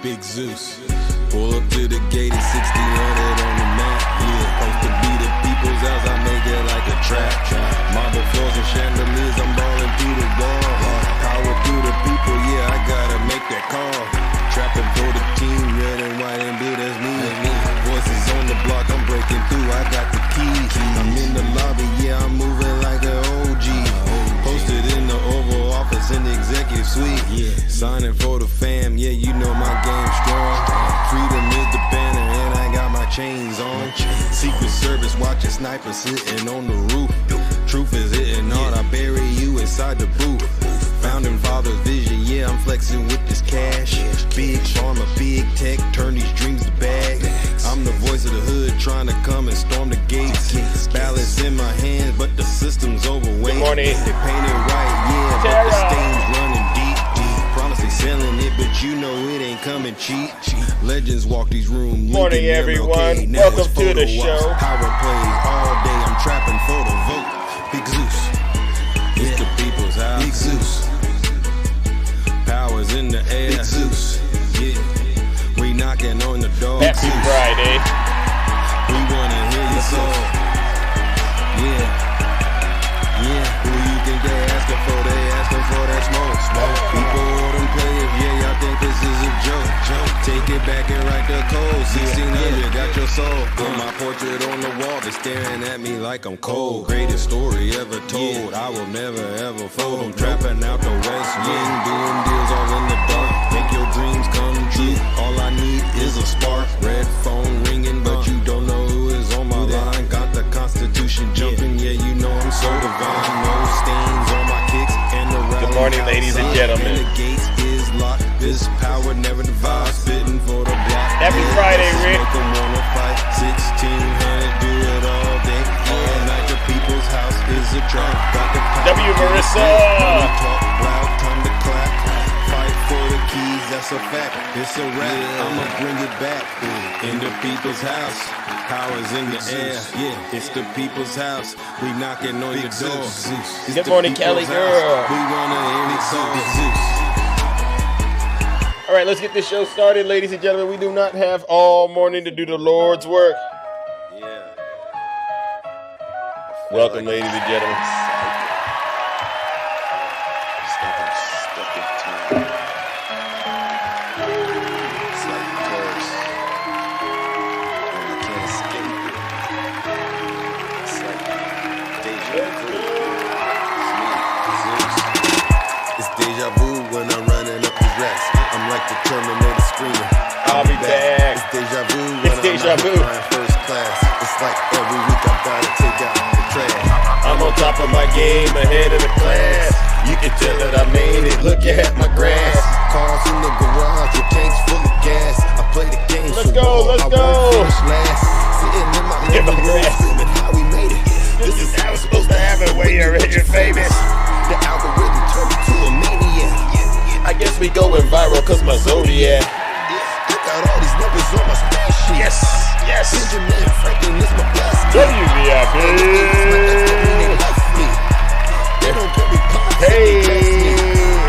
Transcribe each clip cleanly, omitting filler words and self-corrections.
Big Zeus. Pull up to the gate at 1600 on the map. Yeah, supposed to be the people's house. I make it like a trap. Marble floors and chandeliers. I'm balling through the wall. Power through the people. Yeah, I gotta make that call. Trapping for the team, red and white and blue. That's me. Voices on the block. I'm breaking through. I got the keys. I'm in the lobby. Yeah, I'm moving like an OG. Posted in the Oval Office in the executive suite. Yeah, signing for the fam. Yeah, you know my game's strong. Freedom is the banner, and I got my chains on. Secret Service watching snipers sitting on the roof. Truth is hitting hard. I bury you inside the booth. Founding father's vision. Yeah, I'm flexing with this cash. Big pharma, big tech, turn these dreams to bags. I'm the voice of the hood, trying to come and storm the gates. Balance in my hands, but the system's overweight. Good morning. They paint it white, yeah, but the stains running deep. Promise they selling it, but you know it ain't coming cheap. Legends walk these rooms. Morning, everyone. Welcome to the show. Power plays all day. I'm trapping for the vote. Big Zeus. It's the people's house. Big Zeus. Powers in the air. Big Zeus. Yeah. We knocking on the door. Happy Friday. We wanna hear your soul. Yeah. Yeah, who you think they asking for? They asking for that smoke. People them players, yeah, y'all think this is a joke. Take it back and write the code. 1600, got your soul. Put my portrait on the wall, they staring at me like I'm cold. Greatest story ever told. I will never ever fold. I'm trapping out the West Wing, doing deals all in the dark. Make your dreams come true. All I need is a spark. Red phone ringing, but you don't know who is on my line. Got the Constitution jumping, yeah, you know I'm so divine. No stains on my kicks and the rally. Good morning, ladies and gentlemen. And the gates is locked. This power never divides. Spitting for the block. Happy Friday, Rick. Make 'em wanna fight. 1600, do it all day. All night, the people's house is a trap. Got the power. W. Marissa. We talk loud, time to clap. Fight for the keys, that's a fact. It's a rap. I'ma bring it back. In the people's house. Powers in the air, yeah, it's the people's house. We knocking on your door. Good morning, Kelly girl. We wanna hear it Zeus. All right, let's get this show started, ladies and gentlemen. We do not have all morning to do the Lord's work. Yeah. Welcome, ladies and gentlemen. Deja vu when I'm running up these racks. I'm like the Terminator screaming. I'll be back. It's deja vu when It's deja vu. I'm flying first class. It's like every week I gotta take out the trash. I'm on top of my game, ahead of the class. You can tell that I made it. Look at my grass. Cars in the garage, your tank's full of gas. I play the game. Let's go, let's go. Sitting in my living room, screaming how we made it. This is how it's supposed to happen when you're rich and famous. The algorithm turned me to a maniac. I guess we going viral cause my Zodiac. Look out all these numbers on my spaceship. Yes, yes. Benjamin Franklin is my best. WVIP. They don't give me pop. Hey.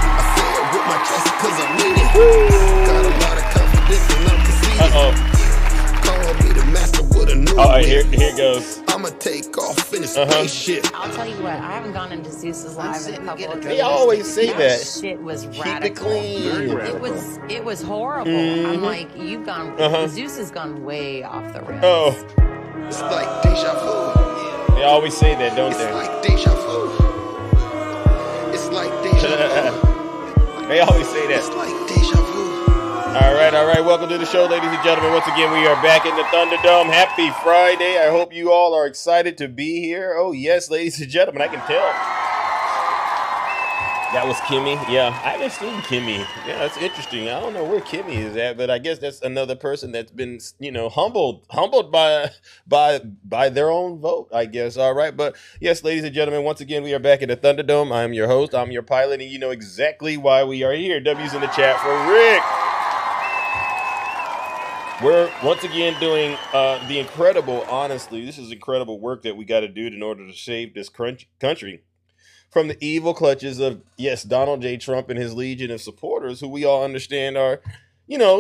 I say it with my chest cause I mean it. Got a lot of confidence and I'm conceited. Call me the master with a new Alright, here goes. I'ma take off in a spaceship. I'll tell you what, I haven't gone into Zeus's live in a couple of days. They always say that. Shit was Keep it radical. clean. It was horrible. I'm like, you've gone. Zeus has gone way off the rails. Oh, It's like deja vu. they always say that, don't It's they? like deja vu. It's like deja vu. They always say It's that. like deja vu. All right. Welcome to the show, ladies and gentlemen. Once again, we are back in the Thunderdome. Happy Friday. I hope you all are excited to be here. Oh, yes, ladies and gentlemen, I can tell. That was Kimmy. Yeah, I haven't seen Kimmy. Yeah, that's interesting. I don't know where Kimmy is at, but I guess that's another person that's been, humbled by their own vote, I guess. All right, but yes, ladies and gentlemen, once again, we are back in the Thunderdome. I'm your host. I'm your pilot, and you know exactly why we are here. W's in the chat for Rick. We're once again doing the incredible, honestly, this is incredible work that we got to do in order to save this country from the evil clutches of, yes, Donald J. Trump and his legion of supporters, who we all understand are,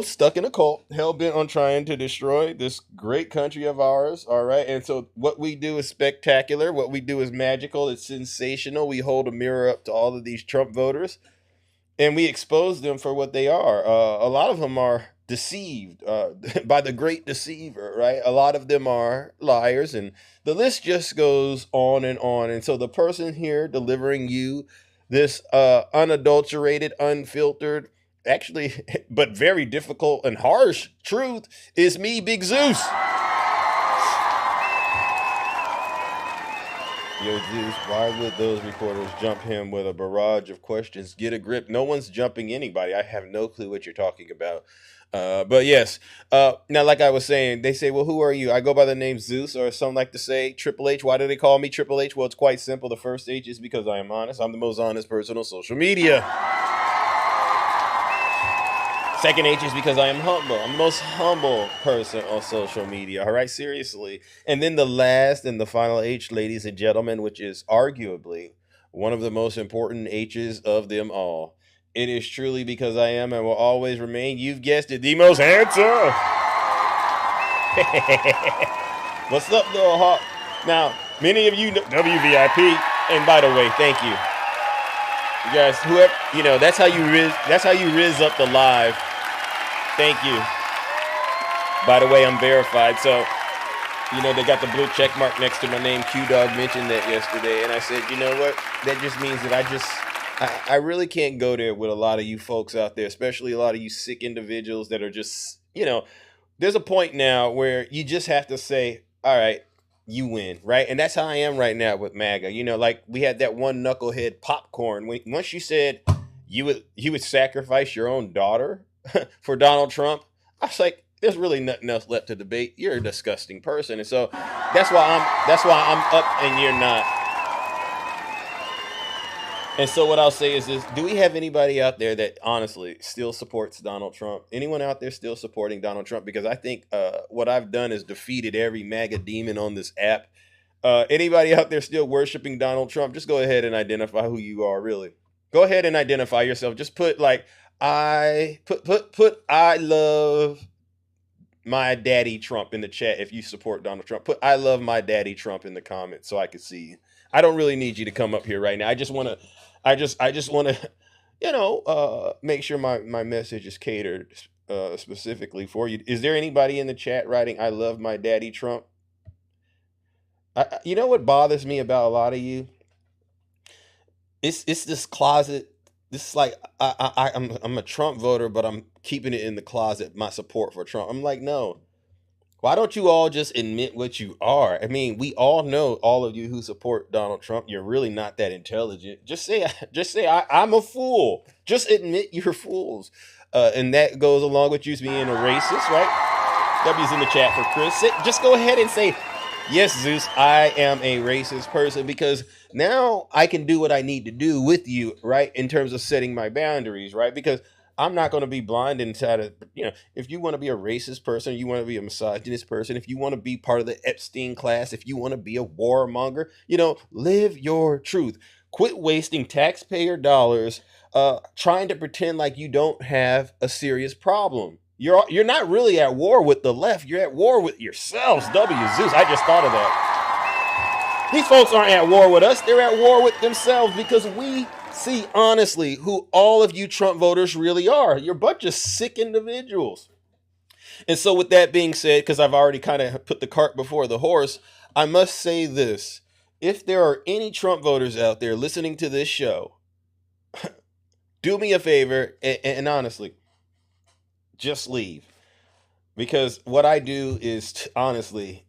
stuck in a cult, hell bent on trying to destroy this great country of ours. All right. And so what we do is spectacular. What we do is magical. It's sensational. We hold a mirror up to all of these Trump voters and we expose them for what they are. A lot of them are deceived by the great deceiver, right? A lot of them are liars, and the list just goes on and on. And so the person here delivering you this unadulterated, unfiltered, actually, but very difficult and harsh truth is me, Big Zeus. Yo, Zeus, why would those reporters jump him with a barrage of questions? Get a grip. No one's jumping anybody. I have no clue what you're talking about. But yes, now, like I was saying, they say, well, who are you? I go by the name Zeus, or some like to say Triple H. Why do they call me Triple H? Well, it's quite simple. The first H is because I am honest. I'm the most honest person on social media. Second H is because I am humble. I'm the most humble person on social media. All right, seriously. And then the last and the final H, ladies and gentlemen, which is arguably one of the most important H's of them all. It is truly because I am and will always remain, you've guessed it, the most handsome. What's up, little hawk? Now, many of you know WVIP, and by the way, thank you. You guys, whoever, that's how you riz up the live. Thank you. By the way, I'm verified. So, they got the blue check mark next to my name. Q-Dog mentioned that yesterday. And I said, you know what? That just means that I really can't go there with a lot of you folks out there, especially a lot of you sick individuals that are just, there's a point now where you just have to say, all right, you win, right? And that's how I am right now with MAGA. Like we had that one knucklehead Popcorn. Once you said you would sacrifice your own daughter for Donald Trump, I was like, there's really nothing else left to debate. You're a disgusting person. And so that's why I'm up and you're not. And so what I'll say is this: do we have anybody out there that honestly still supports Donald Trump? Anyone out there still supporting Donald Trump? Because I think what I've done is defeated every MAGA demon on this app. Anybody out there still worshiping Donald Trump? Just go ahead and identify who you are, really. Go ahead and identify yourself. Just put I love my daddy Trump in the chat if you support Donald Trump. Put I love my daddy Trump in the comments so I can see you. I don't really need you to come up here right now. I just want to make sure my message is catered specifically for you. Is there anybody in the chat writing I love my daddy Trump? You know what bothers me about a lot of you? It's this closet. This is like I'm a Trump voter, but I'm keeping it in the closet, my support for Trump. I'm like, no. Why don't you all just admit what you are? I mean, we all know, all of you who support Donald Trump, you're really not that intelligent. Just say I'm a fool. Just admit you're fools. And that goes along with you being a racist, right? W's in the chat for Chris. Just go ahead and say, yes, Zeus, I am a racist person, because now I can do what I need to do with you, right? In terms of setting my boundaries, right? Because I'm not going to be blind inside of, if you want to be a racist person, you want to be a misogynist person, if you want to be part of the Epstein class, if you want to be a warmonger, live your truth. Quit wasting taxpayer dollars trying to pretend like you don't have a serious problem. You're not really at war with the left. You're at war with yourselves. W Zeus. I just thought of that. These folks aren't at war with us. They're at war with themselves, because we see honestly who all of you Trump voters really are. You're a bunch of sick individuals. And so with that being said, because I've already kind of put the cart before the horse, I must say this. If there are any Trump voters out there listening to this show, do me a favor and honestly, just leave. Because what I do is honestly,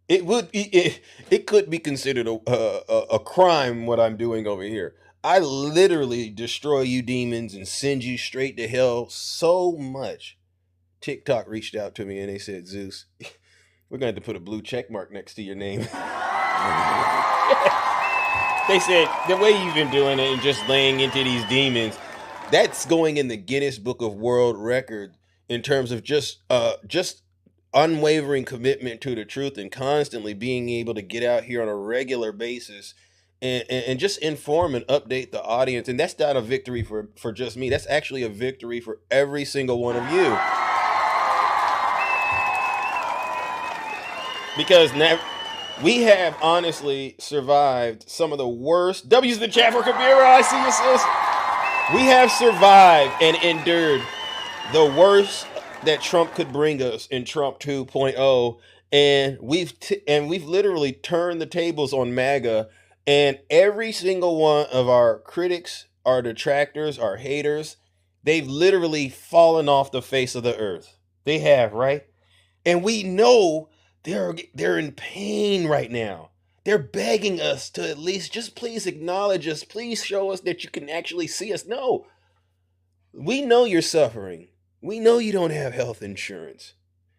it could be considered a crime what I'm doing over here. I literally destroy you demons and send you straight to hell so much. TikTok reached out to me and they said, Zeus, we're going to have to put a blue check mark next to your name. They said, the way you've been doing it and just laying into these demons, that's going in the Guinness Book of World Record in terms of just unwavering commitment to the truth and constantly being able to get out here on a regular basis and just inform and update the audience. And that's not a victory for just me. That's actually a victory for every single one of you. Because now we have honestly survived some of the worst. W's in the chat for Kabira. I see you, sis. We have survived and endured the worst that Trump could bring us in Trump 2.0, and we've literally turned the tables on MAGA, and every single one of our critics, our detractors, our haters, they've literally fallen off the face of the earth. They have, right? And we know they're in pain right now. They're begging us to at least just please acknowledge us. Please show us that you can actually see us. No, we know you're suffering. We know you don't have health insurance.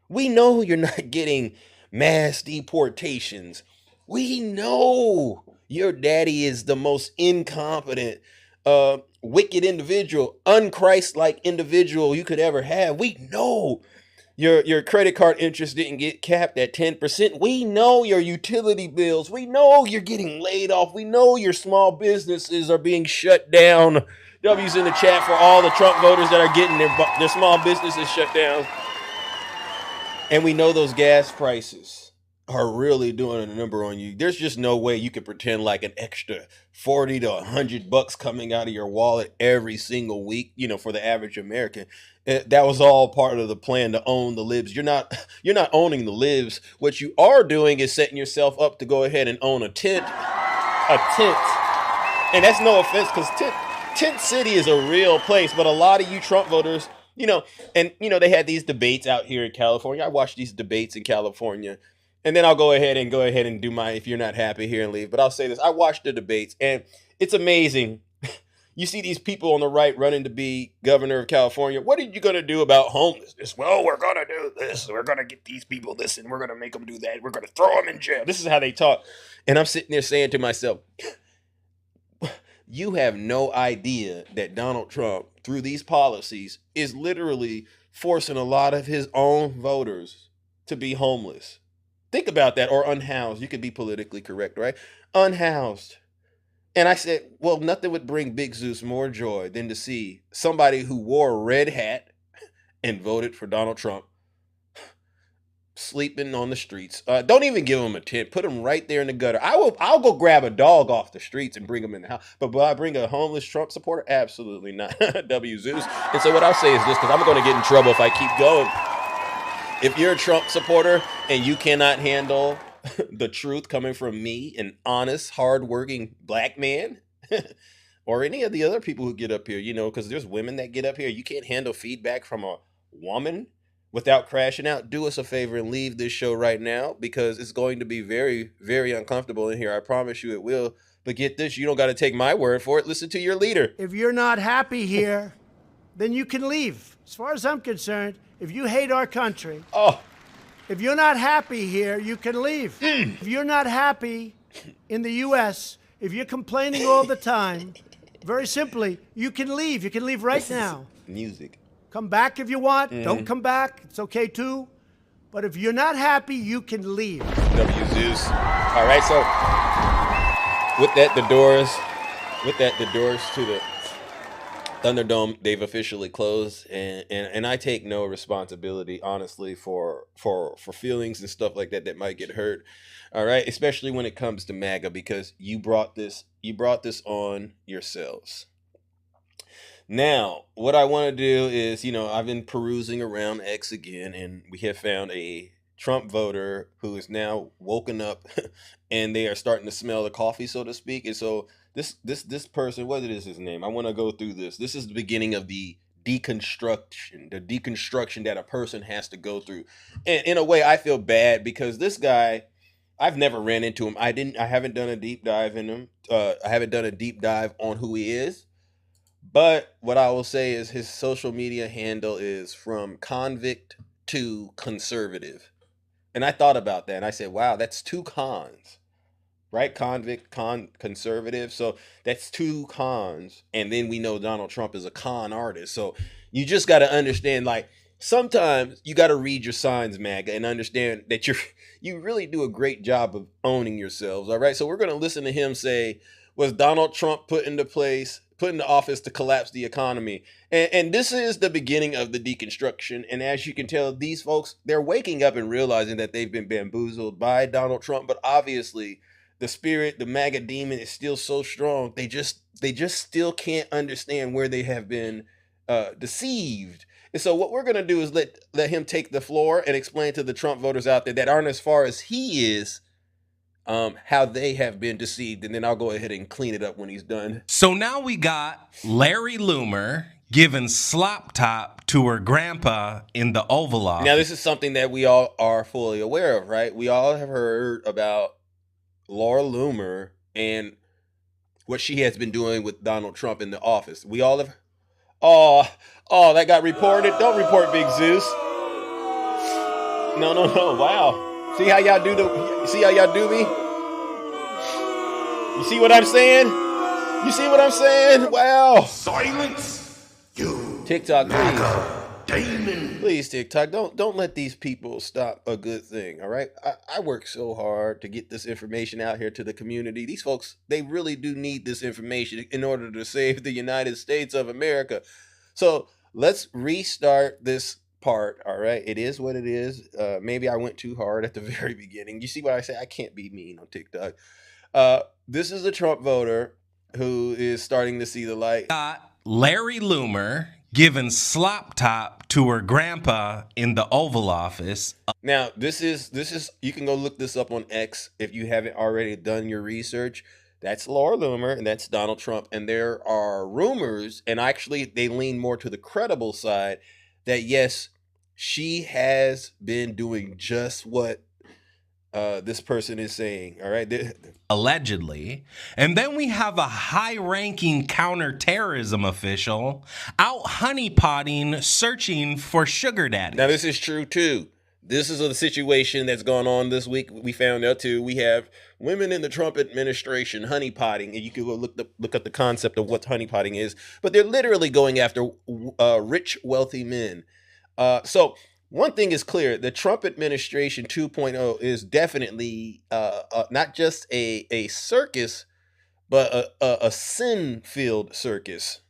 We know you're not getting mass deportations. We know your daddy is the most incompetent, wicked individual, unchristlike individual you could ever have. We know your credit card interest didn't get capped at 10%. We know your utility bills. We know you're getting laid off. We know your small businesses are being shut down. W's in the chat for all the Trump voters that are getting their small businesses shut down. And we know those gas prices are really doing a number on you. There's just no way you could pretend like an extra 40 to 100 bucks coming out of your wallet every single week, for the average American. That was all part of the plan to own the libs. You're not owning the libs. What you are doing is setting yourself up to go ahead and own a tent. And that's no offense, because Tent City is a real place, but a lot of you Trump voters, they had these debates out here in California. I watched these debates in California, and then I'll go ahead and do my if you're not happy here and leave. But I'll say this: I watched the debates, and it's amazing. You see these people on the right running to be governor of California. What are you going to do about homelessness? Well, we're going to do this. We're going to get these people this, and we're going to make them do that. We're going to throw them in jail. This is how they talk. And I'm sitting there saying to myself, you have no idea that Donald Trump, through these policies, is literally forcing a lot of his own voters to be homeless. Think about that. Or unhoused. You could be politically correct, right? Unhoused. And I said, well, nothing would bring Big Zeus more joy than to see somebody who wore a red hat and voted for Donald Trump sleeping on the streets. Don't even give him a tent. Put him right there in the gutter. I'll go grab a dog off the streets and bring him in the house. But will I bring a homeless Trump supporter? Absolutely not. W Zeus. And so what I'll say is this, because I'm going to get in trouble if I keep going. If you're a Trump supporter and you cannot handle the truth coming from me, an honest, hardworking black man, or any of the other people who get up here, because there's women that get up here. You can't handle feedback from a woman without crashing out. Do us a favor and leave this show right now, because it's going to be very, very uncomfortable in here. I promise you it will. But get this, you don't got to take my word for it. Listen to your leader. If you're not happy here, then you can leave. As far as I'm concerned, if you hate our country, if you're not happy here, you can leave. If you're not happy in the U.S., if you're complaining all the time, very simply, you can leave. You can leave right now. Music. Come back if you want. Don't come back. It's okay, too. But if you're not happy, you can leave. W Zeus. All right, so with that, the doors to the Thunderdome, they've officially closed, and I take no responsibility, honestly, for feelings and stuff like that might get hurt. All right, especially when it comes to MAGA, because you brought this on yourselves. Now, what I want to do is, I've been perusing around X again, and we have found a Trump voter who is now woken up, and they are starting to smell the coffee, so to speak. And so this person, what is his name? I want to go through this. This is the beginning of the deconstruction that a person has to go through. And in a way, I feel bad, because this guy, I've never ran into him. I haven't done a deep dive in him. I haven't done a deep dive on who he is. But what I will say is his social media handle is from convict to conservative. And I thought about that, and I said, wow, that's two cons. Right? Convict, conservative. So that's two cons. And then we know Donald Trump is a con artist. So you just got to understand, like, sometimes you got to read your signs, MAGA, and understand that you really do a great job of owning yourselves. All right. So we're going to listen to him say, was Donald Trump put into office to collapse the economy? And this is the beginning of the deconstruction. And as you can tell, these folks, they're waking up and realizing that they've been bamboozled by Donald Trump. But obviously, the spirit, the MAGA demon is still so strong. They just still can't understand where they have been deceived. And so what we're going to do is let him take the floor and explain to the Trump voters out there that aren't as far as he is, how they have been deceived. And then I'll go ahead and clean it up when he's done. So now we got Larry Loomer giving slop top to her grandpa in the Oval Office. Now, this is something that we all are fully aware of, right? We all have heard about Laura Loomer and what she has been doing with Donald Trump in the office. We all have... Oh, that got reported. Don't report Big Zeus. No. Wow. See how y'all do me? You see what I'm saying? You see what I'm saying? Wow. Silence, you TikTok, MAGA demon. Please, TikTok, don't let these people stop a good thing, all right? I work so hard to get this information out here to the community. These folks, they really do need this information in order to save the United States of America. So let's restart this part, all right? It is what it is. Maybe I went too hard at the very beginning. You see what I say? I can't be mean on TikTok. This is a Trump voter who is starting to see the light. Larry Loomer giving slop top to her grandpa in the Oval Office. Now, this is you can go look this up on X if you haven't already done your research. That's Laura Loomer and that's Donald Trump. And there are rumors, and actually they lean more to the credible side, that yes, she has been doing just what this person is saying. All right. Allegedly. And then we have a high-ranking counterterrorism official out honeypotting, searching for sugar daddy. Now, this is true, too. This is a situation that's gone on this week. We found out, too. We have women in the Trump administration honeypotting, and you can go look up the concept of what honeypotting is. But they're literally going after rich, wealthy men. So one thing is clear, the Trump administration 2.0 is definitely not just a circus, but a sin-filled circus.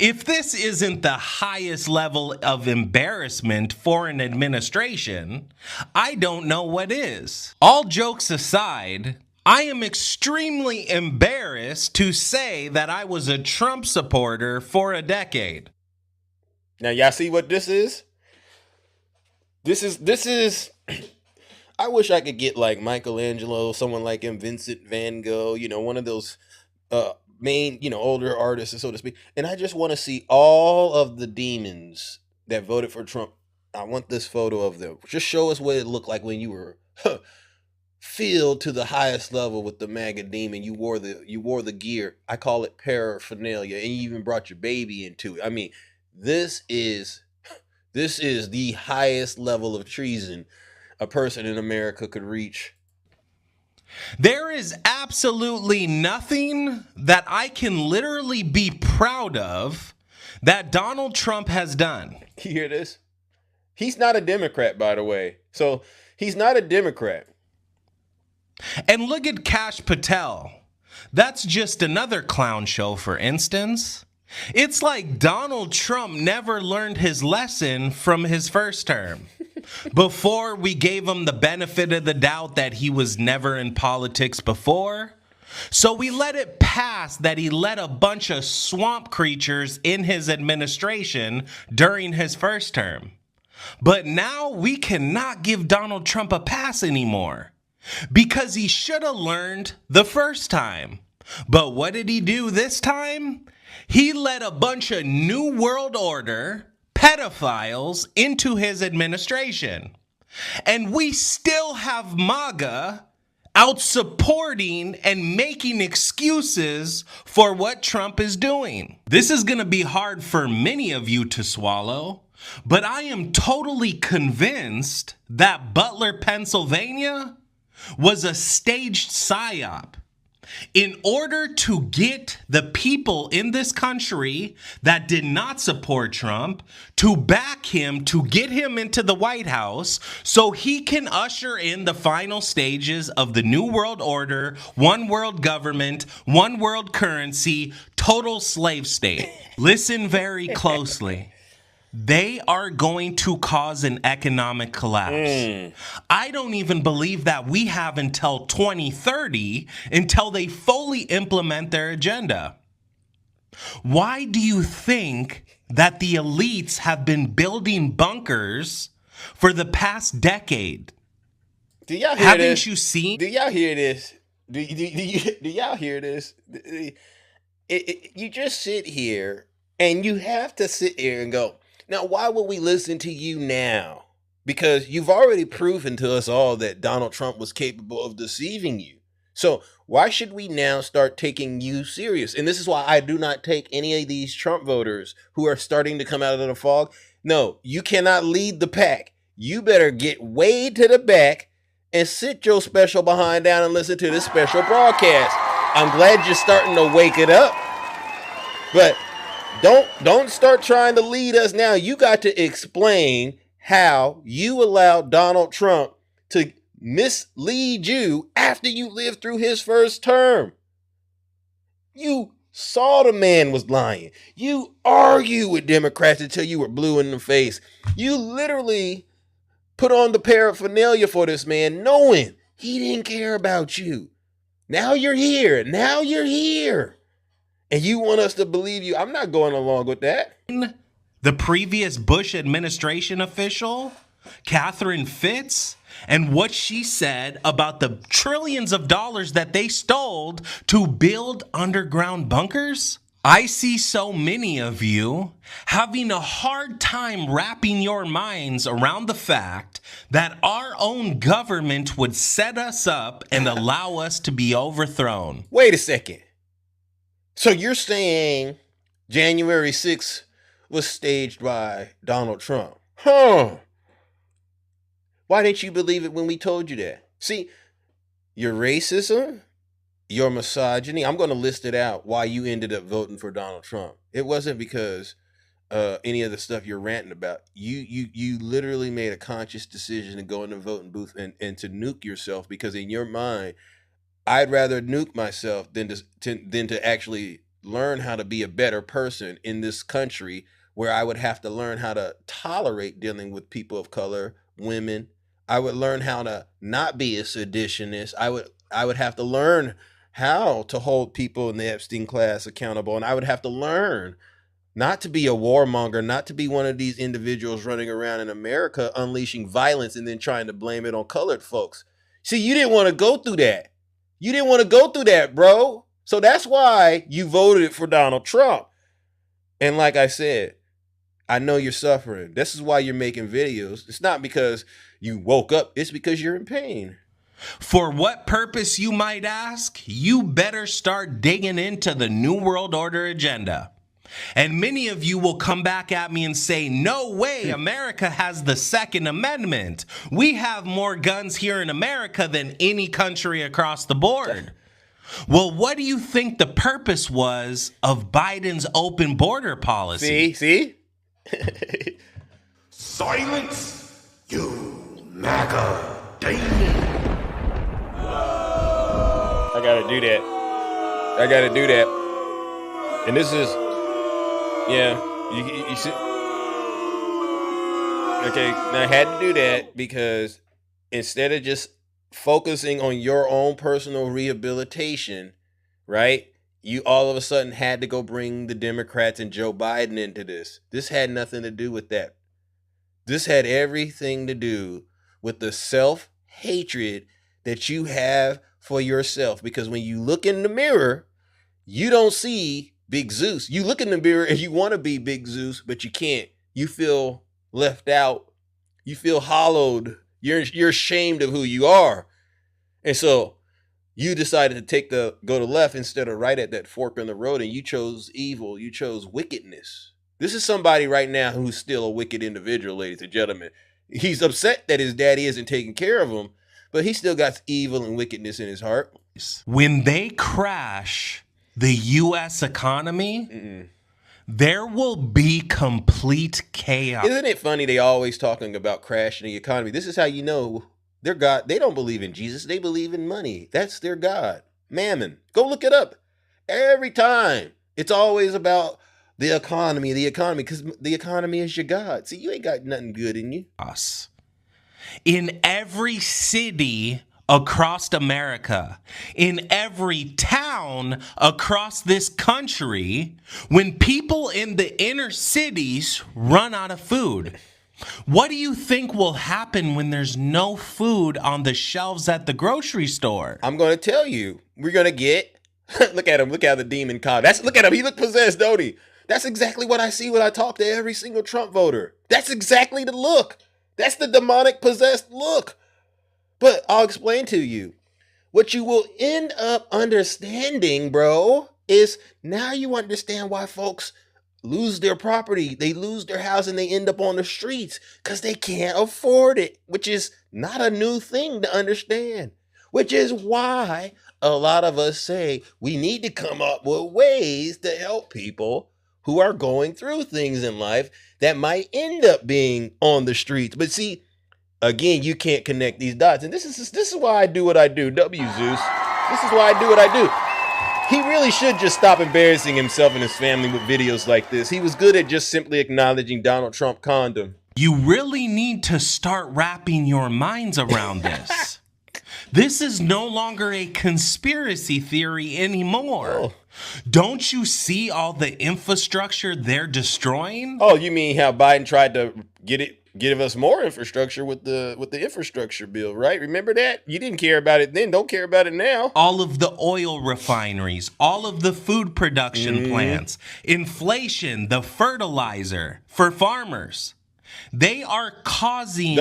If this isn't the highest level of embarrassment for an administration, I don't know what is. All jokes aside, I am extremely embarrassed to say that I was a Trump supporter for a decade. Now, y'all see what this is? This is I wish I could get like Michelangelo, someone like him, Vincent Van Gogh, one of those main, older artists, so to speak. And I just want to see all of the demons that voted for Trump. I want this photo of them. Just show us what it looked like when you were filled to the highest level with the MAGA demon. You wore the gear. I call it paraphernalia, and you even brought your baby into it. I mean, this is the highest level of treason a person in America could reach. There is absolutely nothing that I can literally be proud of that Donald Trump has done. You hear this? He's not a Democrat, by the way. So he's not a Democrat. And look at Kash Patel. That's just another clown show, for instance. It's like Donald Trump never learned his lesson from his first term. Before we gave him the benefit of the doubt that he was never in politics before, so we let it pass that he let a bunch of swamp creatures in his administration during his first term. But now we cannot give Donald Trump a pass anymore because he should have learned the first time. But what did he do this time? He let a bunch of New World Order pedophiles into his administration. And we still have MAGA out supporting and making excuses for what Trump is doing. This is going to be hard for many of you to swallow, but I am totally convinced that Butler, Pennsylvania was a staged psyop. in order to get the people in this country that did not support Trump to back him, to get him into the White House so he can usher in the final stages of the New World Order, one world government, one world currency, total slave state. Listen very closely. They are going to cause an economic collapse. I don't even believe that we have until 2030 until they fully implement their agenda. Why do you think that the elites have been building bunkers for the past decade? Do y'all hear Haven't this? you seen? Do y'all hear this? Do y'all hear this? You just sit here and you have to sit here and go, now, why would we listen to you now? Because you've already proven to us all that Donald Trump was capable of deceiving you. So why should we now start taking you serious? And this is why I do not take any of these Trump voters who are starting to come out of the fog. No, you cannot lead the pack. You better get way to the back and sit your special behind down and listen to this special broadcast. I'm glad you're starting to wake it up. But don't start trying to lead us now. You got to explain how you allowed Donald Trump to mislead you after you lived through his first term. You saw the man was lying. You argued with Democrats until you were blue in the face. You literally put on the paraphernalia for this man knowing he didn't care about you. Now you're here. Now you're here. And you want us to believe you. I'm not going along with that. The previous Bush administration official, Catherine Fitz, and what she said about the trillions of dollars that they stole to build underground bunkers? I see so many of you having a hard time wrapping your minds around the fact that our own government would set us up and allow us to be overthrown. Wait a second. So you're saying January 6th was staged by Donald Trump? Huh. Why didn't you believe it when we told you that? See, your racism, your misogyny, I'm going to list it out why you ended up voting for Donald Trump. It wasn't because any of the stuff you're ranting about. You literally made a conscious decision to go in the voting booth and to nuke yourself, because in your mind, I'd rather nuke myself than to actually learn how to be a better person in this country, where I would have to learn how to tolerate dealing with people of color, women. I would learn how to not be a seditionist. I would have to learn how to hold people in the Epstein class accountable. And I would have to learn not to be a warmonger, not to be one of these individuals running around in America unleashing violence and then trying to blame it on colored folks. See, you didn't want to go through that. You didn't want to go through that, bro. So that's why you voted for Donald Trump. And like I said, I know you're suffering. This is why you're making videos. It's not because you woke up. It's because you're in pain. For what purpose, you might ask? You better start digging into the New World Order agenda. And many of you will come back at me and say, no way, America has the Second Amendment. We have more guns here in America than any country across the board. Well, what do you think the purpose was of Biden's open border policy? See? Silence, you MAGA Damon. I gotta do that. And this is, yeah, you see. Okay, now I had to do that because instead of just focusing on your own personal rehabilitation, right? You all of a sudden had to go bring the Democrats and Joe Biden into this. This had nothing to do with that. This had everything to do with the self-hatred that you have for yourself. Because when you look in the mirror, you don't see Big Zeus. You look in the mirror and you want to be Big Zeus, but you can't. You feel left out. You feel hollowed. You're ashamed of who you are. And so you decided to go to left instead of right at that fork in the road, and you chose evil. You chose wickedness. This is somebody right now who's still a wicked individual, ladies and gentlemen. He's upset that his daddy isn't taking care of him, but he still got evil and wickedness in his heart. When they crash the U.S. economy, there will be complete chaos. Isn't it funny they always talking about crashing the economy? This is how you know their God. They don't believe in Jesus. They believe in money. That's their God. Mammon. Go look it up. Every time. It's always about the economy, because the economy is your God. See, you ain't got nothing good in you. In every city across America, in every town across this country, when people in the inner cities run out of food, what do you think will happen when there's no food on the shelves at the grocery store? I'm going to tell you, we're going to get, look at him, look at the demon con. Look at him, he look possessed, don't he? That's exactly what I see when I talk to every single Trump voter. That's exactly the look. That's the demonic possessed look. But I'll explain to you. What you will end up understanding, bro, is now you understand why folks lose their property. They lose their house and they end up on the streets because they can't afford it, which is not a new thing to understand, which is why a lot of us say we need to come up with ways to help people who are going through things in life that might end up being on the streets. But see, again, you can't connect these dots. And this is why I do what I do. W Zeus. This is why I do what I do. He really should just stop embarrassing himself and his family with videos like this. He was good at just simply acknowledging Donald Trump condom. You really need to start wrapping your minds around this. This is no longer a conspiracy theory anymore. Oh. Don't you all the infrastructure they're destroying? Oh, you mean how Biden tried to give us more infrastructure with the infrastructure bill, right? Remember that? You didn't care about it then, don't care about it now. All of the oil refineries, all of the food production plants, inflation, the fertilizer for farmers. They are causing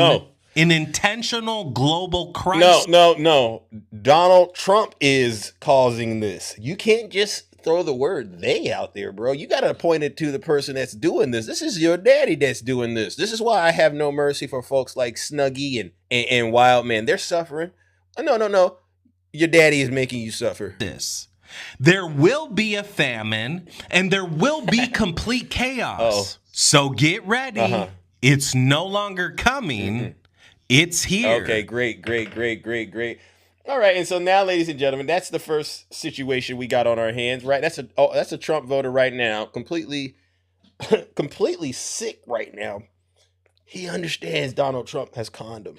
an intentional global crisis. No. Donald Trump is causing this. You can't just throw the word they out there, bro. You got to point it to the person that's doing this. This is your daddy that's doing this. This is why I have no mercy for folks like Snuggie and Wildman. They're suffering. No. Your daddy is making you suffer. There will be a famine and there will be complete chaos. So get ready. It's no longer coming. It's here. Okay, great. All right, and so now, ladies and gentlemen, that's the first situation we got on our hands, right? That's a Trump voter right now, completely sick right now. He understands Donald Trump has conned him,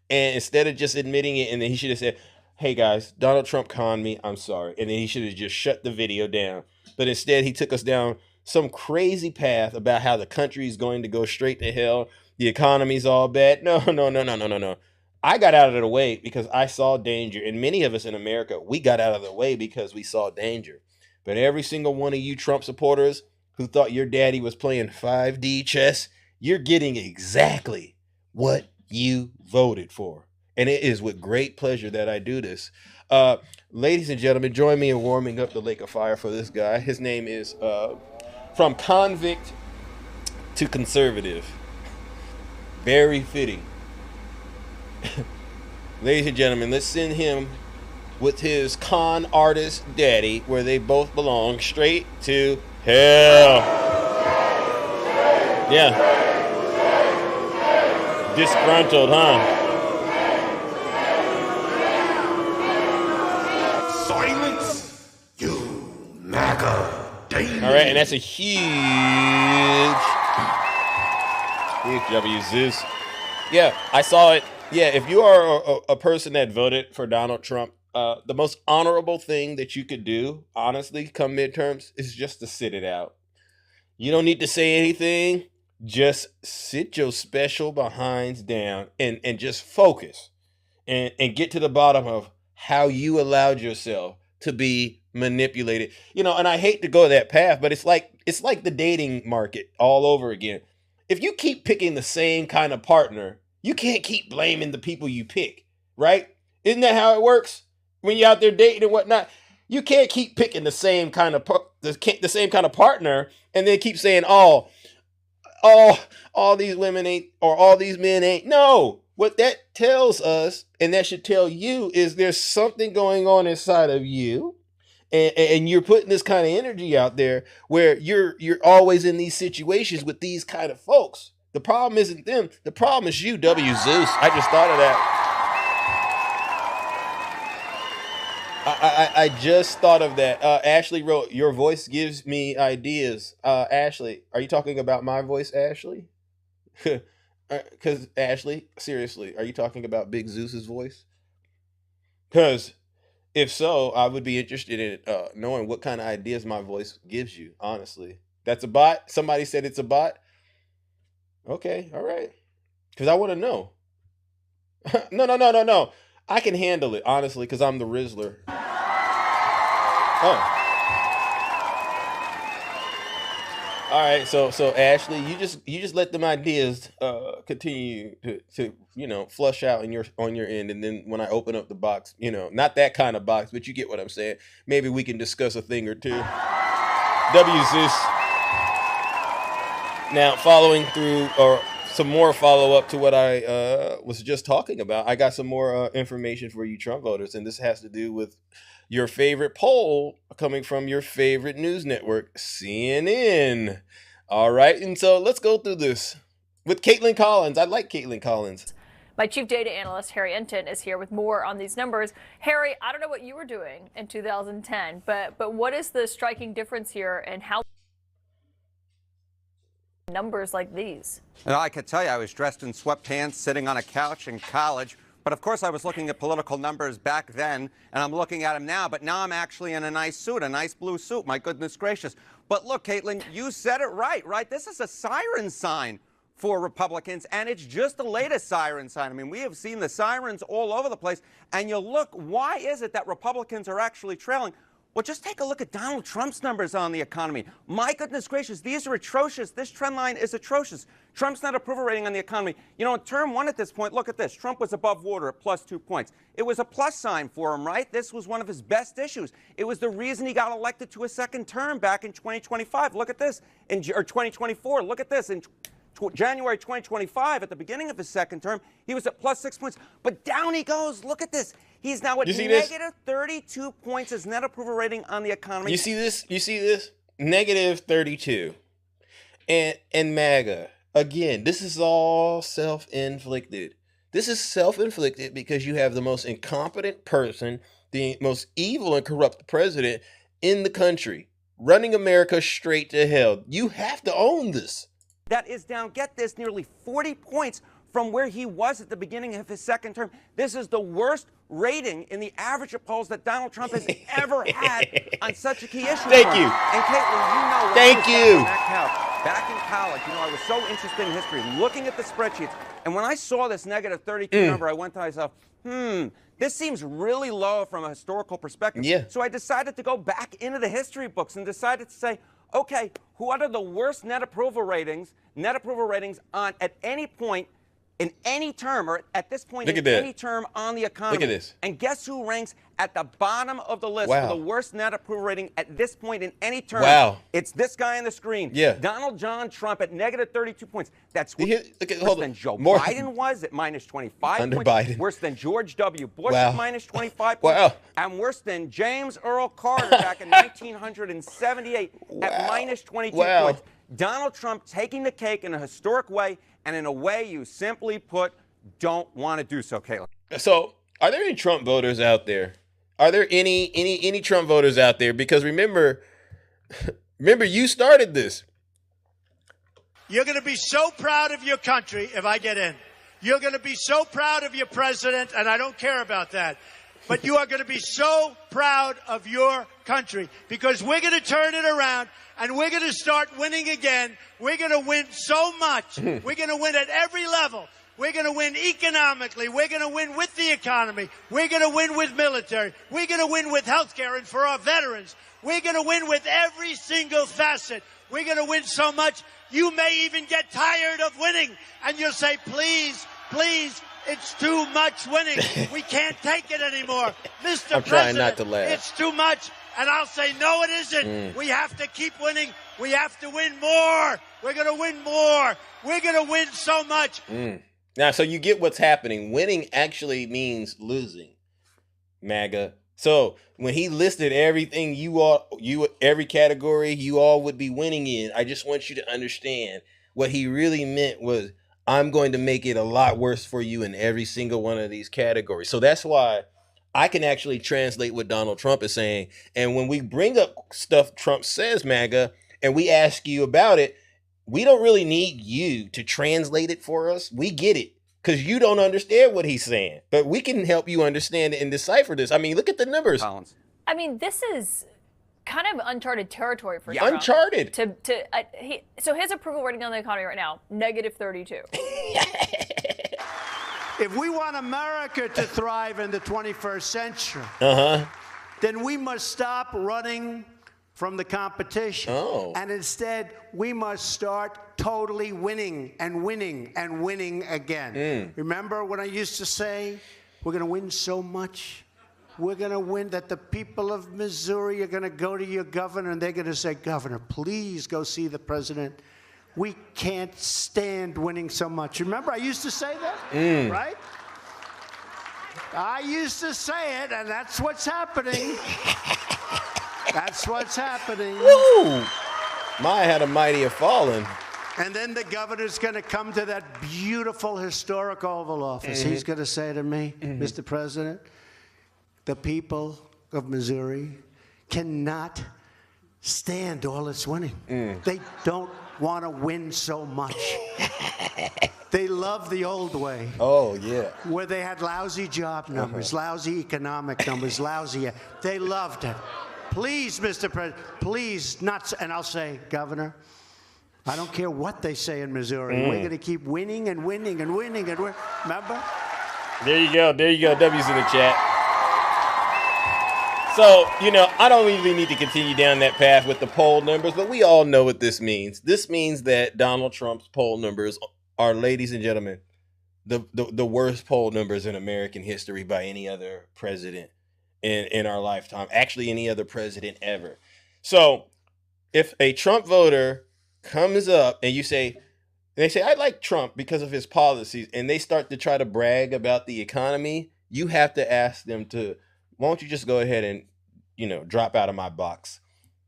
and instead of just admitting it, and then he should have said, "Hey guys, Donald Trump conned me. I'm sorry," and then he should have just shut the video down. But instead, he took us down some crazy path about how the country is going to go straight to hell. The economy's all bad. No. I got out of the way because I saw danger. And many of us in America, we got out of the way because we saw danger. But every single one of you Trump supporters who thought your daddy was playing 5D chess, you're getting exactly what you voted for. And it is with great pleasure that I do this. Ladies and gentlemen, join me in warming up the lake of fire for this guy. His name is From Convict to Conservative. Very fitting. Ladies and gentlemen, let's send him with his con artist daddy, where they both belong, straight to hell. Yeah. Disgruntled, huh? Silence, you MAGA demon. All right, and that's a huge W, Zeus. Yeah, I saw it. Yeah, if you are a person that voted for Donald Trump, the most honorable thing that you could do, honestly, come midterms, is just to sit it out. You don't need to say anything. Just sit your special behinds down and just focus and get to the bottom of how you allowed yourself to be manipulated. You know, and I hate to go that path, but it's like the dating market all over again. If you keep picking the same kind of partner, you can't keep blaming the people you pick, right? Isn't that how it works when you're out there dating and whatnot? You can't keep picking the same kind of partner and then keep saying, all these women ain't, or all these men ain't. No, what that tells us, and that should tell you, is there's something going on inside of you. And you're putting this kind of energy out there where you're always in these situations with these kind of folks. The problem isn't them. The problem is you, W. Zeus. I just thought of that. I just thought of that. Ashley wrote, your voice gives me ideas. Ashley, are you talking about my voice, Ashley? Because, Ashley, seriously, are you talking about Big Zeus's voice? Because if so, I would be interested in knowing what kind of ideas my voice gives you, honestly. That's a bot? Somebody said it's a bot? Okay, all right. Because I want to know. No. I can handle it, honestly, because I'm the Rizzler. Oh. All right, so Ashley, you just let them ideas continue to flush out on your end, and then when I open up the box, not that kind of box, but you get what I'm saying. Maybe we can discuss a thing or two. W. Zeus. Now, following through, or some more follow up to what I was just talking about, I got some more information for you Trump voters, and this has to do with your favorite poll coming from your favorite news network, CNN. All right, and so let's go through this with Caitlin Collins. I like Caitlin Collins. My chief data analyst, Harry Enton, is here with more on these numbers. Harry, I don't know what you were doing in 2010, but what is the striking difference here, and how numbers like these? And I could tell you I was dressed in sweatpants sitting on a couch in college. But of course, I was looking at political numbers back then, and I'm looking at them now. But now I'm actually in a nice suit, a nice blue suit. My goodness gracious. But look, Caitlin, you said it right? This is a siren sign for Republicans, and it's just the latest siren sign. I mean, we have seen the sirens all over the place. And you look, why is it that Republicans are actually trailing? Well, just take a look at Donald Trump's numbers on the economy. My goodness gracious, these are atrocious. This trend line is atrocious. Trump's net approval rating on the economy. In term one at this point, look at this. Trump was above water at plus 2 points. It was a plus sign for him, right? This was one of his best issues. It was the reason he got elected to a second term back in 2025. Look at this. Or 2024. Look at this. In January 2025, at the beginning of his second term, he was at plus 6 points. But down he goes. Look at this. He's now at negative 32 points as net approval rating on the economy. You see this? Negative 32. And MAGA. Again, this is all self-inflicted. This is self-inflicted because you have the most incompetent person, the most evil and corrupt president in the country, running America straight to hell. You have to own this. That is down, get this, nearly 40 points from where he was at the beginning of his second term. This is the worst rating in the average of polls that Donald Trump has ever had on such a key issue. Thank you. And Caitlin, Thank you. Back in college, I was so interested in history, looking at the spreadsheets. And when I saw this negative 32 number, I went to myself, this seems really low from a historical perspective. Yeah. So I decided to go back into the history books and decided to say, okay, what are the worst net approval ratings on at any point in any term, or at this point in any term on the economy? Look at this. And guess who ranks at the bottom of the list for the worst net approval rating at this point in any term? Wow. It's this guy on the screen. Yeah. Donald John Trump at negative 32 points. That's worse than Joe More. Biden was at minus 25 Under points. Biden. Worse than George W. Bush Wow. at minus 25 points. Wow. And worse than James Earl Carter back in 1978 at minus 22 points. Donald Trump taking the cake in a historic way, and in a way you simply put don't want to do so, Caitlin. So, are there any Trump voters out there? Are there any Trump voters out there? Because remember, you started this. You're going to be so proud of your country if I get in. You're going to be so proud of your president, and I don't care about that. But you are going to be so proud of your country because we're going to turn it around and we're going to start winning again. We're going to win so much. We're going to win at every level. We're going to win economically. We're going to win with the economy. We're going to win with military. We're going to win with health care and for our veterans. We're going to win with every single facet. We're going to win so much, you may even get tired of winning. And you'll say, please, please, it's too much winning. We can't take it anymore. Mr. I'm trying not to laugh. It's too much. And I'll say, no, it isn't. We have to keep winning. We have to win more. We're going to win more. We're going to win so much. Now, so you get what's happening. Winning actually means losing, MAGA. So when he listed everything every category you all would be winning in, I just want you to understand what he really meant was I'm going to make it a lot worse for you in every single one of these categories. So that's why I can actually translate what Donald Trump is saying. And when we bring up stuff Trump says, MAGA, and we ask you about it, we don't really need you to translate it for us. We get it because you don't understand what he's saying. But we can help you understand it and decipher this. I mean, look at the numbers. Collins. I mean, this is kind of uncharted territory for Trump. Uncharted. So his approval rating on the economy right now, -32. If we want America to thrive in the 21st century, then we must stop running from the competition. And instead, we must start totally winning and winning and winning again. Remember when I used to say, we're going to win so much? We're going to win that the people of Missouri are going to go to your governor and they're going to say, Governor, please go see the president. We can't stand winning so much. Remember, I used to say that, right? I used to say it, and that's what's happening. That's what's happening. Woo! My, had a mighty have fallen. And then the governor's going to come to that beautiful historic Oval Office. He's going to say to me, Mr. President, the people of Missouri cannot stand all this winning. They don't want to win so much. They love the old way. Oh, yeah. Where they had lousy job numbers, lousy economic numbers, lousy. They loved it. Please, Mr. President, please not. And I'll say, Governor, I don't care what they say in Missouri. We're going to keep winning and winning and winning and winning. Remember? There you go. There you go. W's in the chat. So, I don't really need to continue down that path with the poll numbers, but we all know what this means. This means that Donald Trump's poll numbers are, ladies and gentlemen, the worst poll numbers in American history by any other president in our lifetime. Actually, any other president ever. So, if a Trump voter comes up and they say, I like Trump because of his policies, and they start to try to brag about the economy, you have to ask them to, why don't you just go ahead and, drop out of my box?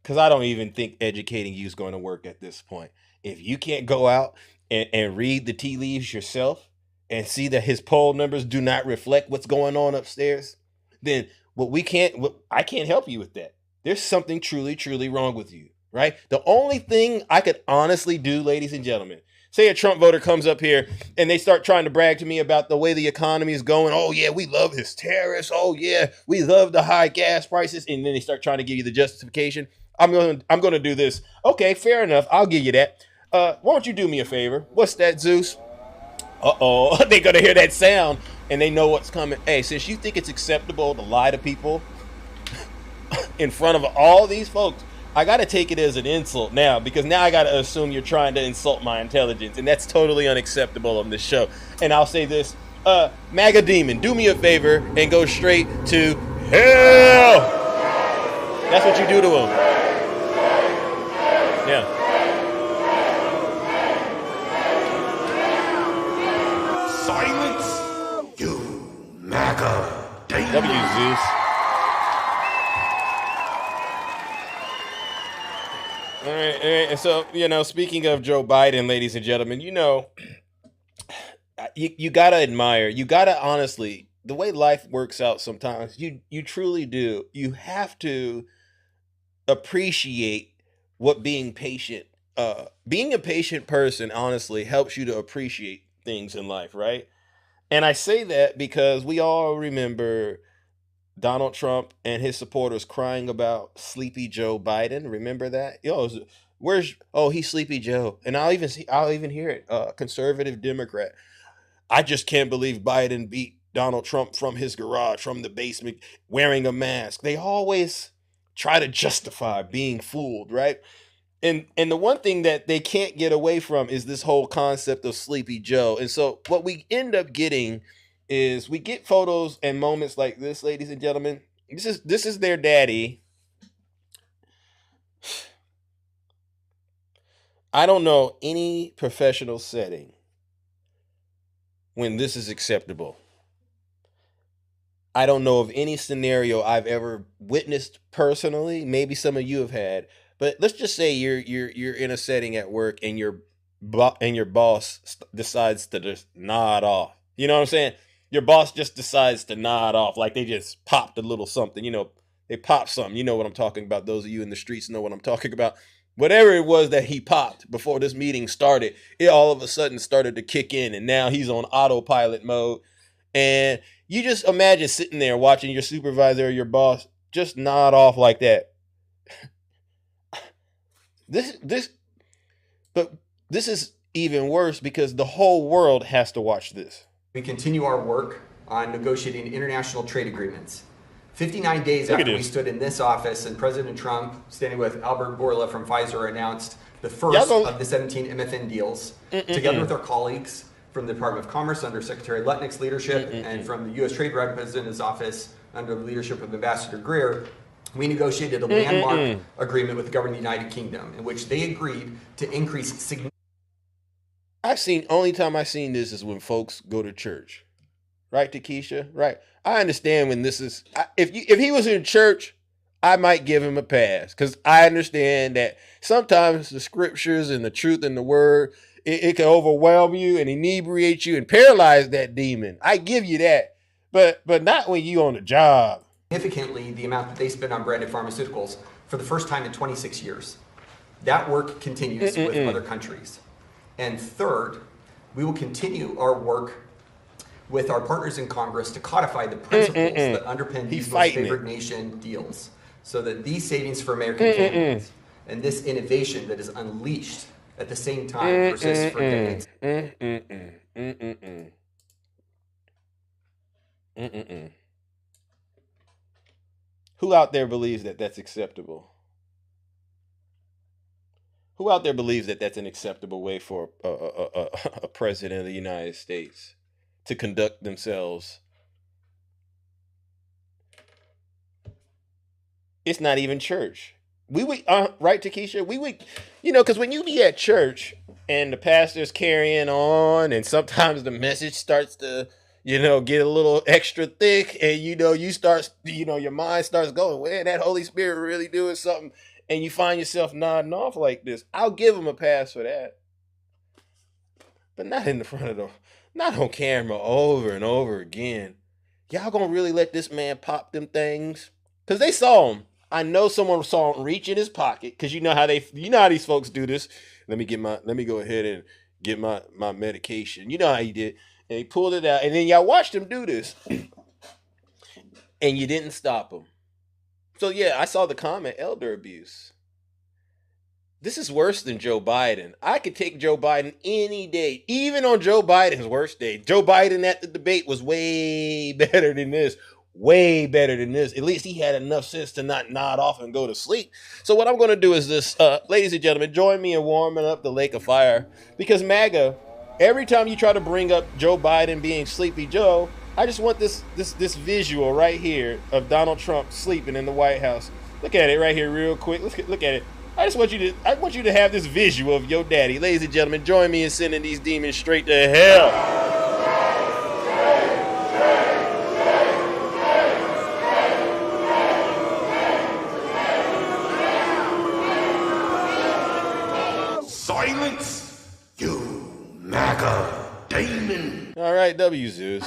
Because I don't even think educating you is going to work at this point. If you can't go out and read the tea leaves yourself and see that his poll numbers do not reflect what's going on upstairs, then I can't help you with that. There's something truly, truly wrong with you, right? The only thing I could honestly do, ladies and gentlemen, say a Trump voter comes up here and they start trying to brag to me about the way the economy is going. Oh, yeah, we love his tariffs. Oh, yeah, we love the high gas prices. And then they start trying to give you the justification. I'm going to do this. Okay, fair enough. I'll give you that. Why don't you do me a favor? What's that, Zeus? Uh-oh. They're going to hear that sound and they know what's coming. Hey, since you think it's acceptable to lie to people in front of all these folks, I got to take it as an insult now, because now I got to assume you're trying to insult my intelligence, and that's totally unacceptable on this show. And I'll say this, MAGA Demon, do me a favor and go straight to hell. That's what you do to him. Yeah. Silence, you MAGA Demon. W, Zeus. All right. And so, speaking of Joe Biden, ladies and gentlemen, you got to admire, you got to honestly, the way life works out sometimes, you truly do. You have to appreciate what being a patient person, honestly, helps you to appreciate things in life, right? And I say that because we all remember Donald Trump and his supporters crying about Sleepy Joe Biden. Remember that? He's Sleepy Joe. And I'll even hear it. Conservative Democrat. I just can't believe Biden beat Donald Trump from his garage, from the basement, wearing a mask. They always try to justify being fooled, right? And the one thing that they can't get away from is this whole concept of Sleepy Joe. And so what we end up getting is we get photos and moments like this, ladies and gentlemen. This is their daddy. I don't know any professional setting when this is acceptable. I don't know of any scenario I've ever witnessed personally. Maybe some of you have had, but let's just say you're in a setting at work and your boss decides to just nod off. You know what I'm saying? Your boss just decides to nod off, like they just popped a little something. They popped something. You know what I'm talking about. Those of you in the streets know what I'm talking about. Whatever it was that he popped before this meeting started, it all of a sudden started to kick in, and now he's on autopilot mode. And you just imagine sitting there watching your supervisor or your boss just nod off like that. But this is even worse because the whole world has to watch this. We continue our work on negotiating international trade agreements. 59 days after we stood in this office and President Trump, standing with Albert Bourla from Pfizer, announced the first of the 17 MFN deals, together with our colleagues from the Department of Commerce under Secretary Lutnick's leadership and from the U.S. Trade Representative's office under the leadership of Ambassador Greer, we negotiated a landmark agreement with the government of the United Kingdom in which they agreed to increase significantly. Only time I've seen this is when folks go to church. Right, Takesha? Right. I understand when this is, if he was in church, I might give him a pass because I understand that sometimes the scriptures and the truth and the word, it can overwhelm you and inebriate you and paralyze that demon. I give you that, but not when you on the job. Significantly the amount that they spend on branded pharmaceuticals for the first time in 26 years. That work continues with other countries. And third, we will continue our work with our partners in Congress to codify the principles that underpin these most favored nation deals so that these savings for American families and this innovation that is unleashed at the same time persists for decades. Who out there believes that that's acceptable? Who out there believes that that's an acceptable way for a president of the United States to conduct themselves? It's not even church. We would, right, Takesha? We would, because when you be at church and the pastor's carrying on, and sometimes the message starts to, get a little extra thick, and you start, your mind starts going, man, that Holy Spirit really doing something, and you find yourself nodding off like this. I'll give him a pass for that, but not in the front of not on camera over and over again. Y'all gonna really let this man pop them things? Because they saw him. I know someone saw him reach in his pocket, because you know how these folks do this. Let me go ahead and get my medication. You know how he did. And he pulled it out, and then y'all watched him do this. And you didn't stop him. So yeah, I saw the comment, elder abuse. This is worse than Joe Biden. I could take Joe Biden any day, even on Joe Biden's worst day. Joe Biden at the debate was way better than this. Way better than this. At least he had enough sense to not nod off and go to sleep. So what I'm going to do is this, ladies and gentlemen, join me in warming up the lake of fire. Because MAGA, every time you try to bring up Joe Biden being Sleepy Joe, I just want this visual right here of Donald Trump sleeping in the White House. Look at it right here real quick. Look at it. I want you to have this visual of your daddy. Ladies and gentlemen, join me in sending these demons straight to hell. Silence, you MAGA demon. All right, W Zeus.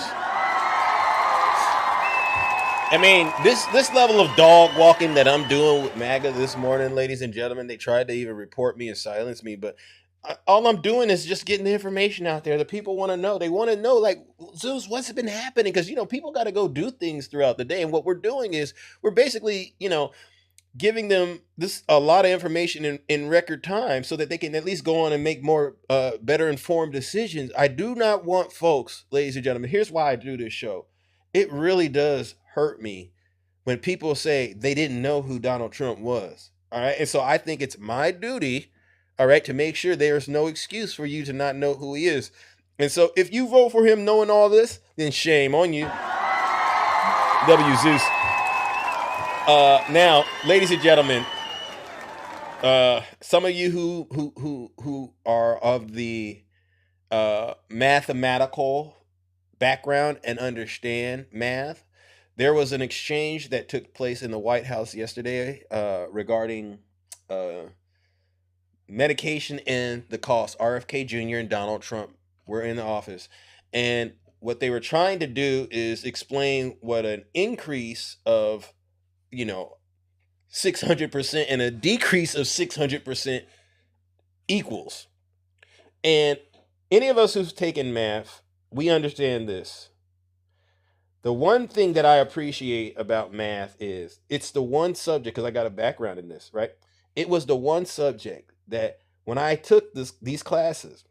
I mean, this level of dog walking that I'm doing with MAGA this morning, ladies and gentlemen, they tried to even report me and silence me, but all I'm doing is just getting the information out there. The people want to know. They want to know, like, Zeus, what's been happening? Because, people got to go do things throughout the day. And what we're doing is we're basically, giving them a lot of information in record time so that they can at least go on and make more better informed decisions. I do not want folks, ladies and gentlemen, here's why I do this show. It really does hurt me when people say they didn't know who Donald Trump was. All right. And so I think it's my duty, all right, to make sure there's no excuse for you to not know who he is. And so if you vote for him knowing all this, then shame on you. W Zeus. Now, ladies and gentlemen, some of you who are of the mathematical background and understand math, there was an exchange that took place in the White House yesterday regarding medication and the cost. RFK Jr. and Donald Trump were in the office. And what they were trying to do is explain what an increase of, 600% and a decrease of 600% equals. And any of us who've taken math, we understand this. The one thing that I appreciate about math is it's the one subject, because I got a background in this, right? It was the one subject that when I took these classes,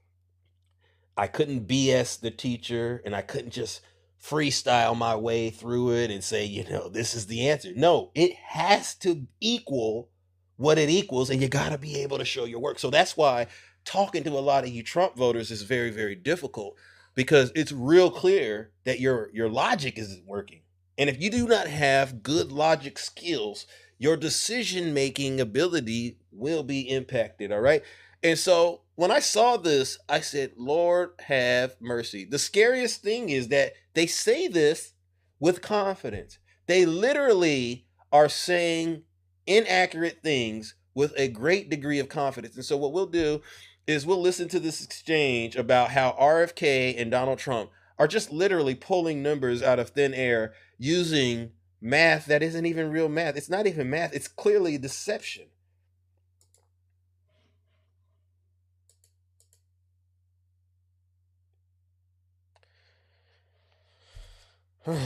I couldn't BS the teacher and I couldn't just freestyle my way through it and say, this is the answer. No, it has to equal what it equals, and you got to be able to show your work. So that's why talking to a lot of you Trump voters is very, very difficult, because it's real clear that your logic isn't working. And if you do not have good logic skills, your decision-making ability will be impacted, all right? And so when I saw this, I said, Lord, have mercy. The scariest thing is that they say this with confidence. They literally are saying inaccurate things with a great degree of confidence. And so what we'll do is we'll listen to this exchange about how RFK and Donald Trump are just literally pulling numbers out of thin air using math that isn't even real math. It's not even math. It's clearly deception.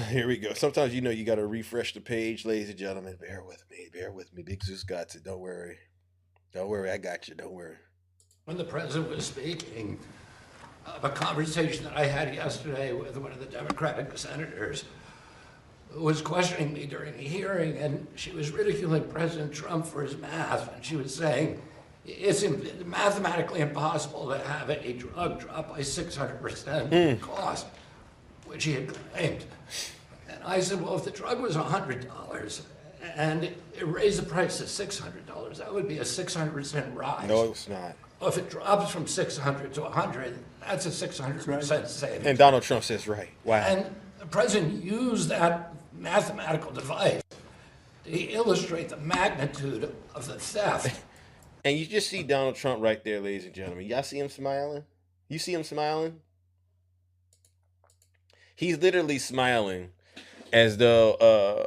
Here we go. Sometimes you got to refresh the page, ladies and gentlemen. Bear with me. Bear with me. Big Zeus got it. Don't worry. Don't worry. I got you. Don't worry. When the president was speaking of a conversation that I had yesterday with one of the Democratic senators who was questioning me during a hearing, and she was ridiculing President Trump for his math, and she was saying it's mathematically impossible to have a drug drop by 600% in cost, which he had claimed. And I said, well, if the drug was $100 and it raised the price to $600, that would be a 600% rise. No, it's not. Well, if it drops from 600 to 100, that's a 600% savings. And Donald Trump says, right. Wow. And the president used that mathematical device to illustrate the magnitude of the theft. And you just see Donald Trump right there, ladies and gentlemen. Y'all see him smiling? You see him smiling? He's literally smiling as though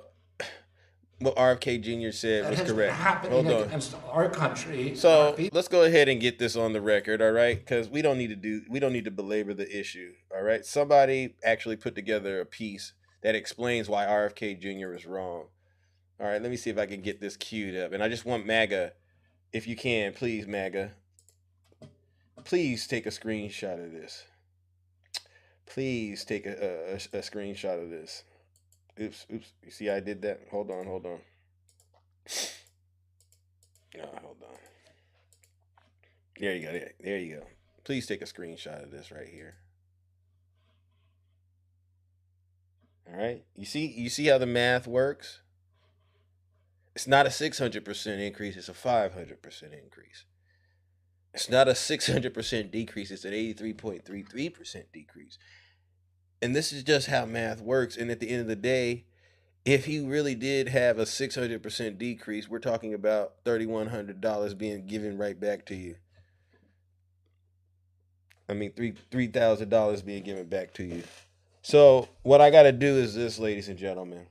what RFK Jr. said was correct. Hold on. Against our country. So let's go ahead and get this on the record, all right? Because we don't need to belabor the issue, all right? Somebody actually put together a piece that explains why RFK Jr. is wrong. All right, let me see if I can get this queued up. And I just want MAGA, if you can, please, MAGA, please take a screenshot of this. Please take a screenshot of this. Oops. You see I did that? Hold on. Hold on. There you go. There you go. Please take a screenshot of this right here. All right. You see how the math works? It's not a 600% increase. It's a 500% increase. It's not a 600% decrease. It's an 83.33% decrease. And this is just how math works. And at the end of the day, if he really did have a 600% decrease, we're talking about $3,100 being given right back to you. I mean, $3,000 being given back to you. So what I got to do is this, ladies and gentlemen.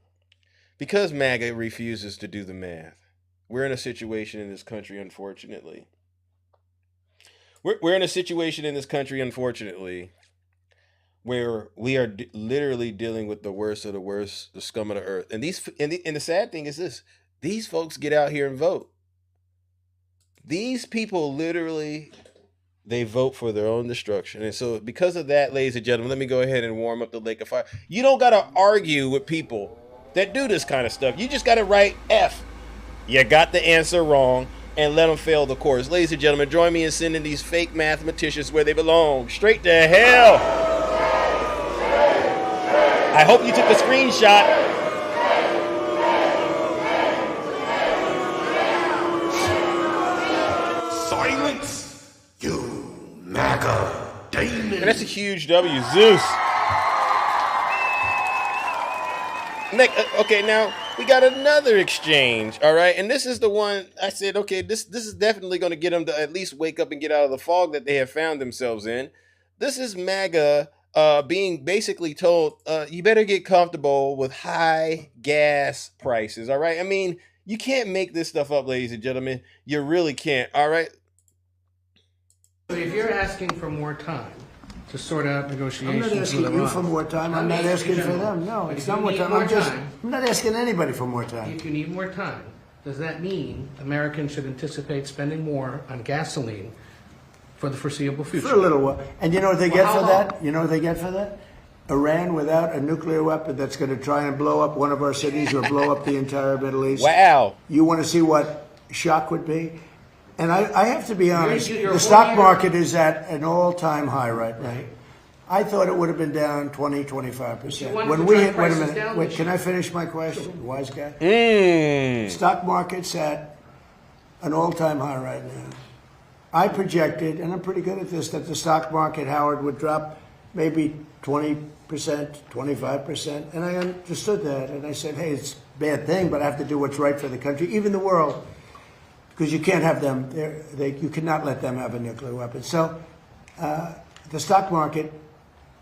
Because MAGA refuses to do the math, we're in a situation in this country, unfortunately. We're in a situation in this country, unfortunately, where we are literally dealing with the worst of the worst, the scum of the earth. And the sad thing is this: these folks get out here and vote. These people literally, they vote for their own destruction. And so because of that, ladies and gentlemen, let me go ahead and warm up the lake of fire. You don't got to argue with people that do this kind of stuff. You just got to write F. You got the answer wrong, and let them fail the course. Ladies and gentlemen, join me in sending these fake mathematicians where they belong. Straight to hell. I hope you took a screenshot. Silence, you MAGA Damon. And that's a huge W. Zeus. Okay, now we got another exchange, all right? And this is the one I said, okay, this is definitely going to get them to at least wake up and get out of the fog that they have found themselves in. This is MAGA being basically told, you better get comfortable with high gas prices, all right? I mean, you can't make this stuff up, ladies and gentlemen. You really can't, all right? If you're asking for more time to sort out negotiations, I'm not asking you for more time. I'm not asking for them. No, it's not more time. I'm not asking anybody for more time. If you need more time, does that mean Americans should anticipate spending more on gasoline for the foreseeable future? For a little while. And you know what they get for that? You know what they get for that? Iran without a nuclear weapon that's going to try and blow up one of our cities or blow up the entire Middle East. Wow. You want to see what shock would be? And I have to be honest, the stock market is at an all-time high right now. I thought it would have been down 20, 25%. When we hit, wait a minute, wait, can I finish my question, wise guy? Stock market's at an all-time high right now. I projected, and I'm pretty good at this, that the stock market, Howard, would drop maybe 20%, 25%. And I understood that. And I said, hey, it's a bad thing, but I have to do what's right for the country, even the world. Because you can't have them, you cannot let them have a nuclear weapon. So the stock market,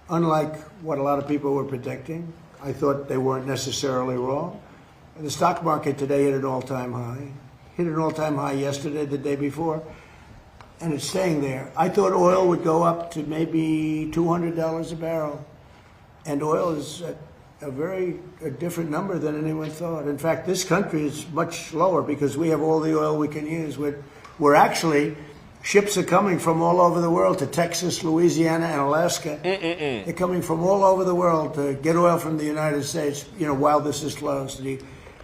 unlike what a lot of people were predicting, I thought they weren't necessarily wrong. The stock market today hit an all-time high. Hit an all-time high yesterday, the day before, and it's staying there. I thought oil would go up to maybe $200 a barrel, and oil is at a different number than anyone thought. In fact, this country is much lower because we have all the oil we can use. We're actually, ships are coming from all over the world to Texas, Louisiana, and Alaska. They're coming from all over the world to get oil from the United States, while this is closed, the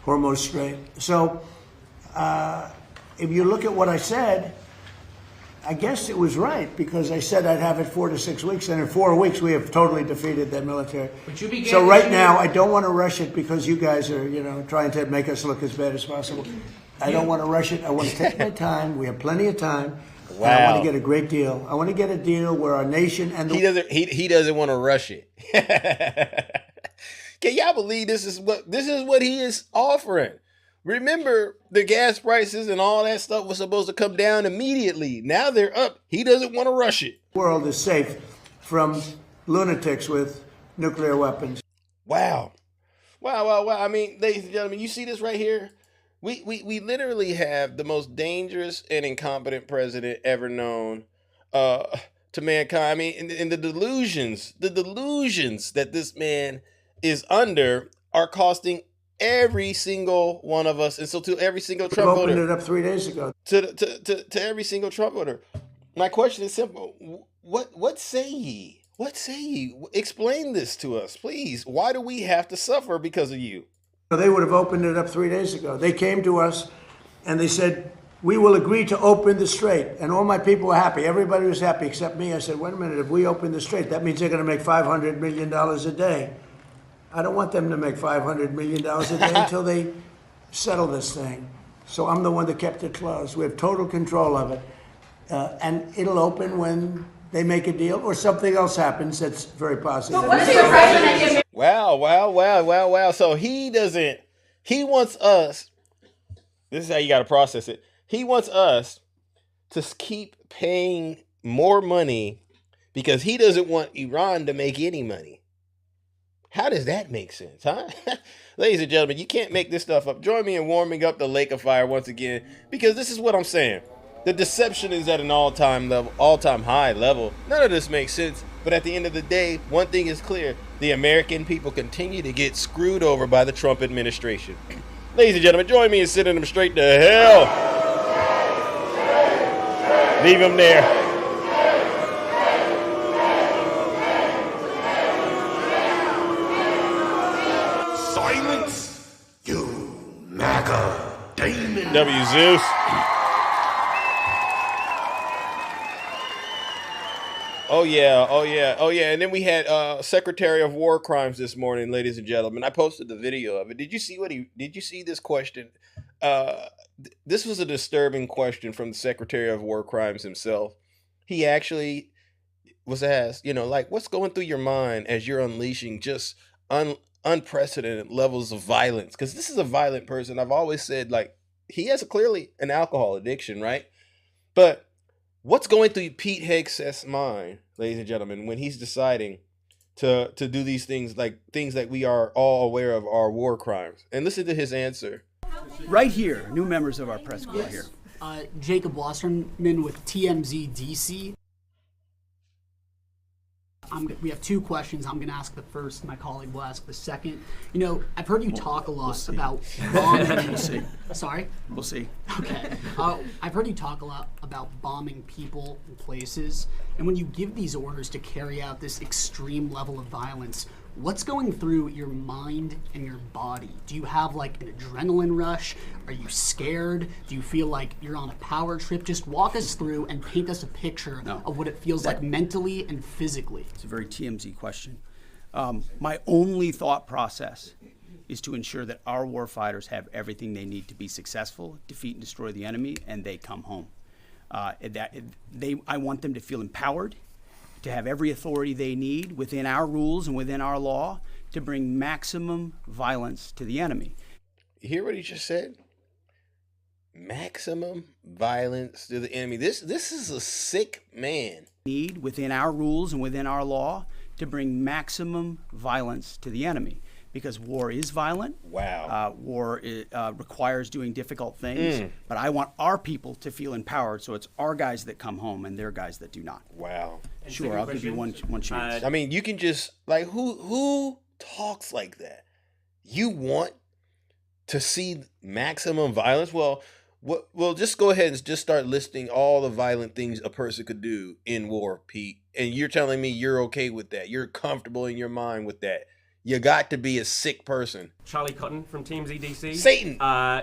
Hormuz Strait. So if you look at what I said, I guess it was right because I said I'd have it 4 to 6 weeks, and in 4 weeks we have totally defeated that military. So right now I don't want to rush it because you guys are, trying to make us look as bad as possible. I don't want to rush it. I want to take my time. We have plenty of time. Wow. And I want to get a great deal. I want to get a deal where our nation and he doesn't want to rush it. Can y'all believe this is what he is offering? Remember, the gas prices and all that stuff was supposed to come down immediately. Now they're up. He doesn't want to rush it. The world is safe from lunatics with nuclear weapons. Wow. Wow. I mean, ladies and gentlemen, you see this right here? We literally have the most dangerous and incompetent president ever known to mankind. I mean, and the delusions that this man is under are costing every single one of us, and so to every single Trump voter. Opened it up 3 days ago. To every single Trump voter. My question is simple: What say ye? What say ye? Explain this to us, please. Why do we have to suffer because of you? They would have opened it up 3 days ago. They came to us, and they said, "We will agree to open the strait," and all my people were happy. Everybody was happy except me. I said, "Wait a minute. If we open the strait, that means they're going to make $500 million a day." I don't want them to make $500 million a day until they settle this thing. So I'm the one that kept it closed. We have total control of it. And it'll open when they make a deal or something else happens that's very positive. So what's your impression? Wow. So he wants us, this is how you got to process it. He wants us to keep paying more money because he doesn't want Iran to make any money. How does that make sense, huh? Ladies and gentlemen, you can't make this stuff up. Join me in warming up the lake of fire once again, because this is what I'm saying. The deception is at an all-time high level. None of this makes sense, but at the end of the day, one thing is clear. The American people continue to get screwed over by the Trump administration. Ladies and gentlemen, join me in sending them straight to hell. Leave them there. Silence, you MAGA demon. W. Zeus. Oh yeah. And then we had Secretary of War Crimes this morning, ladies and gentlemen. I posted the video of it. Did you see this question? This was a disturbing question from the Secretary of War Crimes himself. He actually was asked, what's going through your mind as you're unleashing just unprecedented levels of violence, because this is a violent person. I've always said, like, he has clearly an alcohol addiction, right? But what's going through Pete Hegseth's mind, ladies and gentlemen, when he's deciding to do these things, like things that we are all aware of are war crimes? And listen to his answer. Right here, new members of our press corps here. Jacob Wasserman with TMZ DC. We have two questions. I'm going to ask the first. My colleague will ask the second. You know, I've heard you talk a lot about bombing. We'll see. Sorry? We'll see. Okay. I've heard you talk a lot about bombing people and places. And when you give these orders to carry out this extreme level of violence, what's going through your mind and your body? Do you have like an adrenaline rush? Are you scared? Do you feel like you're on a power trip? Just walk us through and paint us a picture of what it feels like mentally and physically. It's a very TMZ question. My only thought process is to ensure that our warfighters have everything they need to be successful, defeat and destroy the enemy, and they come home. I want them to feel empowered, to have every authority they need within our rules and within our law to bring maximum violence to the enemy. You hear what he just said? Maximum violence to the enemy. This is a sick man. Need within our rules and within our law to bring maximum violence to the enemy. Because war is violent. Wow. War requires doing difficult things. But I want our people to feel empowered, so it's our guys that come home and their guys that do not. Wow. Sure, I'll give you one chance. I mean, you can just, like, who talks like that? You want to see maximum violence? Well, just go ahead and just start listing all the violent things a person could do in war, Pete. And you're telling me you're okay with that. You're comfortable in your mind with that. You got to be a sick person. Charlie Cotton from TMZ DC. Satan!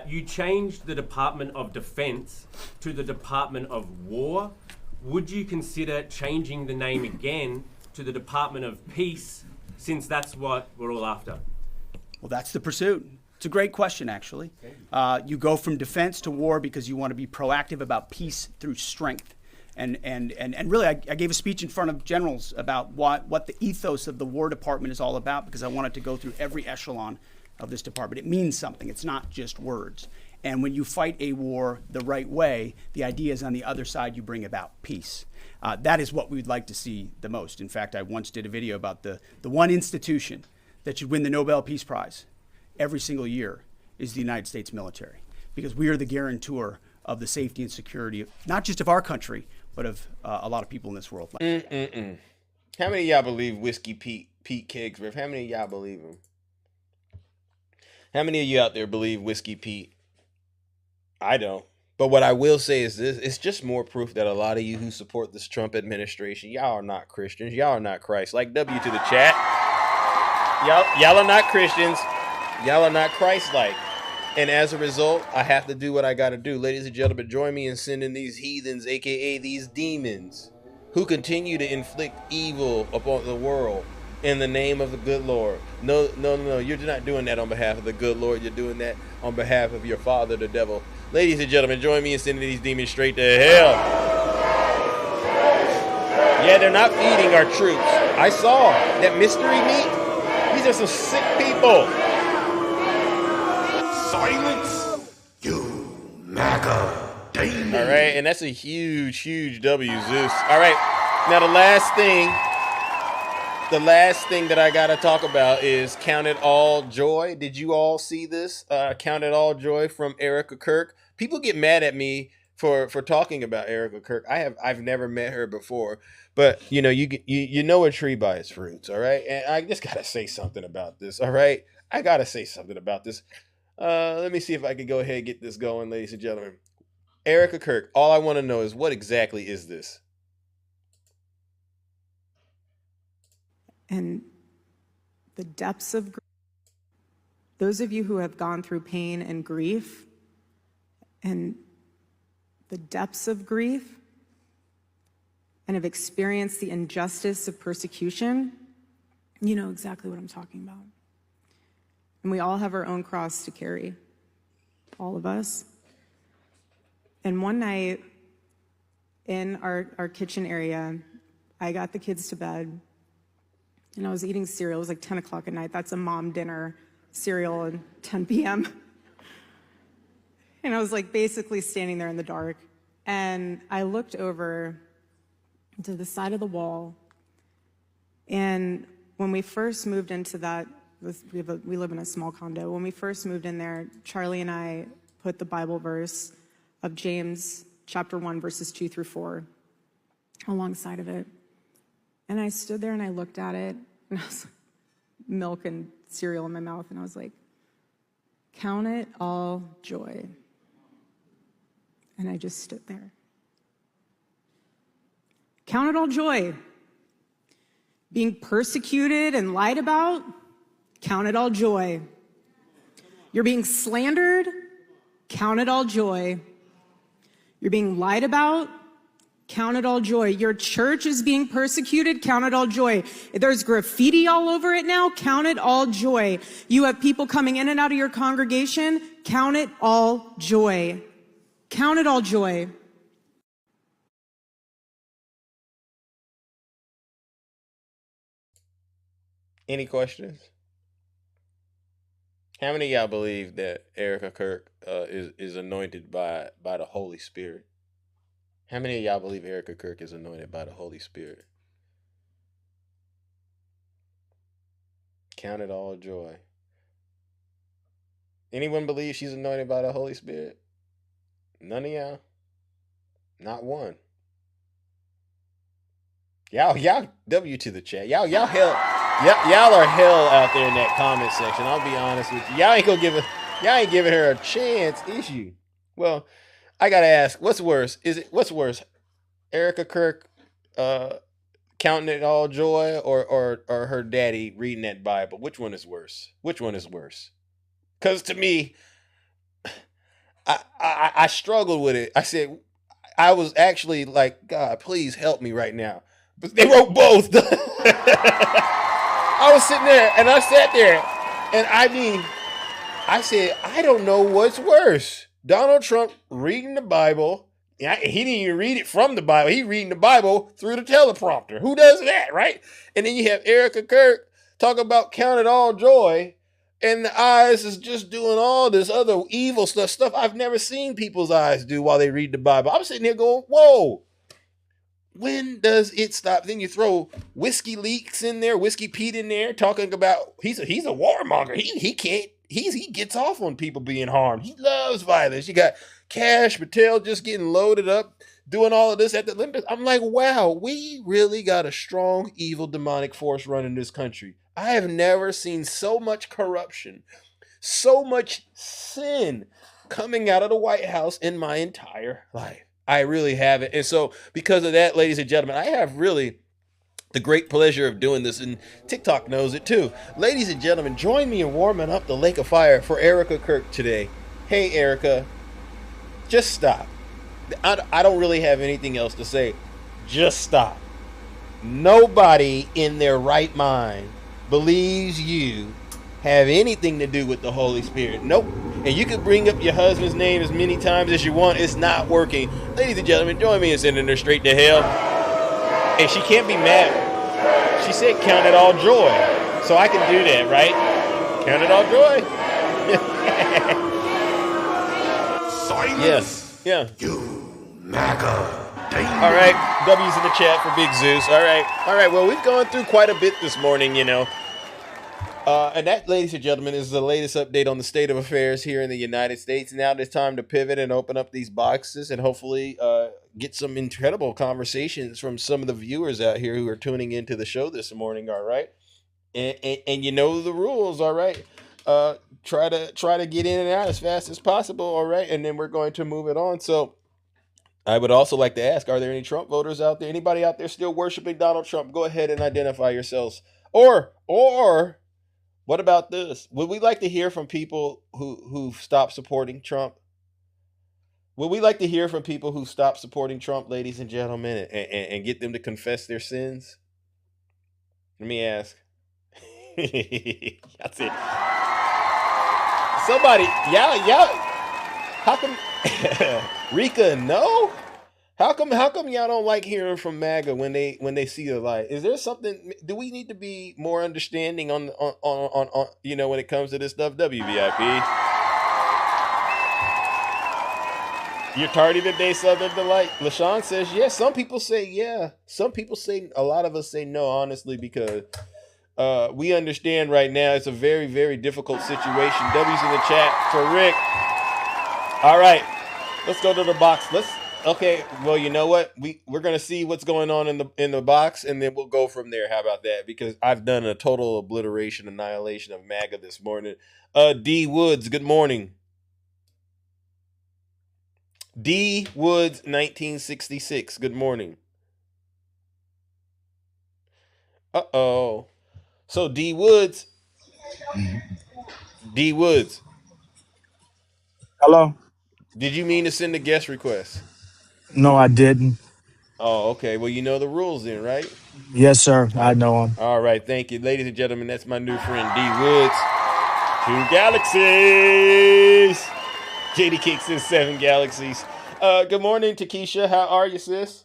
You changed the Department of Defense to the Department of War. Would you consider changing the name again to the Department of Peace, since that's what we're all after? Well, that's the pursuit. It's a great question, actually. You go from defense to war because you want to be proactive about peace through strength. And really, I gave a speech in front of generals about what the ethos of the War Department is all about, because I wanted to go through every echelon of this department. It means something. It's not just words. And when you fight a war the right way, the idea is on the other side you bring about peace. That is what we'd like to see the most. In fact, I once did a video about the one institution that should win the Nobel Peace Prize every single year is the United States military, because we are the guarantor of the safety and security, not just of our country, but of a lot of people in this world. How many of y'all believe Whiskey Pete Kegsworth? How many of y'all believe him? How many of you out there believe Whiskey Pete? I don't. But what I will say is this: it's just more proof that a lot of you who support this Trump administration, y'all are not Christians. Y'all are not Christ. Like W to the chat. Y'all are not Christians. Y'all are not Christ-like. And as a result, I have to do what I got to do. Ladies and gentlemen, join me in sending these heathens, a.k.a. these demons, who continue to inflict evil upon the world in the name of the good Lord. No. You're not doing that on behalf of the good Lord. You're doing that on behalf of your father, the devil. Ladies and gentlemen, join me in sending these demons straight to hell. Yeah, they're not feeding our troops. I saw that mystery meat. These are some sick people. Silence, you MAGA demon. All right, and that's a huge W, Zeus. All right, now the last thing that I got to talk about is Count It All Joy. Did you all see this? Count It All Joy from Erica Kirk. People get mad at me for talking about Erica Kirk. I've never met her before, but you know a tree by its fruits, all right? And I just got to say something about this, all right? I got to say something about this. Let me see if I can go ahead and get this going, ladies and gentlemen. Erica Kirk, all I want to know is, what exactly is this? And the depths of grief. Those of you who have gone through pain and grief, and the depths of grief, and have experienced the injustice of persecution, you know exactly what I'm talking about. And we all have our own cross to carry, all of us. And one night in our kitchen area, I got the kids to bed, and I was eating cereal. It was like 10 o'clock at night. That's a mom dinner, cereal and 10 p.m. And I was like basically standing there in the dark. And I looked over to the side of the wall. And when we first moved into that, we live in a small condo. When we first moved in there, Charlie and I put the Bible verse of James chapter 1, verses 2 through 4 alongside of it. And I stood there and I looked at it, and I was like, milk and cereal in my mouth, and I was like, count it all joy. And I just stood there. Count it all joy. Being persecuted and lied about, count it all joy. You're being slandered, count it all joy. You're being lied about, count it all joy. Your church is being persecuted, count it all joy. If there's graffiti all over it now, count it all joy. You have people coming in and out of your congregation, count it all joy. Count it all joy. Any questions? How many of y'all believe that Erica Kirk is anointed by the Holy Spirit? How many of y'all believe Erica Kirk is anointed by the Holy Spirit? Count it all joy. Anyone believe she's anointed by the Holy Spirit? None of y'all? Not one. Y'all W to the chat. Y'all hell. Y'all are hell out there in that comment section. I'll be honest with you. Y'all ain't giving her a chance, is you? Well, I gotta ask, what's worse? What's worse? Erica Kirk counting it all joy, or her daddy reading that Bible? Which one is worse? Which one is worse? Because to me, I struggled with it. I said, I was actually like, God, please help me right now. But they wrote both. I was sitting there, and I sat there, and I said, I don't know what's worse. Donald Trump reading the Bible. He didn't even read it from the Bible. He reading the Bible through the teleprompter. Who does that, right? And then you have Erica Kirk talk about count it all joy, and the eyes is just doing all this other evil stuff I've never seen people's eyes do while they read the Bible. I'm sitting here going, whoa. When does it stop? Then you throw Whiskey Leaks in there, Whiskey Pete in there, talking about he's a warmonger. He gets off on people being harmed. He loves violence. You got Kash Patel just getting loaded up, doing all of this at the Olympics. I'm like, wow, we really got a strong, evil, demonic force running this country. I have never seen so much corruption, so much sin coming out of the White House in my entire life. I really haven't. And so because of that, ladies and gentlemen, I have really the great pleasure of doing this, and TikTok knows it too. Ladies and gentlemen, join me in warming up the lake of fire for Erica Kirk today. Hey, Erica, just stop. I don't really have anything else to say. Just stop. Nobody in their right mind believes you have anything to do with the Holy Spirit. Nope. And you can bring up your husband's name as many times as you want. It's not working. Ladies and gentlemen, join me in sending her straight to hell. And she can't be mad. She said count it all joy. So I can do that, right? Count it all joy. Yes. Yeah. You MAGA. All right. W's in the chat for Big Zeus. All right. Well, we've gone through quite a bit this morning, you know. And that, ladies and gentlemen, is the latest update on the state of affairs here in the United States. Now it's time to pivot and open up these boxes and hopefully get some incredible conversations from some of the viewers out here who are tuning into the show this morning. All right. And you know the rules. All right. Try to get in and out as fast as possible. All right. And then we're going to move it on. So I would also like to ask, are there any Trump voters out there? Anybody out there still worshiping Donald Trump? Go ahead and identify yourselves. Or what about this? Would we like to hear from people who've stopped supporting Trump? Would we like to hear from people who stopped supporting Trump, ladies and gentlemen, and get them to confess their sins? Let me ask. That's it. Somebody, y'all, how come Rika, no? How come y'all don't like hearing from MAGA when they see the light? Is there something? Do we need to be more understanding on when it comes to this stuff? WVIP. You're tardy today, Southern Delight. LaShawn says yes. Some people say yeah. Some people say, a lot of us say no, honestly, because we understand right now it's a very, very difficult situation. W's in the chat for Rick. All right, let's go to the box. Okay, well, you know what? We're gonna see what's going on in the box, and then we'll go from there. How about that? Because I've done a total obliteration, annihilation of MAGA this morning. D Woods, good morning. D Woods 1966, good morning. Uh-oh. So D Woods. Hello? Did you mean to send a guest request? No, I didn't. Oh, okay. Well, you know the rules then, right? Yes, sir. I know him. All right. Thank you. Ladies and gentlemen, that's my new friend, D Woods. 2 galaxies. JD Kicks in 7 galaxies. Good morning, Takesha. How are you, sis?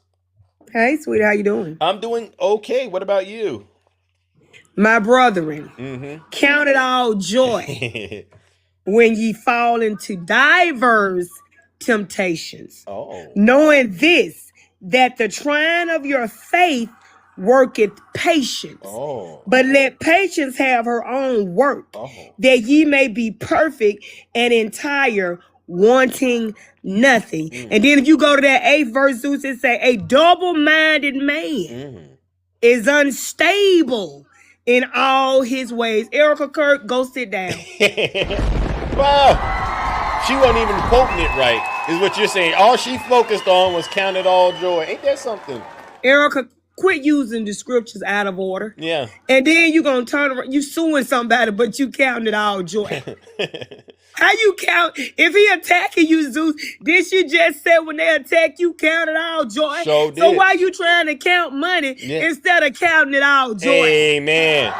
Hey, sweetie. How you doing? I'm doing okay. What about you? My brethren, count it all joy when ye fall into diverse temptations. Knowing this, that the trying of your faith worketh patience. But let patience have her own work, that ye may be perfect and entire, wanting nothing. And then if you go to that 8th verse, Zeus, it say, a double-minded man is unstable in all his ways. Erica Kirk, go sit down. Wow. She wasn't even quoting it right, is what you're saying. All she focused on was count it all joy. Ain't that something? Erica, quit using the scriptures out of order. Yeah. And then you going to turn around, you suing somebody, but you counting it all joy. How you count? If he attacking you, Zeus, did you just say when they attack you, count it all joy? Sure So did. why you trying to count money instead of counting it all joy? Amen.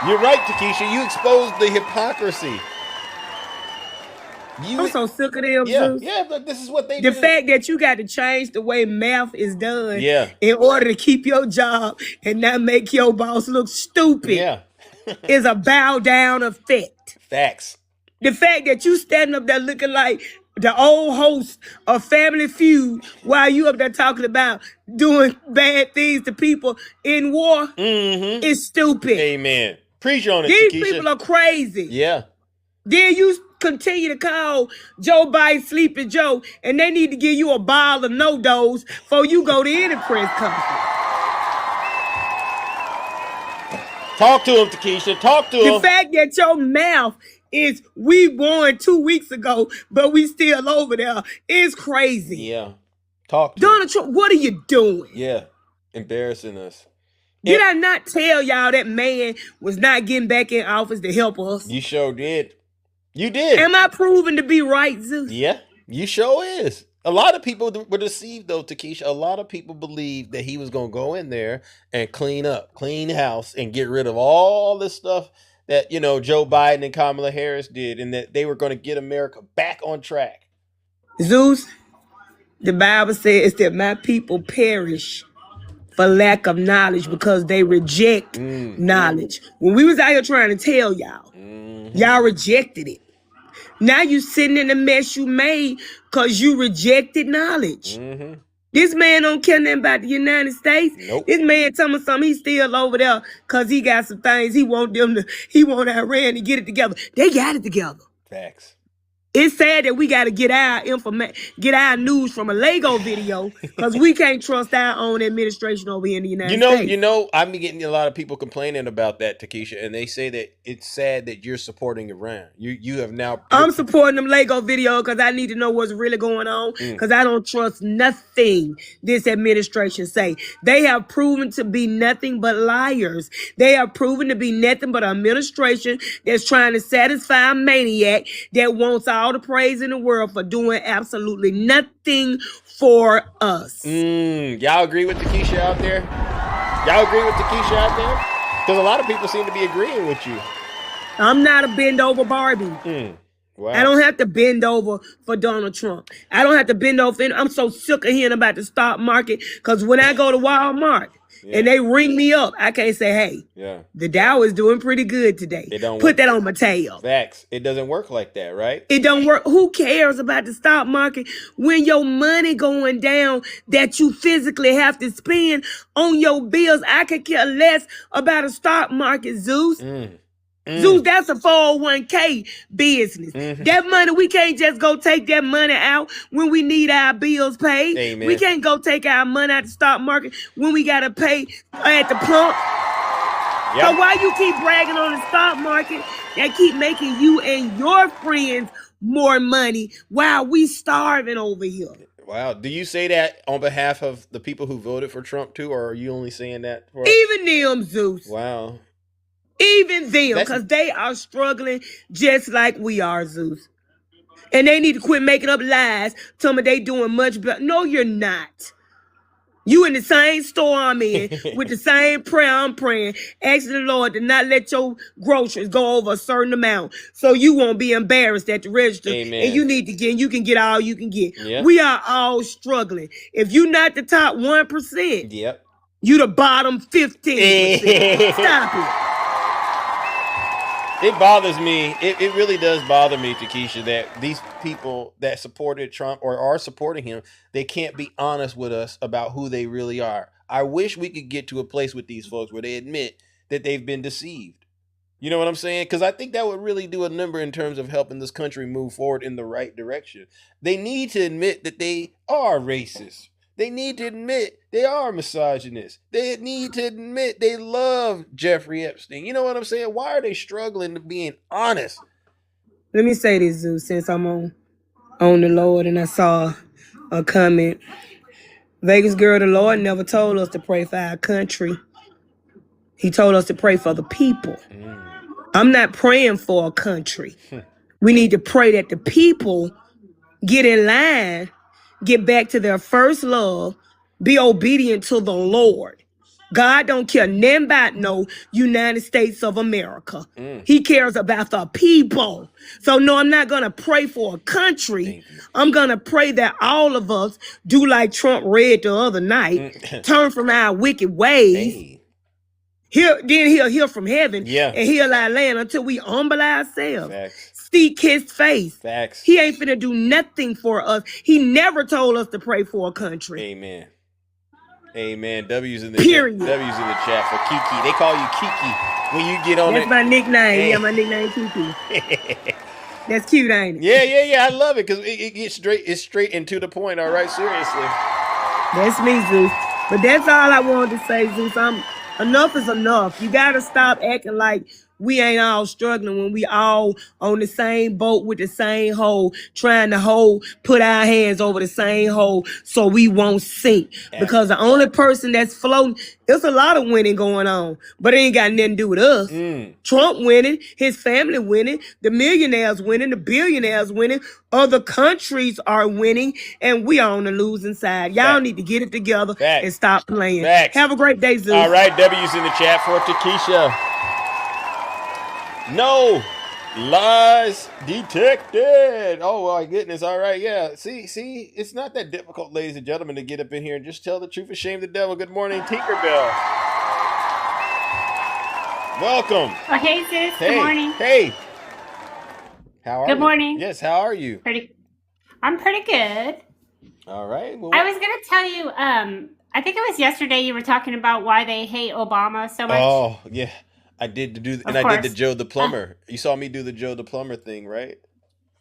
You're right, Takesha. You exposed the hypocrisy. I'm so sick of them, Yeah, Zeus. yeah, but this is what they The do. fact that you got to change the way math is done Yeah. in order to keep your job and not make your boss look stupid is a bow down effect. Facts. The fact that you standing up there looking like the old host of Family Feud while you up there talking about doing bad things to people in war is stupid. Amen. Preach on it, These Takesha. people are crazy. Yeah. Then you continue to call Joe Biden Sleepy Joe, and they need to give you a bottle of no-dose before you go to any press conference. Talk to him, Takesha. Talk to him. The fact that your mouth is we won 2 weeks ago, but we still over there is crazy. Yeah. Talk to Donald Trump, what are you doing? Yeah. Embarrassing us. Did I not tell y'all that man was not getting back in office to help us? You sure did. You did. Am I proven to be right, Zeus? Yeah, you sure is. A lot of people were deceived, though, Takesha. A lot of people believed that he was going to go in there and clean house, and get rid of all this stuff that, Joe Biden and Kamala Harris did, and that they were going to get America back on track. Zeus, the Bible says that my people perish for lack of knowledge because they reject knowledge. When we was out here trying to tell y'all, y'all rejected it. Now you sitting in the mess you made because you rejected knowledge. This man don't care nothing about the United States. Nope. This man telling me something, he's still over there because he got some things he want Iran to get it together. They got it together. Facts. It's sad that we got to get our news from a Lego video because we can't trust our own administration over here in the United States. I've been getting a lot of people complaining about that, Takesha, and they say that it's sad that you're supporting Iran. You have now. I'm supporting them Lego video because I need to know what's really going on because I don't trust nothing this administration say. They have proven to be nothing but liars. They have proven to be nothing but an administration that's trying to satisfy a maniac that wants all the praise in the world for doing absolutely nothing for us. Y'all agree with Takesha out there? Y'all agree with Takesha out there? Because a lot of people seem to be agreeing with you. I'm not a bend over Barbie. Wow. I don't have to bend over for Donald Trump. I don't have to bend over. I'm so sick of hearing about the stock market because when I go to Walmart and they ring me up, I can't say, hey, the Dow is doing pretty good today. It don't Put work. that on my tail. Facts. It doesn't work like that, right? It don't work. Who cares about the stock market when your money going down that you physically have to spend on your bills? I could care less about a stock market, Zeus. Zeus, that's a 401k business. That money, we can't just go take that money out when we need our bills paid. Amen. We can't go take our money out the stock market when we got to pay at the pump. Yep. So why you keep bragging on the stock market that keep making you and your friends more money while we starving over here? Wow. Do you say that on behalf of the people who voted for Trump too, or are you only saying that for Even them, Zeus. Wow. Even them, because they are struggling just like we are, Zeus. And they need to quit making up lies, telling me they doing much better. No, you're not. You in the same store I'm in with the same prayer I'm praying, asking the Lord to not let your groceries go over a certain amount so you won't be embarrassed at the register. Amen. And you can get all you can get. Yeah. We are all struggling. If you're not the top 1%, Yep. you the bottom 15%. Stop it. It bothers me. It really does bother me, Takesha, that these people that supported Trump or are supporting him, they can't be honest with us about who they really are. I wish we could get to a place with these folks where they admit that they've been deceived. You know what I'm saying? Because I think that would really do a number in terms of helping this country move forward in the right direction. They need to admit that they are racist. They need to admit they are misogynists. They need to admit they love Jeffrey Epstein. You know what I'm saying? Why are they struggling to being honest? Let me say this, Zeus, since I'm on the Lord and I saw a comment. Vegas girl, the Lord never told us to pray for our country. He told us to pray for the people. I'm not praying for a country. We need to pray that the people get in line, get back to their first love, be obedient to the Lord. God don't care nothing about no United States of America. He cares about the people. So no, I'm not going to pray for a country. I'm going to pray that all of us do like Trump read the other night, turn from our wicked ways. Then he'll hear from heaven and heal our land until we humble ourselves. Seek his face. Facts. He ain't finna do nothing for us. He never told us to pray for a country. Amen. Amen. W's in the Period. W's in the chat for Kiki. They call you Kiki when you get on That's it. my nickname. Yeah, my nickname Kiki. That's cute, ain't it? Yeah. I love it because it gets straight and to the point. All right, seriously. That's me, Zeus. But that's all I wanted to say, Zeus. Enough is enough. You gotta stop acting like we ain't all struggling when we all on the same boat with the same hole, trying to put our hands over the same hole so we won't sink. Because the only person that's floating, there's a lot of winning going on, but it ain't got nothing to do with us. Trump winning, his family winning, the millionaires winning, the billionaires winning, other countries are winning, and we are on the losing side. Y'all need to get it together and stop playing. Have a great day, Zeus. All right, W's in the chat for Takesha. No lies detected. Oh my goodness. All right. Yeah. See, it's not that difficult, ladies and gentlemen, to get up in here and just tell the truth and shame the devil. Good morning, Tinkerbell. Welcome. Oh, hey, sis. Hey. Good morning. Hey. How are you? Good morning. Yes. How are you? I'm pretty good. All right. Well, I was going to tell you, I think it was yesterday you were talking about why they hate Obama so much. Oh, yeah. I did I did the Joe the Plumber. You saw me do the Joe the Plumber thing, right?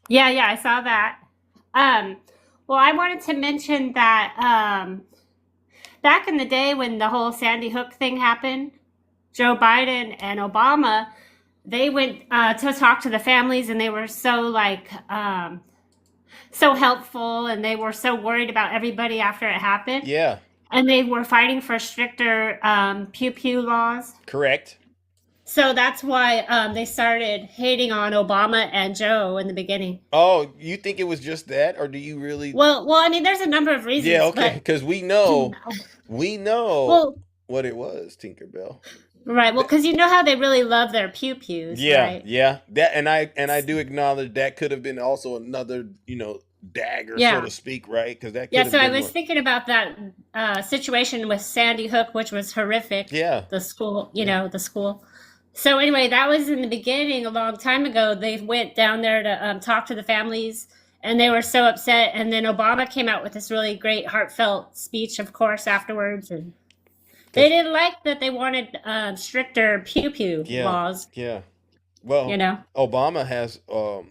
Yeah, I saw that. Well, I wanted to mention that back in the day when the whole Sandy Hook thing happened, Joe Biden and Obama, they went to talk to the families, and they were so so helpful, and they were so worried about everybody after it happened. Yeah. And they were fighting for stricter pew laws. Correct. So that's why they started hating on Obama and Joe in the beginning. Oh, you think it was just that, or do you really? Well, I mean, there's a number of reasons. Yeah, okay, because we know what it was, Tinkerbell. Right. Well, because you know how they really love their pew pews. Yeah, Right? yeah. That and I do acknowledge that could have been also another, dagger, so Yeah. to speak, right? Because that could Yeah. have So I been was more. thinking about that situation with Sandy Hook, which was horrific. Yeah. The school, the school. So anyway, that was in the beginning a long time ago. They went down there to talk to the families, and they were so upset. And then Obama came out with this really great, heartfelt speech, of course, afterwards, and they didn't like that. They wanted stricter pew pew Yeah. laws. Yeah. Well, Obama has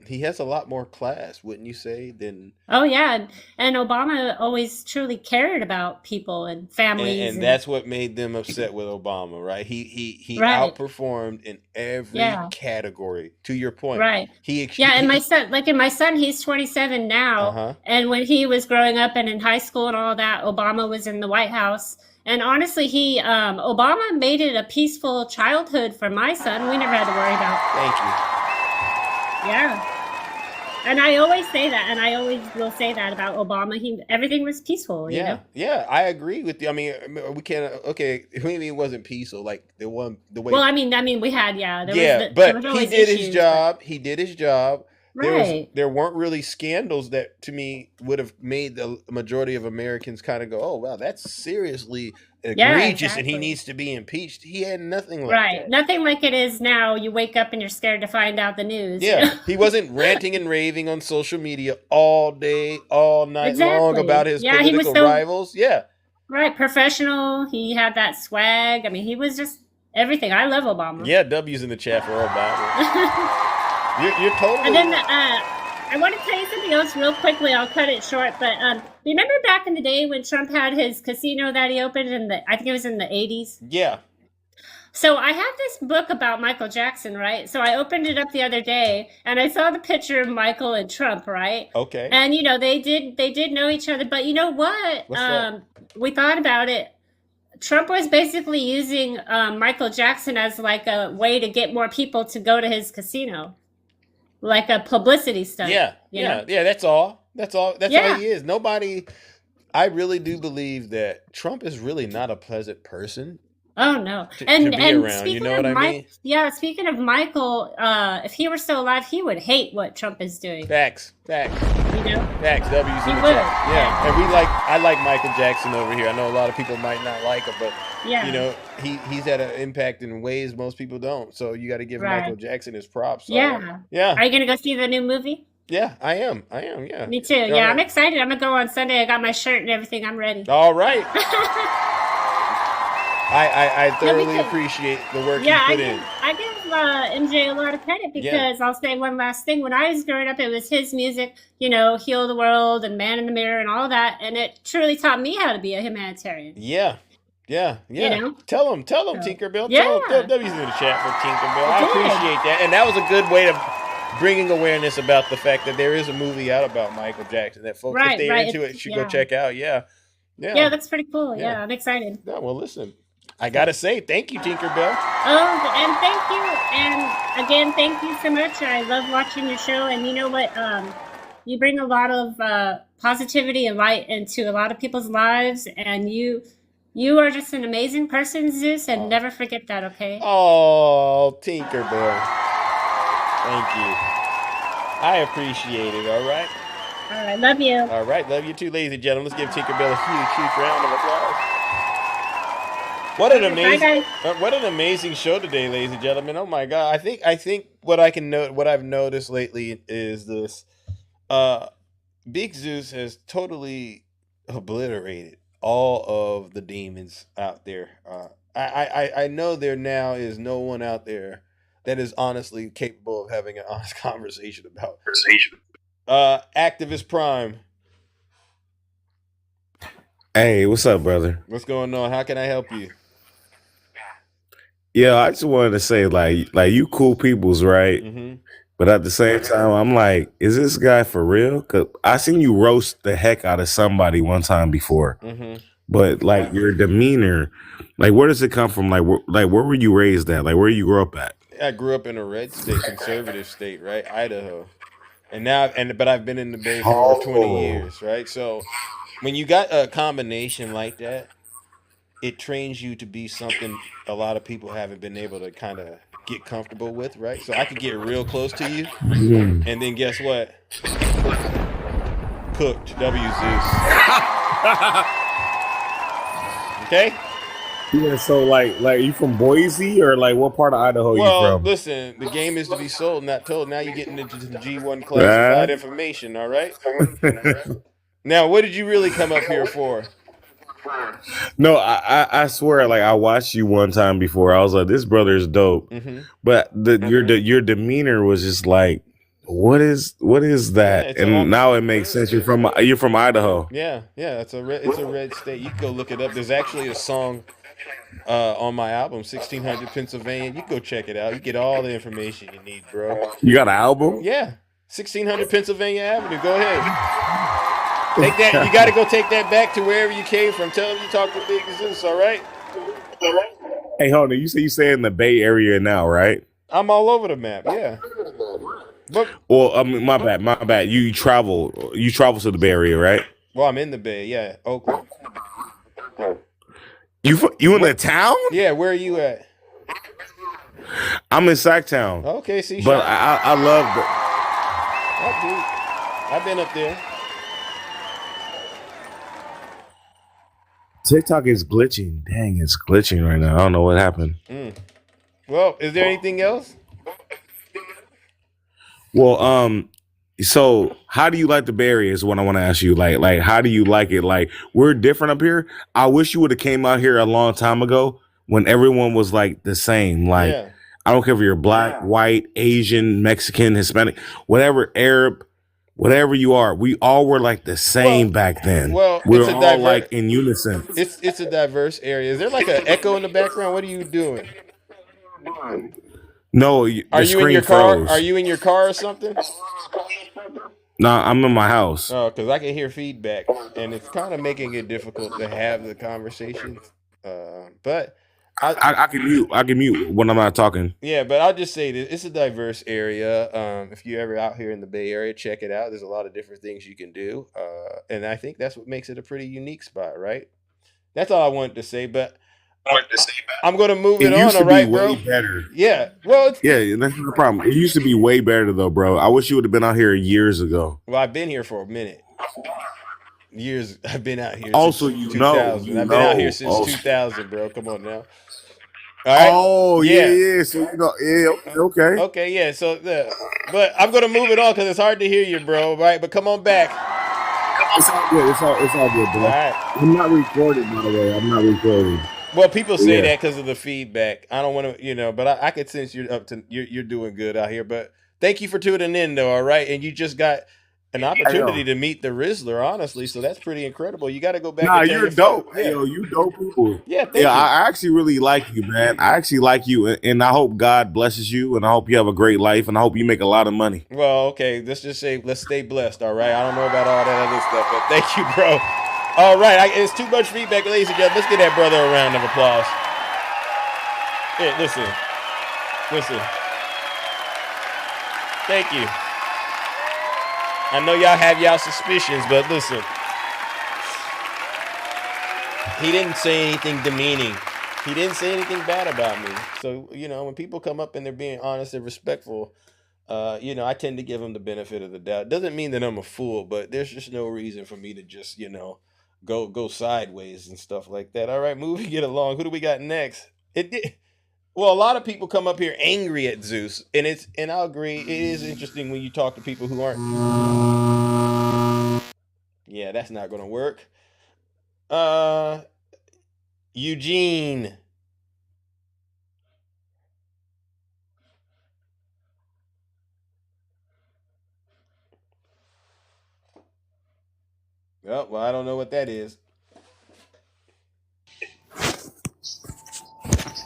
he has a lot more class, wouldn't you say, than Oh yeah, and Obama always truly cared about people and families. and that's what made them upset with Obama, right? He Right. outperformed in every Yeah. category. To your point, Right. He Yeah, and my son, he's 27 now, Uh-huh. and when he was growing up and in high school and all that, Obama was in the White House. And honestly, Obama made it a peaceful childhood for my son. We never had to worry about. Thank you. Yeah. And I always say that, and I always will say that about Obama. Everything was peaceful, you know? Yeah, I agree with you. I mean, we can't. Okay, maybe it wasn't peaceful, like the way. Well, I mean, we had, there But was he always did his issues, job. He did his job. Right. There weren't really scandals that, to me, would have made the majority of Americans kind of go, "Oh, wow, that's seriously egregious, and he exactly. needs to be impeached." He had nothing like Right. that. Nothing like it is now. You wake up and you're scared to find out the news. Yeah, he wasn't ranting and raving on social media all day, all night long Exactly. about his Yeah, he was political so- rivals. Yeah, Right. Professional. He had that swag. I mean, he was just everything. I love Obama. yeah. W's in the chat for Obama. You're totally. And then I want to tell you something else real quickly. I'll cut it short. But remember back in the day when Trump had his casino that he opened I think it was in the 80s? Yeah. So I have this book about Michael Jackson, right? So I opened it up the other day and I saw the picture of Michael and Trump, right? Okay. And they did know each other, but you know what? What's that? We thought about it. Trump was basically using Michael Jackson as like a way to get more people to go to his casino, like a publicity stunt. Yeah, you know? yeah. That's all. That's all Yeah. he is. Nobody. I really do believe that Trump is really not a pleasant person. Oh no! To And be and around, you speaking know of what I mean? yeah. Speaking of Michael, if he were still alive, he would hate what Trump is doing. Facts. You know? W's He in the would, chat. Yeah, and I like Michael Jackson over here. I know a lot of people might not like him, but Yeah. he's had an impact in ways most people don't. So you got to give Right. Michael Jackson his props. So, Yeah. yeah, Are you gonna go see the new movie? yeah. I am. Yeah. Me too. Yeah, I'm excited. I'm gonna go on Sunday. I got my shirt and everything. I'm ready. All right. I thoroughly because- appreciate the work Yeah, you put in. I give MJ a lot of credit because I'll say one last thing. When I was growing up, it was his music, Heal the World and Man in the Mirror and all that, and it truly taught me how to be a humanitarian. Yeah. know? Tell him, Tinkerbell. Yeah. Tell W's in the chat for Tinkerbell. I I did. appreciate that. And that was a good way of bringing awareness about the fact that there is a movie out about Michael Jackson that folks, Right, if they're right. into it, should Yeah. go check out. Yeah. Yeah, that's pretty cool. Yeah. Yeah, I'm excited. Yeah, well, listen, I got to say, thank you, Tinkerbell. Oh, and thank you. And again, thank you so much. I love watching your show. And you know what? You bring a lot of positivity and light into a lot of people's lives. And you are just an amazing person, Zeus. And never forget that, okay? Oh, Tinkerbell. Thank you. I appreciate it, all right? All right, love you. All right, love you too, ladies and gentlemen. Let's give Tinkerbell a huge round of applause. What an amazing show today, ladies and gentlemen. Oh my God. I think what I've noticed lately is this. Big Zeus has totally obliterated all of the demons out there. I know there now is no one out there that is honestly capable of having an honest conversation about Activist Prime. Hey, what's up, brother? What's going on? How can I help you? Yeah, I just wanted to say, like you cool peoples, right? Mm-hmm. But at the same time, I'm like, is this guy for real? Cause I seen you roast the heck out of somebody one time before, Mm-hmm. but like your demeanor, like where does it come from? Like where were you raised at? Like where you grew up at? I grew up in a red state, conservative state, right? Idaho. But I've been in the Bay for over 20 years, right? So when you got a combination like that, it trains you to be something a lot of people haven't been able to kind of get comfortable with, right? So I could get real close to you, and then guess what? Cooked. W Zeus. Okay. Yeah, so like you from Boise or like what part of Idaho you Well, from? listen, the game is to be sold, not told. Now you're getting into the G1 classified information, all right? Now, what did you really come up here for? No, I swear, like I watched you one time before. I was like, this brother is dope. Mhm. But your demeanor was just like, what is that? it's And all- now it makes sense. You're from Idaho. Yeah, it's a red state. You can go look it up. There's actually a song on my album, 1600 Pennsylvania. You can go check it out. You get all the information you need, bro. You got an album? Yeah, 1600 Pennsylvania Avenue. Go ahead. Take that. You got to go take that back to wherever you came from. Tell them you talked to Big Zeus. All right. Hey, hold on. You say in the Bay Area now, right? I'm all over the map. Yeah. But Well, I mean, my bad. You travel to the Bay Area, right? well, I'm in the Bay. Yeah, Oakland. You in the town? Yeah, where are you at? I'm in Sacktown. Okay, see, But Sean. I love the. I've been up there. TikTok is glitching. Dang, it's glitching right now. I don't know what happened. Well, is there anything else? Well, so how do you like the Bay Area is what I want to ask you. Like, how do you like it? Like, we're different up here. I wish you would have came out here a long time ago when everyone was like the same. Like, Yeah. I don't care if you're black, white, Asian, Mexican, Hispanic, whatever, Arab, whatever you are. We all were like the same back then. well, we it's were a all diver- like in unison. It's a diverse area. Is there like an echo in the background? What are you doing? No, the Are you in screen your car? froze. Are you in your car or something? Nah, I'm in my house. Oh, because I can hear feedback, and it's kind of making it difficult to have the conversation. But I can mute when I'm not talking. yeah, but I'll just say this: it's a diverse area. If you're ever out here in the Bay Area, check it out. There's a lot of different things you can do, and I think that's what makes it a pretty unique spot, right? That's all I wanted to say. But I'm going to move it on. used All to be right, way bro. better. Yeah. Well, it's, Yeah, that's not the problem. It used to be way better though, bro. I wish you would have been out here years ago. well, I've been here for a minute. Years. I've been out here. Also, since you know, 2000. you I've been out here know. since Oh. 2000, bro. Come on now. All right. Oh, yeah. So you know, yeah, okay. Okay, yeah. So, but I'm gonna move it on because it's hard to hear you, bro. Right? But come on back. It's all good. It's all good, bro. All right. I'm not recording, by the way. I'm not recording. Well, people say Yeah. that because of the feedback. I don't want to, but I could sense you're up to you're doing good out here. But thank you for tuning in, though. All right, and you just got an opportunity to meet the Rizzler, honestly. So that's pretty incredible. You got to go back. Nah, and tell you're your dope. friends. Yeah. Yo, you dope people. Yeah, thank Yeah, you. I actually really like you, man. I actually like you, and I hope God blesses you, and I hope you have a great life, and I hope you make a lot of money. Well, okay. Let's just say let's stay blessed. All right. I don't know about all that other stuff, but thank you, bro. All right. It's too much feedback, ladies and gentlemen. Let's give that brother a round of applause. Hey, listen. Thank you. I know y'all have y'all suspicions, but listen. He didn't say anything demeaning. He didn't say anything bad about me. So, when people come up and they're being honest and respectful, I tend to give them the benefit of the doubt. Doesn't mean that I'm a fool, but there's just no reason for me to just, go sideways and stuff like that. All right, moving it along. Who do we got next? Well, a lot of people come up here angry at Zeus, and I'll agree, it is interesting when you talk to people who aren't. Yeah, that's not gonna work. Eugene. Oh, well, I don't know what that is.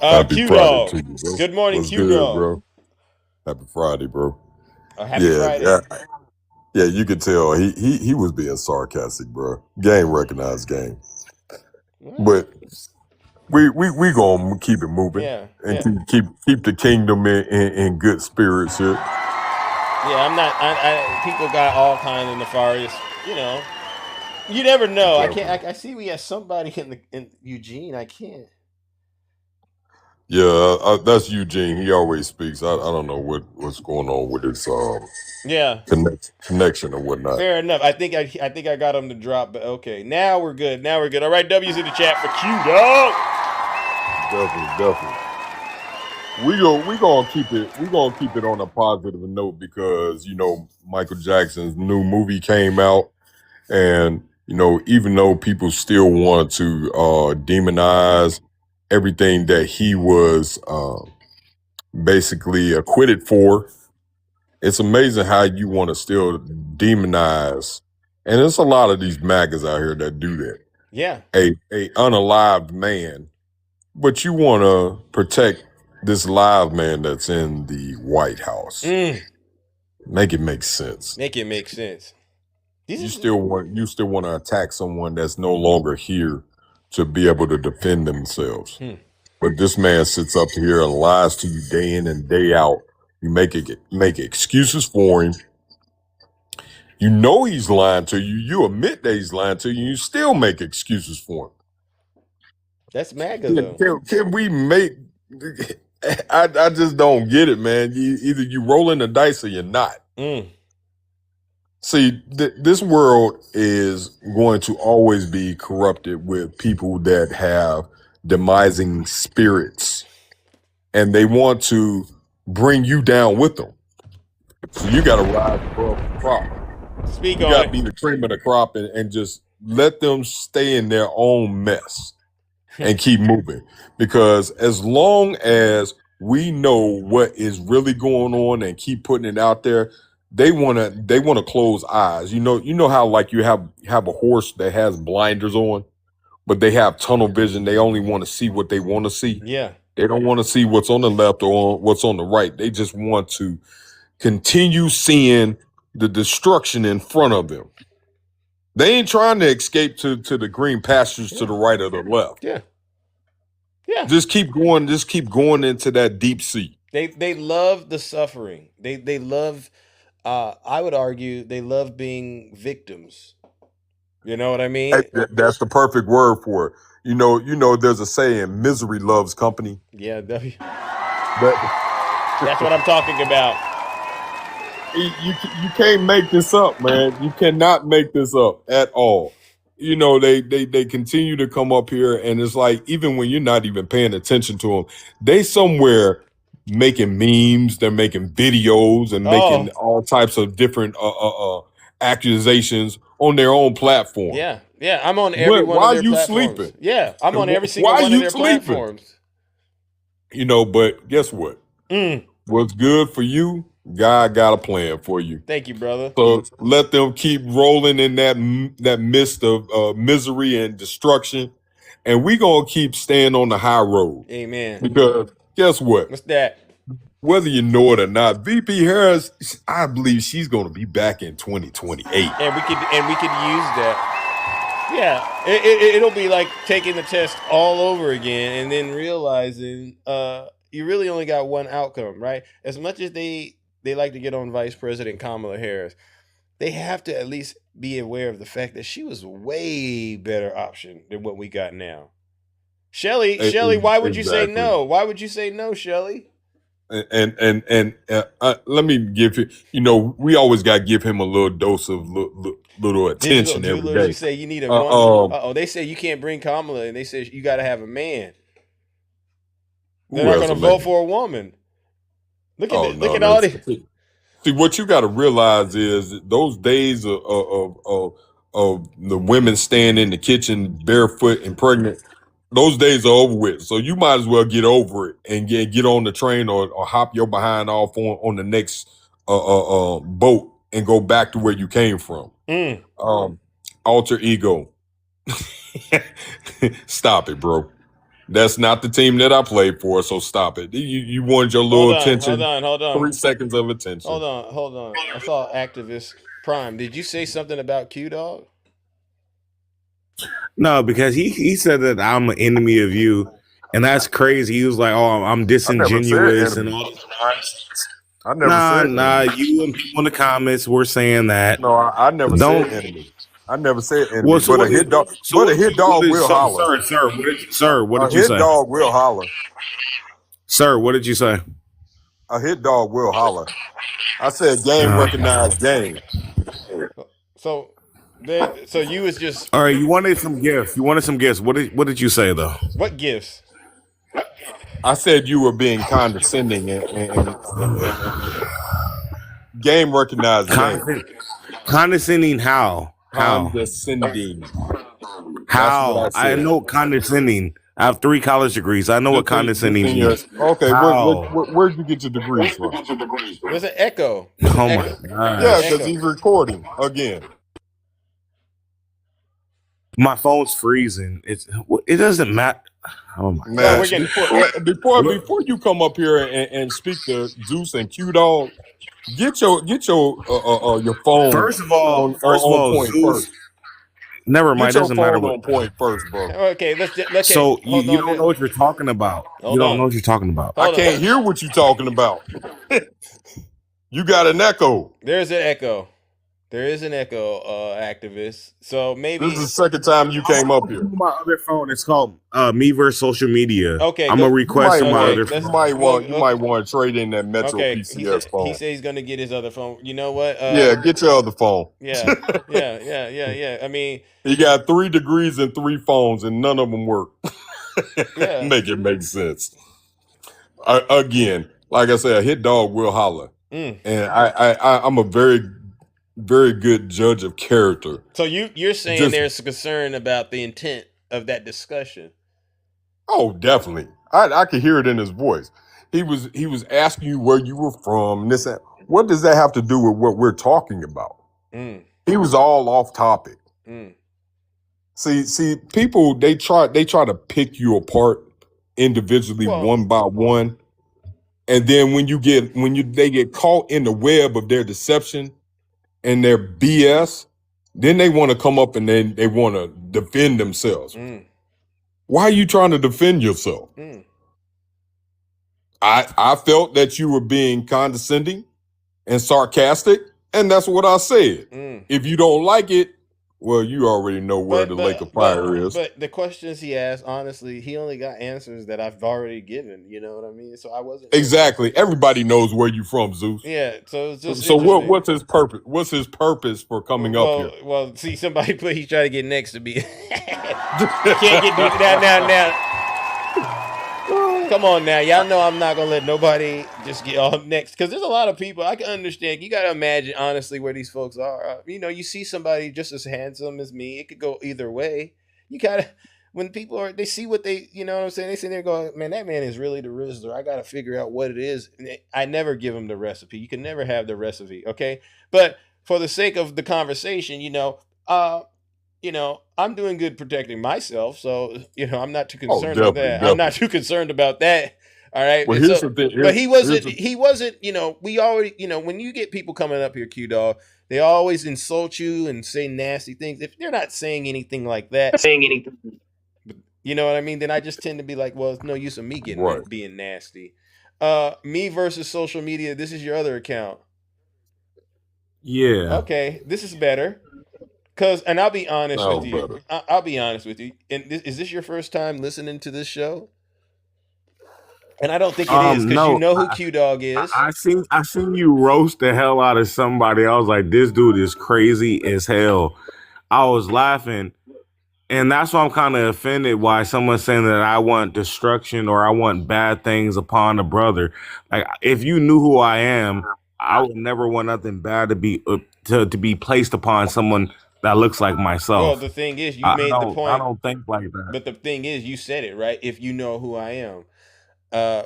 Happy Q Friday Dog. to you, bro. Good morning, What's Q good, Dog. bro? Happy Friday, bro. Happy Friday. Yeah, you could tell he was being sarcastic, bro. Game recognized game, but we gonna keep it moving and keep the kingdom in good spirits here. Yeah, I'm not. People got all kinds of nefarious, You never know. I can't. I see we have somebody in Eugene. I can't. Yeah, that's Eugene. He always speaks. I don't know what's going on with his Yeah. connection or whatnot. Fair enough. I think I got him to drop, but okay. Now we're good. Now we're good. All right, W's in the chat for Q Dog. Definitely. We gonna keep it on a positive note because Michael Jackson's new movie came out, and even though people still want to demonize everything that he was basically acquitted for, it's amazing how you want to still demonize, and there's a lot of these MAGAs out here that do that. Yeah. A unalived man, but you want to protect this live man that's in the White House. Make it make sense. Make it make sense. You still want to attack someone that's no longer here to be able to defend themselves. But this man sits up here and lies to you day in and day out. You make excuses for him. You know he's lying to you. You admit that he's lying to you. You still make excuses for him. That's MAGA though. Can we make? I just don't get it, man. Either you rolling the dice or you're not. See, this world is going to always be corrupted with people that have demising spirits, and they want to bring you down with them. So you got to rise above the crop. Speak you on got to it. be the cream of the crop and just let them stay in their own mess and keep moving. Because as long as we know what is really going on and keep putting it out there, they want to close eyes. You know how like you have a horse that has blinders on, but they have tunnel vision. They only want to see what they want to see. Yeah. They don't want to see what's on the left or what's on the right. They just want to continue seeing the destruction in front of them. They ain't trying to escape to the green pastures to the right or the left. Yeah. Yeah. Just keep going into that deep sea. They love the suffering. They love I would argue they love being victims. You know what I mean? That's the perfect word for it. You know there's a saying, misery loves company. Yeah, that's what I'm talking about. You can't make this up, man. You cannot make this up at all. They continue to come up here, and it's like, even when you're not even paying attention to them, they somewhere making memes, they're making videos and making all types of different accusations on their own platform. Yeah. I'm on every one of their platforms. Why are you sleeping? Yeah, I'm on every single one of their platforms. But guess what? What's good for you, God got a plan for you. Thank you, brother. So let them keep rolling in that mist of misery and destruction, and we gonna keep staying on the high road. Amen. Because guess what? What's that? Whether you know it or not, VP Harris, I believe she's gonna be back in 2028. And we could use that. Yeah, it'll be like taking the test all over again and then realizing you really only got one outcome, right? As much as they like to get on Vice President Kamala Harris, they have to at least be aware of the fact that she was a way better option than what we got now. Shelly, why would you say no? Why would you say no, Shelly? And let me give you, we always got to give him a little dose of little attention every day. You say you need a woman. They say you can't bring Kamala, and they say you got to have a man. They're not going to vote for a woman. Look at all this. See, what you got to realize is that those days of the women staying in the kitchen barefoot and pregnant, those days are over with. So you might as well get over it and get on the train or hop your behind off on the next boat and go back to where you came from. Alter ego. Stop it, bro. That's not the team that I played for, so stop it. You wanted your little attention. Hold on. 3 seconds of attention. Hold on. I saw Activist Prime. Did you say something about Q Dog? No, because he said that I'm an enemy of you, and that's crazy. He was like, "Oh, I'm disingenuous and all." I never said nah. You and people in the comments were saying that. No, I never said enemy. I never said envy, Well, so but a hit dog, but a hit dog will holler. What A did you hit say? dog will holler. Sir, what did you say? A hit dog will holler. I said game recognized game. So you was just all right. You wanted some gifts. What did you say though? What gifts? I said you were being condescending and game recognized game. Condescending how? Condescending. How? I know condescending. I have 3 college degrees. I know what condescending means. Okay, where'd you get your degrees from? There's an echo. Oh my god. Yeah, because he's recording again. My phone's freezing. It doesn't matter. Oh my Man, gosh. before you come up here and speak to Zeus and Q Dog, get your phone. First of all, point Zeus, first. Never mind. Get your Doesn't matter phone what. on point first, bro. Okay, let's. So you don't know what you're talking about. You don't know what you're talking about. I can't hear what you're talking about. You got an echo. There's an echo. There is an echo, activist. So maybe this is the second time you came up here. My other phone. It's called Me versus Social Media. Okay, I'm gonna request my other phone. You might want to trade in that Metro PCS phone. He said he's gonna get his other phone. You know what? Yeah, get your other phone. Yeah. I mean, he got 3 degrees and 3 phones, and none of them work. Make it make sense. Again, like I said, a hit dog will holler, and I'm a very, very good judge of character. So you're saying there's concern about the intent of that discussion? Oh, definitely. I could hear it in his voice. He was asking you where you were from and this. What does that have to do with what we're talking about? He was all off topic. See, people they try to pick you apart individually, one by one, and then when they get caught in the web of their deception and their BS, then they want to come up and they want to defend themselves. Why are you trying to defend yourself? I felt that you were being condescending and sarcastic, and that's what I said. If you don't like it, well, you already know where the lake of fire is. But the questions he asked, honestly, he only got answers that I've already given. You know what I mean? So I wasn't exactly. Everybody knows where you're from, Zeus. Yeah. So it's just so what's his purpose? What's his purpose for coming up here? Well, see, somebody he's trying to get next to me. Can't get now. Come on now, y'all know I'm not gonna let nobody just get on next, because there's a lot of people. I can understand. You gotta imagine honestly where these folks are. You see somebody just as handsome as me. It could go either way. You gotta, when people they see what they, you know what I'm saying. They sit there going, man, that man is really the Rizzler. I gotta figure out what it is. I never give them the recipe. You can never have the recipe, okay? But for the sake of the conversation, I'm doing good protecting myself, so I'm not too concerned about that. Definitely. I'm not too concerned about that. All right. Well, here's the thing. But he wasn't. We already. When you get people coming up here, Q Dog, they always insult you and say nasty things. If they're not saying anything like that, you know what I mean, then I just tend to be like, well, it's no use of me being nasty. Me versus social media. This is your other account. Yeah. Okay, this is better. And I'll be honest with you. I'll be honest with you. And is this your first time listening to this show? And I don't think it is, because you know who Q Dog is. I seen you roast the hell out of somebody. I was like, this dude is crazy as hell. I was laughing. And that's why I'm kind of offended why someone's saying that I want destruction or I want bad things upon a brother. Like, if you knew who I am, I would never want nothing bad to be placed upon someone that looks like myself. Well, the thing is, you made the point. I don't think like that. But the thing is, you said it right. If you know who I am,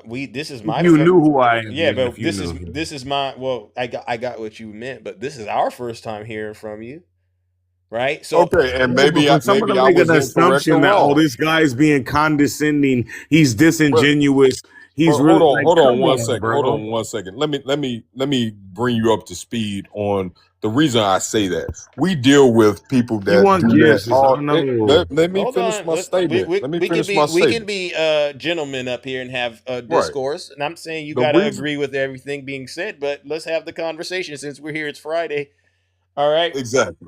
this is my. You knew who I am. Yeah, but this is my. Well, I got what you meant, but this is our first time hearing from you, right? So okay, and maybe someone make an assumption that this guy's being condescending. He's disingenuous. He's hold really. Hold on one second. Hold on one second. Let me bring you up to speed on the reason I say that. We deal with people that let me finish my statement. We can be gentlemen up here and have a discourse. Right. And I'm saying you got to agree with everything being said, but let's have the conversation since we're here. It's Friday. All right. Exactly.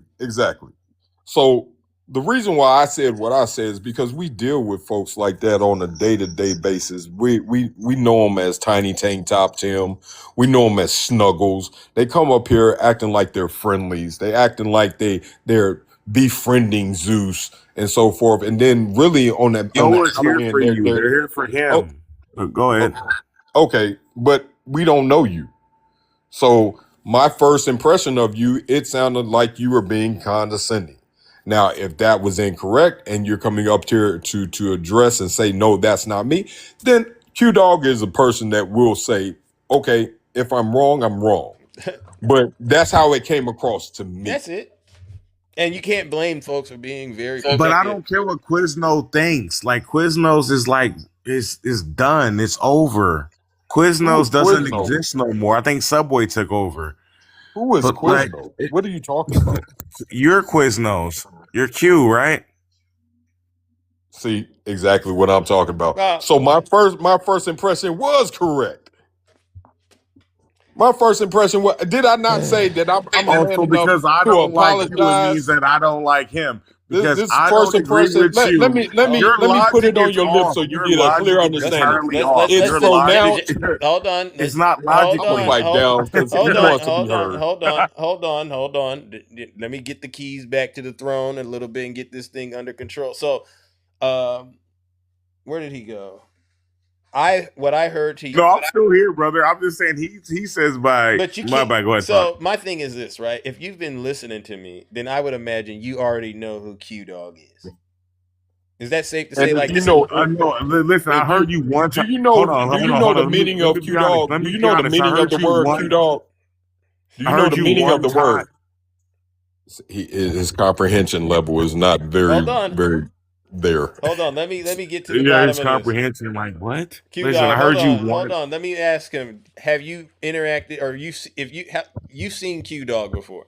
So the reason why I said what I said is because we deal with folks like that on a day-to-day basis. We know them as Tiny Tank Top Tim. We know them as Snuggles. They come up here acting like they're friendlies. They acting like they're befriending Zeus and so forth. And then really on that, No on that one's other here end, for you. They're here for him. Go ahead. Okay, but we don't know you. So my first impression of you, it sounded like you were being condescending. Now, if that was incorrect and you're coming up here to address and say, no, that's not me, then Q Dog is a person that will say, okay, if I'm wrong, I'm wrong. But that's how it came across to me. That's it. And you can't blame folks for being very. But I don't care what Quizno thinks. Like Quiznos is like it's done. It's over. Quiznos doesn't exist no more. I think Subway took over. Who is But, Quizno? What are you talking about? You're Quiznos. You're Q, right? See exactly what I'm talking about. So my first impression was correct. My first impression was, did I not say that I'm man Also, enough because I to don't like you, it apologize? means that I don't like him. Because This I first don't agree impression. with you. Let me Your put it logic on is your off. lips so you Your get a logic clear is understanding. entirely off. It's Your so logic- now. Hold on. It's not Hold logical. on. Fight down because he wants to be heard. Hold on. Let me get the keys back to the throne a little bit and get this thing under control. So, where did he go? What I heard to you. No, I'm still here, brother. I'm just saying he says by But you my can't. bad. Go ahead. So Talk. my thing is this, right? If you've been listening to me, then I would imagine you already know who Q Dog is. Is that safe to say? And Like, you know, I know. Listen, I heard you one time. Do you know? Hold on, Do hold you on, know hold the on. meaning Let of me be Q honest. Dog? Let Do me you be know the honest. I meaning of heard the you word one- Q Dog? Do I you know heard the you meaning one of the time. word? His comprehension level is not very, Hold on. very there. hold on. Let me get to the Yeah, bottom his of this. comprehension. Like what? Q Listen, Dog, I heard you hold one. on. Let me ask him. Have you interacted, or you've seen Q Dog before?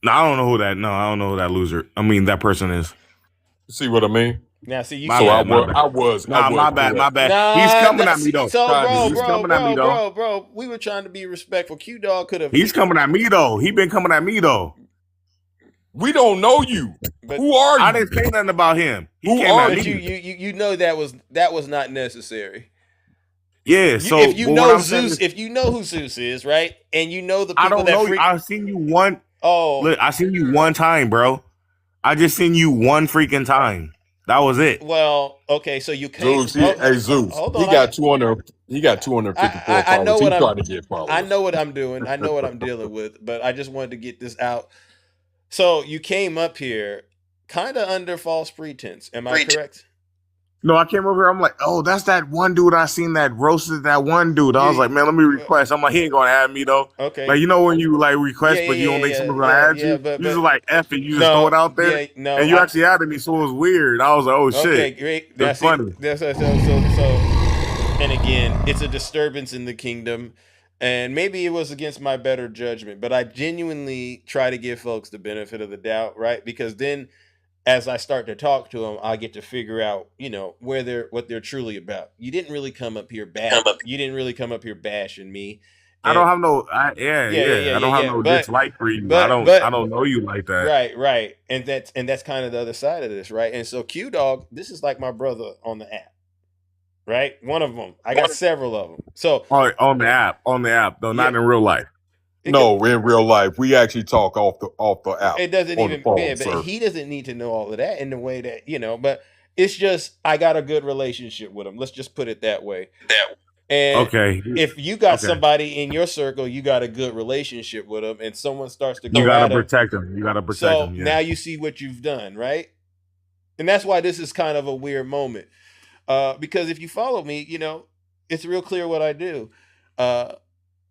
No, I don't know who that. No, I don't know who that loser. I mean, that person is. See what I mean? Now, see, you My So bad, I my was, bad. I was, I Nah, was my bad, my correct. bad. Nah, He's coming nah, at me though. So, He's coming at me though. bro, we were trying to be respectful. Q Dog could have. He's coming at me though. He been coming at me though. We don't know you. But Who are you? I didn't say nothing about him. He Who came are at But me. you know that was not necessary. Yeah. So If you but know what I'm saying Zeus, is, if you know who Zeus is, right, and you know the I people don't that know. freak. I've seen you one. Oh, Look, I seen you one time, bro. I just seen you one freaking time. That was it. well, okay. So you came. Zeus, Zeus. Hold He on, got 200. He got 254 I followers. know He's what I'm. trying to get followers. I know what I'm doing. I know what I'm dealing with. But I just wanted to get this out. So you came up here, kind of under false pretense. Am I correct? No, I came over here. I'm like, oh, that's that one dude I seen that roasted that one dude. I was like, man, let me request. I'm like, he ain't gonna add me though. Okay. Like, you know when you like request, Yeah, but you don't think someone's gonna add you? but- You just but- like F it. You just No, throw it out there. yeah, no, and you I- actually added me, so it was weird. I was like, oh shit. Okay, great. That's it. funny. So, and again, it's a disturbance in the kingdom, and maybe it was against my better judgment, but I genuinely try to give folks the benefit of the doubt, right? Because then, as I start to talk to them, I get to figure out, what they're truly about. You didn't really come up here You didn't really come up here bashing me. I don't have no. I don't have no dislike for you. I don't know you like that. Right. And that's kind of the other side of this, right? And so Q Dog, this is like my brother on the app, right? One of them. I got several of them. So on the app, though, not in real life. No, in real life, we actually talk off the app. it doesn't on even. the phone, Yeah, but sir. he doesn't need to know all of that in the way that But it's just I got a good relationship with him. Let's just put it that way. And Okay. if you got Okay. somebody in your circle, you got a good relationship with them, and someone starts to go You gotta at 'em, protect him. You gotta protect so him. Yeah. now you see what you've done, right? And that's why this is kind of a weird moment. Because if you follow me, it's real clear what I do.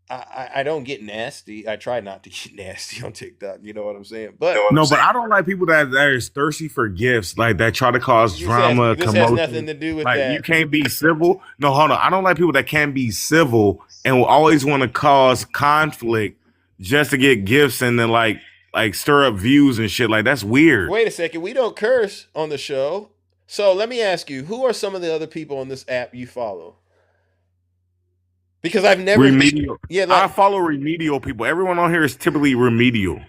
I don't get nasty. I try not to get nasty on TikTok. You know what I'm saying? But but I don't like people that is thirsty for gifts, like that try to cause drama, this has commotion. nothing to do with like that. you can't be civil. No, hold on. I don't like people that can be civil and will always want to cause conflict just to get gifts and then like stir up views and shit. Like that's weird. Wait a second. We don't curse on the show. So let me ask you, who are some of the other people on this app you follow? Because I've never Remedial. Yeah, I follow remedial people. Everyone on here is typically remedial.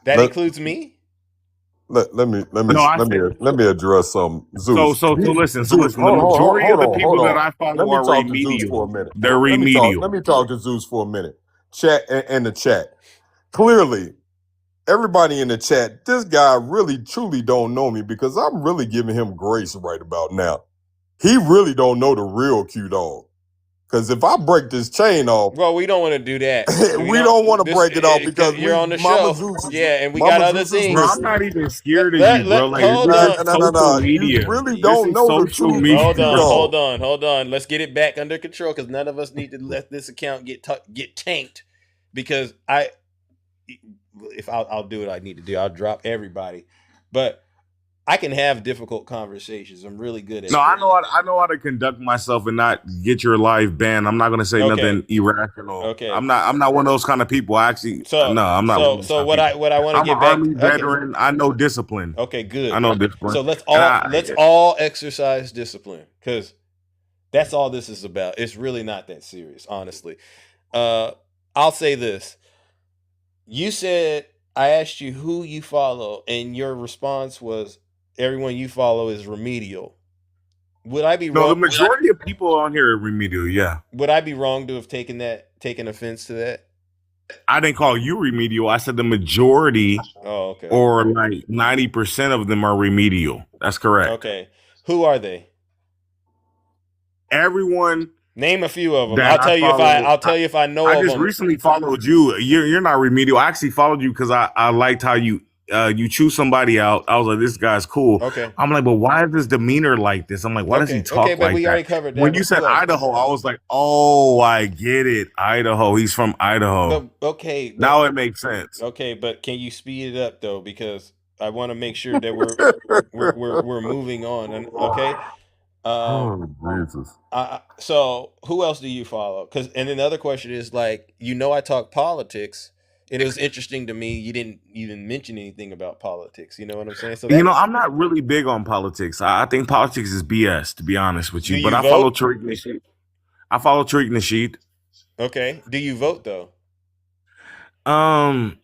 That includes me. Let me address some Zeus. So listen. So listen. The majority of the people that I follow are talk to Zeus for a remedial. minute. They're remedial. Let me talk to Zeus for a minute. Chat in the chat. Clearly, everybody in the chat, this guy really truly don't know me because I'm really giving him grace right about now. He really don't know the real Q-Dog. Because if I break this chain off, well, we don't want to do that. we don't want to break it off because you're on the Mama show. Zeus And we Mama got other Zeus is things. Bro, I'm not even scared of you, bro. Like, hold this is on. social media. You really This don't is know the social truth. media. Hold on. Let's get it back under control because none of us need to let this account get tanked. Because I'll do what I need to do. I'll drop everybody, but I can have difficult conversations. I'm really good at. No, I know how to conduct myself and not get your live banned. I'm not gonna say nothing irrational. Okay. I'm not one of those kind of people. I'm not. So what I want to get back. I'm an Army veteran. I know discipline. Okay, good. I know discipline. So let's all exercise discipline because that's all this is about. It's really not that serious, honestly. I'll say this. You said I asked you who you follow, and your response was everyone you follow is remedial. Would I be wrong? No, the majority of people on here are remedial. Yeah. Would I be wrong to have taken offense to that? I didn't call you remedial. I said the majority, or like 90% of them are remedial. That's correct. Okay. Who are they? Everyone. Name a few of them. I'll tell you if I know of them. I just recently followed you. You're not remedial. I actually followed you because I liked how you choose somebody out. I was like, this guy's cool. Okay. I'm like, but why is this demeanor like this? I'm like, why does he talk like we that? Already covered that. When you said Idaho, I was like, oh, I get it. Idaho. He's from Idaho. Now it makes sense. Okay, but can you speed it up though? Because I want to make sure that we're moving on. Okay. Jesus. So who else do you follow? And then the other question is like, I talk politics, and it was interesting to me you didn't even mention anything about politics. You know what I'm saying? So I'm not really big on politics. I think politics is BS, to be honest with you. But I follow Tariq Nasheed. Okay. Do you vote though? Not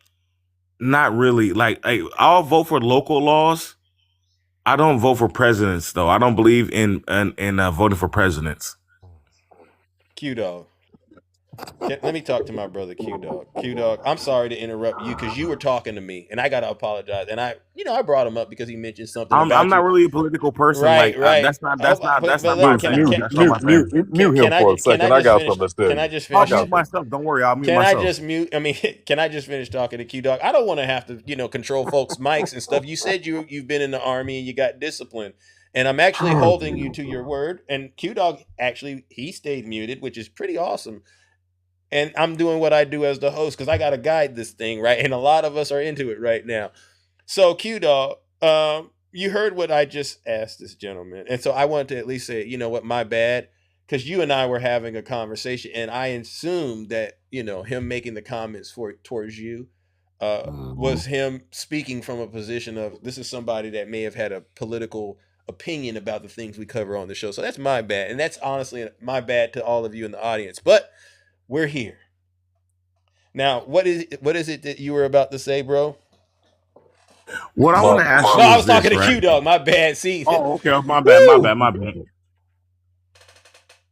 really. Like, I'll vote for local laws. I don't vote for presidents, though. I don't believe in voting for presidents. Q-Dog. Let me talk to my brother Q-Dog. Q-Dog, I'm sorry to interrupt you because you were talking to me, and I got to apologize. And I brought him up because he mentioned something I'm not really a political person. Right. That's not mute him for a second. I got something to say. Can I just finish? I'll mute myself. Don't worry. I'll mute myself. Can I just finish talking to Q-Dog? I don't want to have to, control folks' mics and stuff. You said you've been in the Army and you got discipline. And I'm actually holding you to your word. And Q-Dog, actually, he stayed muted, which is pretty awesome. And I'm doing what I do as the host because I got to guide this thing, right? And a lot of us are into it right now. So, Q-Dog, you heard what I just asked this gentleman. And so I wanted to at least say, my bad. Because you and I were having a conversation, and I assumed that, him making the comments towards you was him speaking from a position of this is somebody that may have had a political opinion about the things we cover on the show. So that's my bad. And that's honestly my bad to all of you in the audience. But we're here. Now, what is it that you were about to say, bro? What I want to ask you I was talking to Q-Dog. My bad. See. Oh, okay. My bad.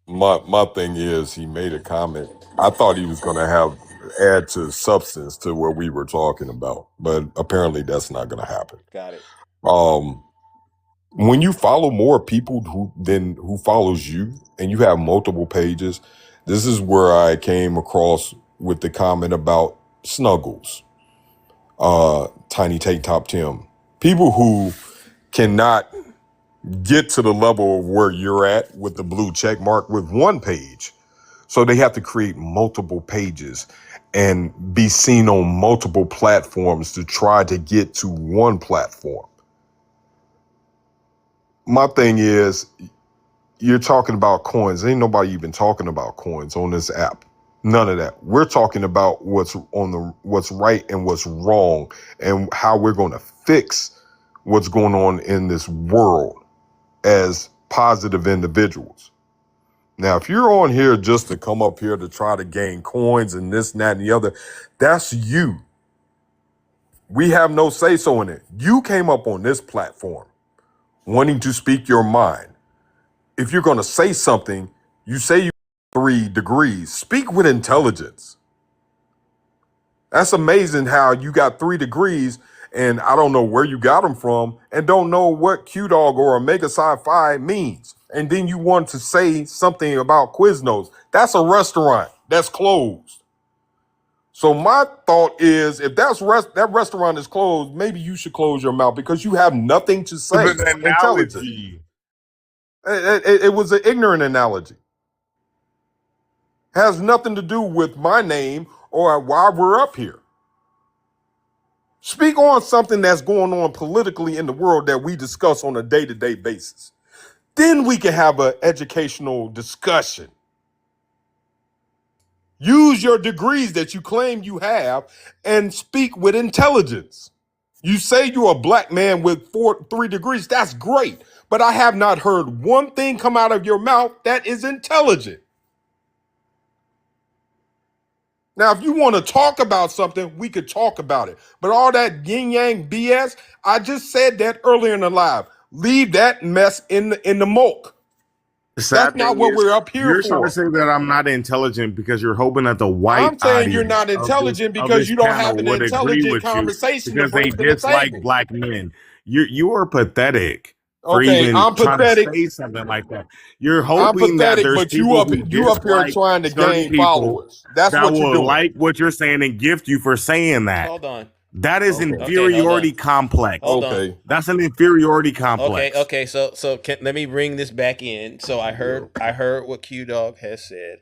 My thing is he made a comment. I thought he was going to add to substance to what we were talking about, but apparently that's not going to happen. Got it. When you follow more people who follows you and you have multiple pages, this is where I came across with the comment about Snuggles, Tiny Tank Top Tim. People who cannot get to the level of where you're at with the blue check mark with one page. So they have to create multiple pages and be seen on multiple platforms to try to get to one platform. My thing is, you're talking about coins. Ain't nobody even talking about coins on this app. None of that. We're talking about what's right and what's wrong and how we're going to fix what's going on in this world as positive individuals. Now, if you're on here just to come up here to try to gain coins and this and that and the other, that's you. We have no say-so in it. You came up on this platform wanting to speak your mind. If you're going to say something, you say you have 3 degrees. Speak with intelligence. That's amazing how you got 3 degrees and I don't know where you got them from and don't know what Q-Dog or Omega Psi Phi means. And then you want to say something about Quiznos. That's a restaurant that's closed. So my thought is, if that restaurant is closed, maybe you should close your mouth because you have nothing to say. It was an analogy. It was an ignorant analogy. Has nothing to do with my name or why we're up here. Speak on something that's going on politically in the world that we discuss on a day-to-day basis. Then we can have an educational discussion. Use your degrees that you claim you have and speak with intelligence. You say you're a black man with 3 degrees. That's great. But I have not heard one thing come out of your mouth that is intelligent. Now, if you want to talk about something, we could talk about it. But all that yin-yang BS, I just said that earlier in the live. Leave that mess in the muck. That's not what we're up here for. You're trying to say that I'm not intelligent because you're hoping that the white I'm saying you're not intelligent because you don't have an intelligent conversation because they to dislike black men. You are pathetic. For Okay, even I'm trying pathetic. to say something like that. You're I'm hoping that pathetic, there's but you people up who here dislike trying to certain gain people followers. That's that what you're will doing. like what you're saying and gift you for saying that. Hold on. That is Okay, inferiority hold on. complex. Hold on. That's an inferiority complex. Okay. So let me bring this back in. So I heard what Q-Dog has said,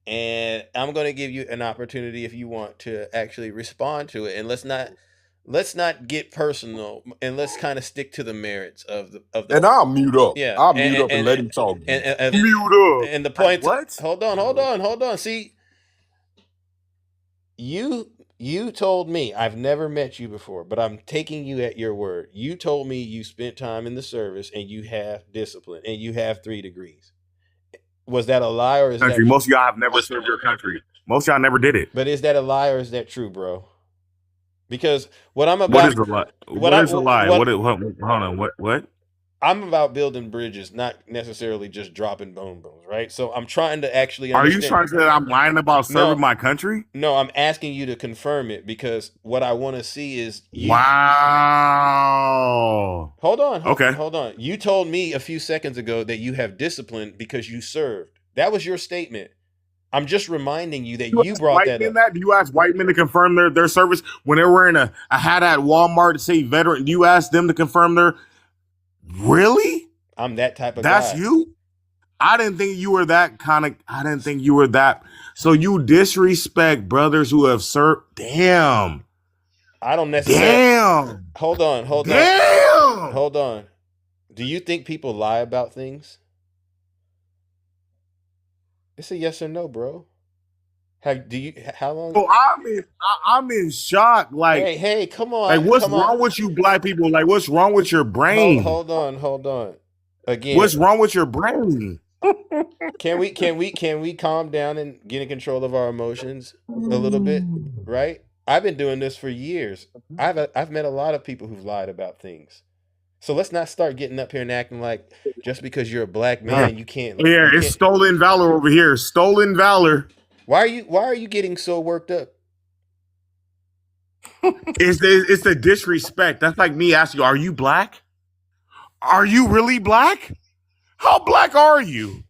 and I'm going to give you an opportunity if you want to actually respond to it. And let's not get personal, and let's kind of stick to the merits of the. And I'll mute up. Yeah, I'll mute up and let him talk. Mute up. And the point. What? Hold on. See, you told me, I've never met you before, but I'm taking you at your word. You told me you spent time in the service and you have discipline and you have 3 degrees. Was that a lie or is Country. that Most of y'all have never served your country. Most of y'all never did it. But is that a lie or is that true, bro? Because what I'm about. What is a lie? What is a lie? Hold on. What? I'm about building bridges, not necessarily just dropping bones, right? So I'm trying to actually Are understand. you trying to say that I'm lying about serving my country? No, I'm asking you to confirm it because what I want to see is you. Wow. Hold on. Okay. Hold on. You told me a few seconds ago that you have discipline because you served. That was your statement. I'm just reminding you that you brought that up. Do you ask white men to confirm their service when they're wearing a hat at Walmart to say veteran? Do you ask them to confirm their? Really? I'm that type of That's guy. you? I didn't think you were that kind of. I didn't think you were that. So you disrespect brothers who have served. Damn. I don't necessarily. Damn. Hold on. Damn. Hold on. Do you think people lie about things? It's a yes or no, bro. How long? Oh, I'm in shock. Like, hey, come on. Like, what's come wrong on. with you, black people? Like, what's wrong with your brain? Hold on. Again, What's wrong with your brain? Can we calm down and get in control of our emotions a little bit? Right? I've been doing this for years. I've met a lot of people who've lied about things. So let's not start getting up here and acting like just because you're a black man, you can't. Yeah, it's stolen valor over here. Stolen valor. Why are you getting so worked up? It's the disrespect. That's like me asking you, are you black? Are you really black? How black are you?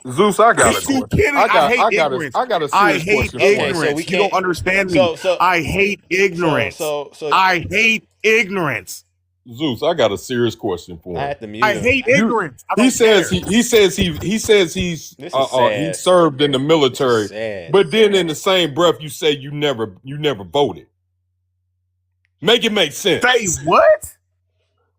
Zeus, I got Are you kidding? I hate ignorance. I got a I serious hate question. ignorance. Okay, so we You don't can't- understand me. I hate ignorance. So I hate ignorance. Zeus, I got a serious question for him. I have to mute I him. hate ignorance. I He don't says care. he says he's This is he sad. served in the military, Sad. but then in the same breath you say you never voted. Make it make sense. Say what?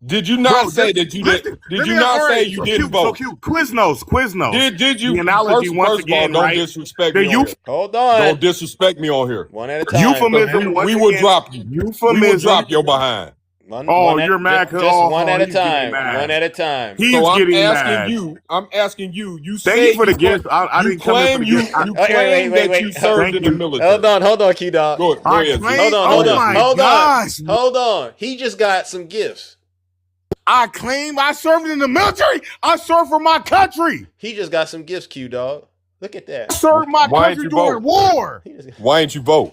Did you not Bro, say this- that you listen, did? Did let you me- not all say right, you so didn't cute, vote? So cute. Quiznos. Did you? The analogy once first of all, again, don't right? disrespect The me on here. Hold on. Don't disrespect me on here. One at a time. Euphemism. once We will again, drop you. We will Euphemism. drop your behind. You're mad? Just one at a time. One at a time. He's So I'm getting asking mad. you. I'm asking you. You Thank say you for the gift. I you didn't come in for claim the you gift. you claim that you served Thank in the you. military. Hold on, Q Dog. Go ahead. claim- Hold my gosh. on. Hold on. He just got some gifts. I claim I served in the military. I served for my country. He just got some gifts, Q Dog. Look at that. I served my Why country didn't you during vote? war. Why didn't you vote?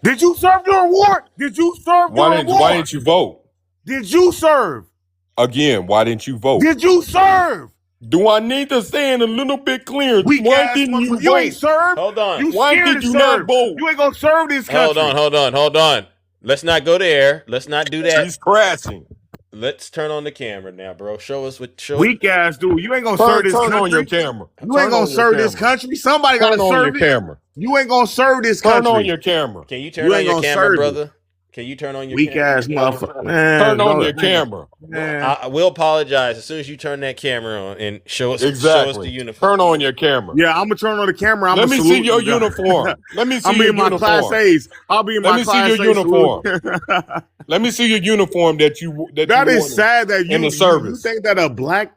Did you serve during war? Did you serve during war? Why didn't you vote? Did you serve? Again, why didn't you vote? Did you serve? Do I need to say it a little bit clearer? Weak Why ass didn't you motherfucker. You vote? ain't served. Hold on. You Why scared did to you serve. not vote? You ain't gonna serve this country. Hold on. Let's not go there. Let's not do that. He's crashing. Let's turn on the camera now, bro. Show us what. Weak ass dude. You ain't gonna serve this Turn country. on your camera. You ain't gonna serve this country. Somebody Turn gotta on serve your it. camera. You ain't gonna serve this Turn country. on your camera. Can you turn You on ain't your gonna camera, serve it. brother? Can you turn on your Weak camera? ass motherfucker. Man, Turn on don't- your camera. Man. I will apologize as soon as you turn that camera on and show us the Exactly. uniform. Turn on your camera. Yeah, I'm gonna turn on the camera. Let me see your uniform. Let me see I'll be your in my uniform. class A's. I'll be in Let my me see class your A's uniform. salute. Let me see your uniform that you That you is wore sad that you in the service. think that a black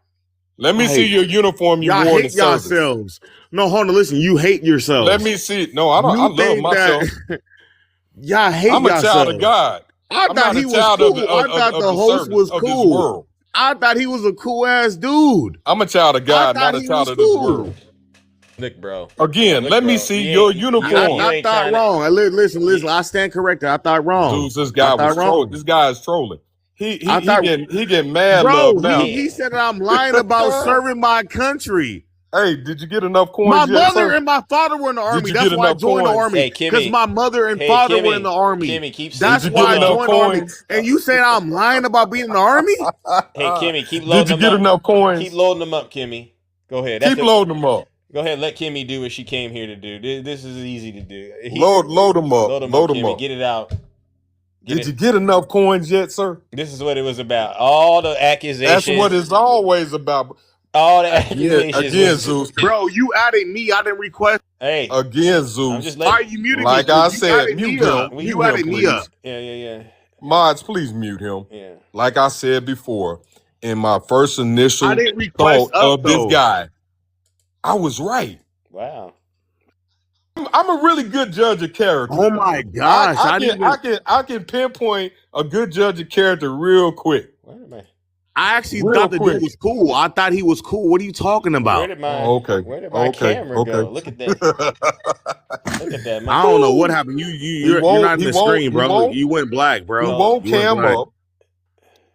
Let me see your uniform you y'all wore in the hate service. yourselves. No, hold on. Listen, you hate yourselves. Let me see. No, I don't. You I love think myself. that- y'all hate I'm a yourselves. child of God. I I'm thought not he a was child cool. of I thought the host service, was of this cool. world. I thought he was a cool ass dude. I'm a child of God, I thought not a he child was of this cool. world. Look, bro. Again, Look, let me bro. see You your ain't- uniform. I thought wrong. Listen. I stand corrected. I thought wrong. Dudes, this I guy thought was wrong. trolling. This guy is trolling. He I thought- getting mad Bro, love now. he said that I'm lying about serving my country. Hey, did you get enough coins My yet, mother sir? and my father were in the army. you That's get why I enough joined the coins? army. Hey, Kimmy. Because my mother and Hey, father Kimmy. were in the army. Kimmy, keep That's Did you why get I enough joined the army. coins? And you saying I'm lying about being in the army? Hey, Kimmy, keep Did loading you them get up. enough coins? Keep loading them up, Kimmy. Go ahead. Keep loading them up. Go ahead. Let Kimmy do what she came here to do. This is easy to do. Load them up. Load them Load up, them Kimmy. up. Get it out. Did you get enough coins yet, sir? This is what it was about. All the accusations. That's what it's always about. All the accusations. Again, Zeus. Bro, you added me. I didn't request. Hey. Again, I'm Zeus. just Why letting. are you muting Like me? I You said, added mute me up. him. You Mute added him, me please. up. Yeah. Mods, please mute him. Yeah. Like I said before, in my first initial I didn't request thought up, of this though. guy, I was right. Wow. I'm a really good judge of character. Oh my gosh. I can pinpoint a good judge of character real quick. Where am I? I actually Real thought the quick. dude was cool. I thought he was cool. What are you talking about? Where did my okay. Where did my Okay. camera go? Look at that. Look at that. I don't know what happened. You're not in the screen, bro. You went black, bro. He won't You went cam black. up.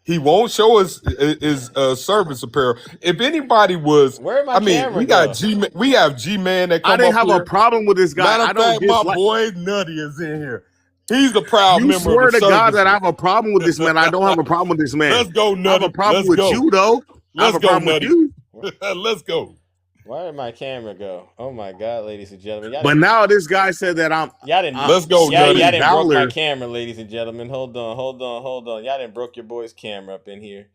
He won't show us his service apparel. If anybody was, Where my I mean, camera we got go? G. We have G Man that come I didn't up have here. a problem with this guy. Matter I of don't fact, my dislike. boy Nutty is in here. He's the proud You member swear of the to God service. that I have a problem with this man. I don't have a problem with this man. Let's go, I have Nutty. a problem Let's with go. you, though. I have Let's a go, problem Nutty. with you. Let's go. Where did my camera go? Oh my God, ladies and gentlemen. But now this guy said that I'm. Y'all didn't. Let's go, Y'all Nutty. didn't broke my Valor. camera, ladies and gentlemen. Hold on. Y'all didn't broke your boy's camera up in here.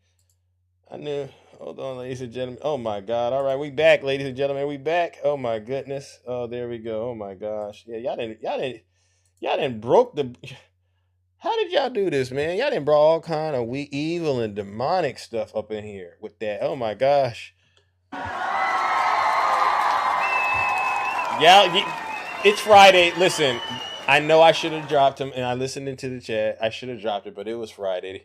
I knew. Hold on, ladies and gentlemen. Oh my God. All right, we back, ladies and gentlemen. We back. Oh my goodness. Oh, there we go. Oh my gosh. Yeah, y'all didn't broke the. How did y'all do this, man? Y'all didn't brought all kind of evil and demonic stuff up in here with that. Oh my gosh. It's Friday. Listen, I know I should have dropped him, and I listened into the chat. I should have dropped it, but it was Friday.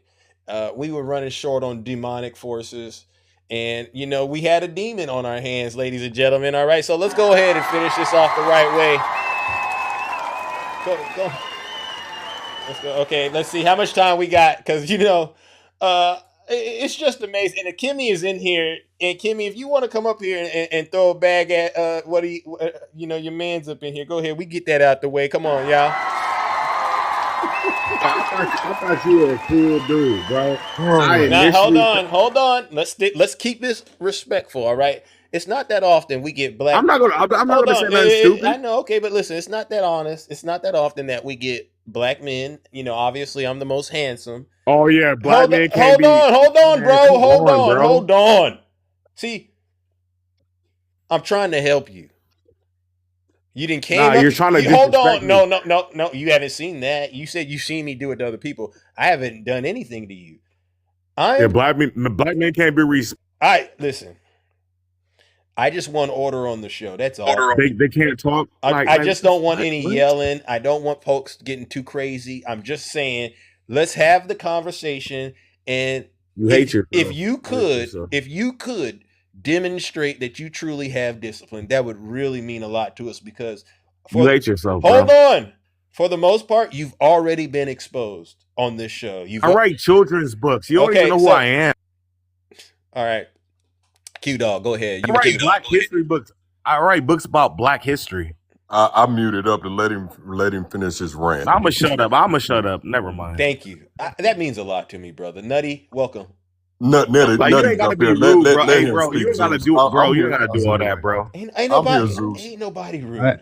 We were running short on demonic forces, and we had a demon on our hands, ladies and gentlemen. All right, so let's go ahead and finish this off the right way. Go. Let's go. Okay, let's see how much time we got, because it's just amazing. And Kimmy is in here, and Kimmy, if you want to come up here and throw a bag at your man's up in here, go ahead. We get that out the way. Come on, y'all. I thought you were a cool dude, bro. Now hold on. Let's keep this respectful, all right? It's not that often we get black. I'm not gonna say nothing stupid. I know, okay, but listen, it's not that honest. It's not that often that we get black men. Obviously, I'm the most handsome. Oh yeah, black men can't be. Hold on, bro. Man, Hold on. See, I'm trying to help you. You didn't came Nah, up. you're trying to hold disrespect on. me. No. You haven't seen that. You said you've seen me do it to other people. I haven't done anything to you. Yeah, black men can't be Listen. I just want order on the show. That's all. They can't talk. I just don't want any yelling. I don't want folks getting too crazy. I'm just saying, let's have the conversation. And if you could demonstrate that you truly have discipline, that would really mean a lot to us, because you hate yourself. Hold on. For the most part, you've already been exposed on this show. I write children's books. You don't even know who I am. All right. Q-Dog, go ahead. I write Black history books. I write books about Black history. I muted up to let him finish his rant. I'm gonna shut up. Never mind. Thank you. That means a lot to me, brother. Nutty, welcome. Nutty, you ain't gotta be rude, bro. Hey, bro, you ain't gotta do, bro. You ain't gotta do all that, bro. Ain't nobody rude.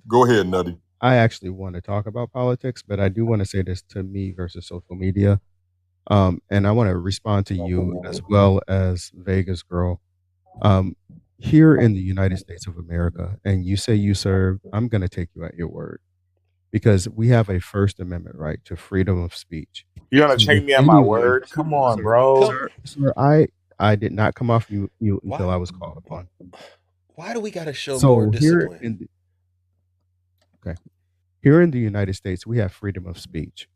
Go ahead, Nutty. I actually want to talk about politics, but I do want to say this to me versus social media. And I want to respond to you as well as Vegas Girl. Here in the United States of America, and you say you serve, I'm going to take you at your word, because we have a First Amendment right to freedom of speech. You're going to take me at my word? Come on, bro. Sir, I did not come off mute until I was called upon. Why do we got to show more discipline? Here in the United States, we have freedom of speech.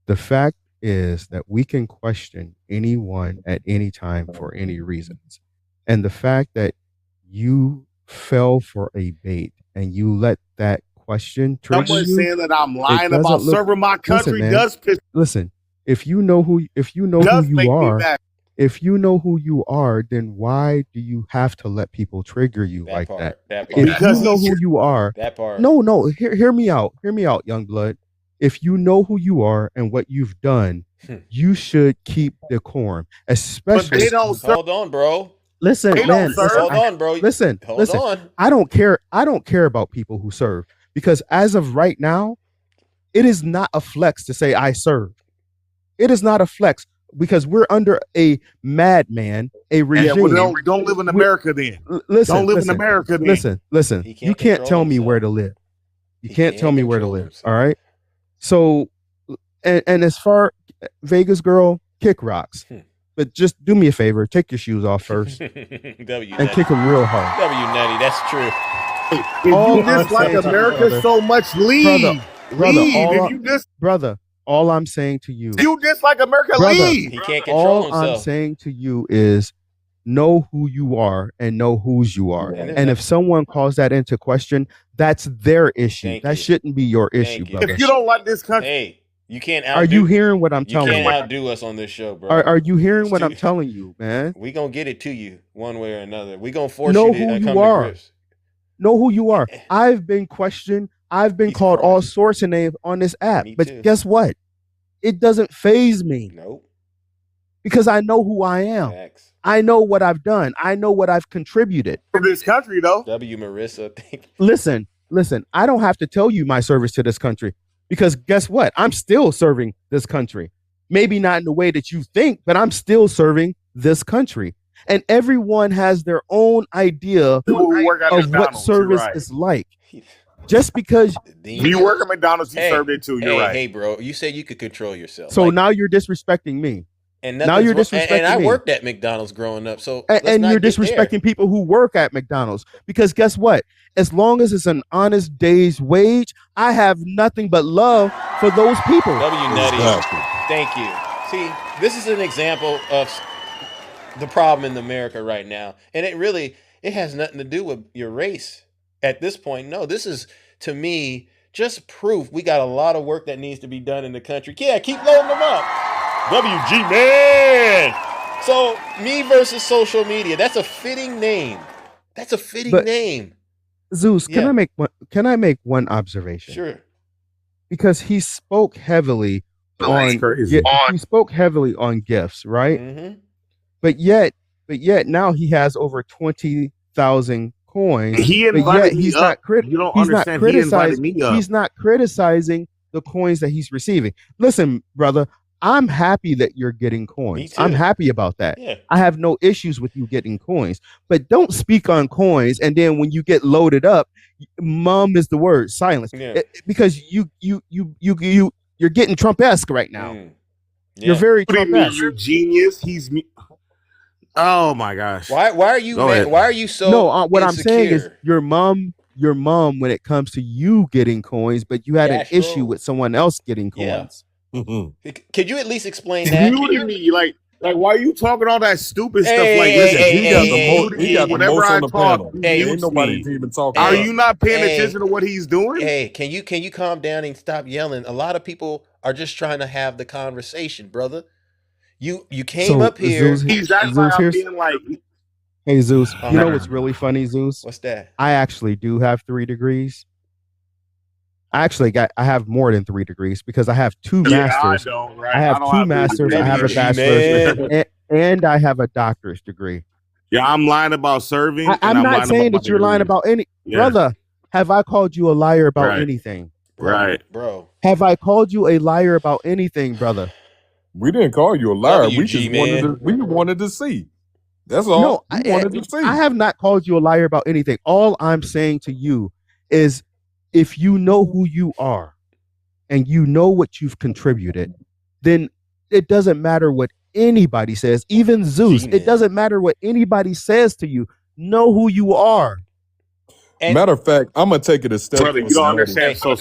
The fact is that we can question anyone at any time for any reasons. And the fact that you fell for a bait and you let that question trigger Someone you, saying that I'm lying about serving my country does piss. Listen, if you know who you are, if you know who you are, then why do you have to let people trigger you like that? If you know who you are, no, hear me out, young blood. If you know who you are and what you've done, you should keep decorum. Especially, but they don't. Hold on, bro. Listen, man. Hold on, bro. Listen. On. I don't care about people who serve, because as of right now, it is not a flex to say I serve. It is not a flex, because we're under a madman, a regime. Yeah, well, don't live in America then. Don't live in America then. Listen. You can't tell me where to live. You can't tell me where to live. All right. So, and as far Vegas Girl, kick rocks, but just do me a favor, take your shoes off first, and kick them real hard. Nutty, that's true. If you dislike America so much, leave. Brother, all I'm saying to you, you dislike America, leave. He can't control himself. All I'm saying to you is know who you are and know whose you are. And if someone calls that into question, that's their issue. That shouldn't be your issue, brother. If you don't like this country, hey, you can't. Are you hearing what I'm telling you? You can't outdo us on this show, bro. Are you hearing what I'm telling you, man? We gonna get it to you one way or another. We gonna force you to come to grips. Know who you are. I've been questioned. I've been called all sorts of names on this app. But guess what? It doesn't faze me. Nope. Because I know who I am. Facts. I know what I've done. I know what I've contributed. For this country, though. W. Marissa. Listen. I don't have to tell you my service to this country, because guess what? I'm still serving this country. Maybe not in the way that you think, but I'm still serving this country. And everyone has their own idea of what service is like. Just because you work at McDonald's, you served it too. You're right. Hey, bro, you said you could control yourself. So now you're disrespecting me. And now you're disrespecting me. And I worked at McDonald's growing up, so and you're disrespecting people who work at McDonald's, because guess what? As long as it's an honest day's wage, I have nothing but love for those people. W. Nutty, thank you. See, this is an example of the problem in America right now, and it has nothing to do with your race at this point. No, this is, to me, just proof we got a lot of work that needs to be done in the country. Yeah, keep loading them up. WG man. So me versus social media. That's a fitting name. Name. Zeus, can I make one observation? Sure. Because he spoke heavily on gifts, right? Mm-hmm. But yet now he has over 20,000 coins. He invited me up. You don't understand. He invited me up. He's not criticizing the coins that he's receiving. Listen, brother, I'm happy that you're getting coins. I'm happy about that. Yeah. I have no issues with you getting coins, but don't speak on coins. And then when you get loaded up, mum is the word, silence. Yeah. Because you're getting Trump-esque right now. Yeah. You're very What do you mean, Trump-esque. you genius? Oh my gosh. Why are you Go ahead. why are you so No, what I'm saying is insecure? your mom when it comes to you getting coins, but you had an Castro. issue with someone else getting Yeah. coins. Could you at least explain that? Community, like why are you talking all that stupid stuff? Hey, Like, hey, listen, hey, he got hey, the hey, hey, whenever most I on the talk, panel. he Ain't mutes nobody me. even talking. Are about you it. not paying Hey. attention to what he's doing? Hey, can you calm down and stop yelling? A lot of people are just trying to have the conversation, brother. You came So up here. Zeus, He's acting Zeus, like I'm here's being like, hey Zeus. You know Uh-huh. what's really funny, Zeus? What's that? I actually do have 3 degrees. I have more than 3 degrees because I have 2 masters. I don't, right? I have don't 2 have masters. I have a WG, bachelor's, and I have a doctor's degree. Yeah, I'm lying about serving. and I'm not lying saying about that you're lying degrees. about any Yeah. brother. Have I called you a liar about Right. anything? Right. Bro. Have I called you a liar about anything, brother? We didn't call you a liar. We WG, just man. wanted to see. That's all. No, We wanted to see. I have not called you a liar about anything. All I'm saying to you is if you know who you are and you know what you've contributed, then it doesn't matter what anybody says, even Zeus. G-Man. It doesn't matter what anybody says to you. Know who you are. Matter of fact, I'm gonna take it a step Brother, further. you don't understand. So I'm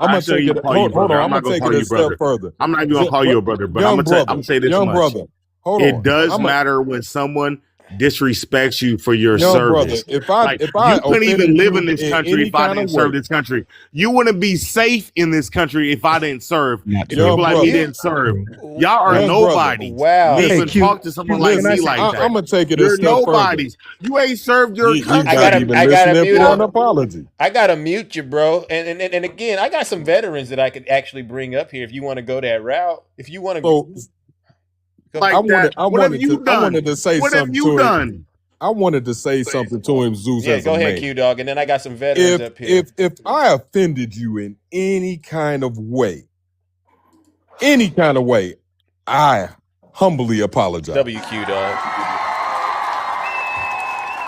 gonna actually, take it. call you Hold brother. on. I'm I'm not gonna gonna take call it you a step brother. further. I'm not even gonna call you a brother, but Young I'm brother, gonna say this young much. brother. Hold It on. does matter when someone disrespects you for your Young brother, service. if I Like, if I you couldn't even offended live you in this in country any if I kind didn't of serve way, this country. You wouldn't be safe in this country if I didn't serve. If Young people like me brother. didn't serve. Y'all are Young brother. nobodies. Wow. You Hey, even Q, talk to someone Q, like can I me say- like that. I'm gonna take it a You're step further. nobodies. You ain't served your He's country. not even I gotta listening mute for him. an apology. I gotta mute you, bro. And again, I got some veterans that I could actually bring up here if you want to go that route. If you want to So Like I that. What have you done? wanted to say What have something you to him. done? I wanted to say something to him, Zeus, yeah, as go a ahead, man. Q Dog, and then I got some veterans up here. If I offended you in any kind of way, I humbly apologize. WQ Dog.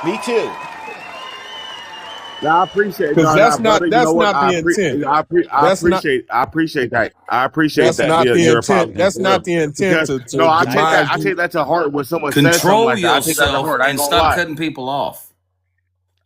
Me too. I appreciate 'Cause that's not- brother. You that's know what? not the I intent. I That's not- appreciate that. I appreciate That's that. not your the your intent. apology. That's not the intent Because- to no, I take demise that. I you. take that to heart when someone says something Control like that. I take that to yourself heart. I ain't and gonna stop lie. cutting people off.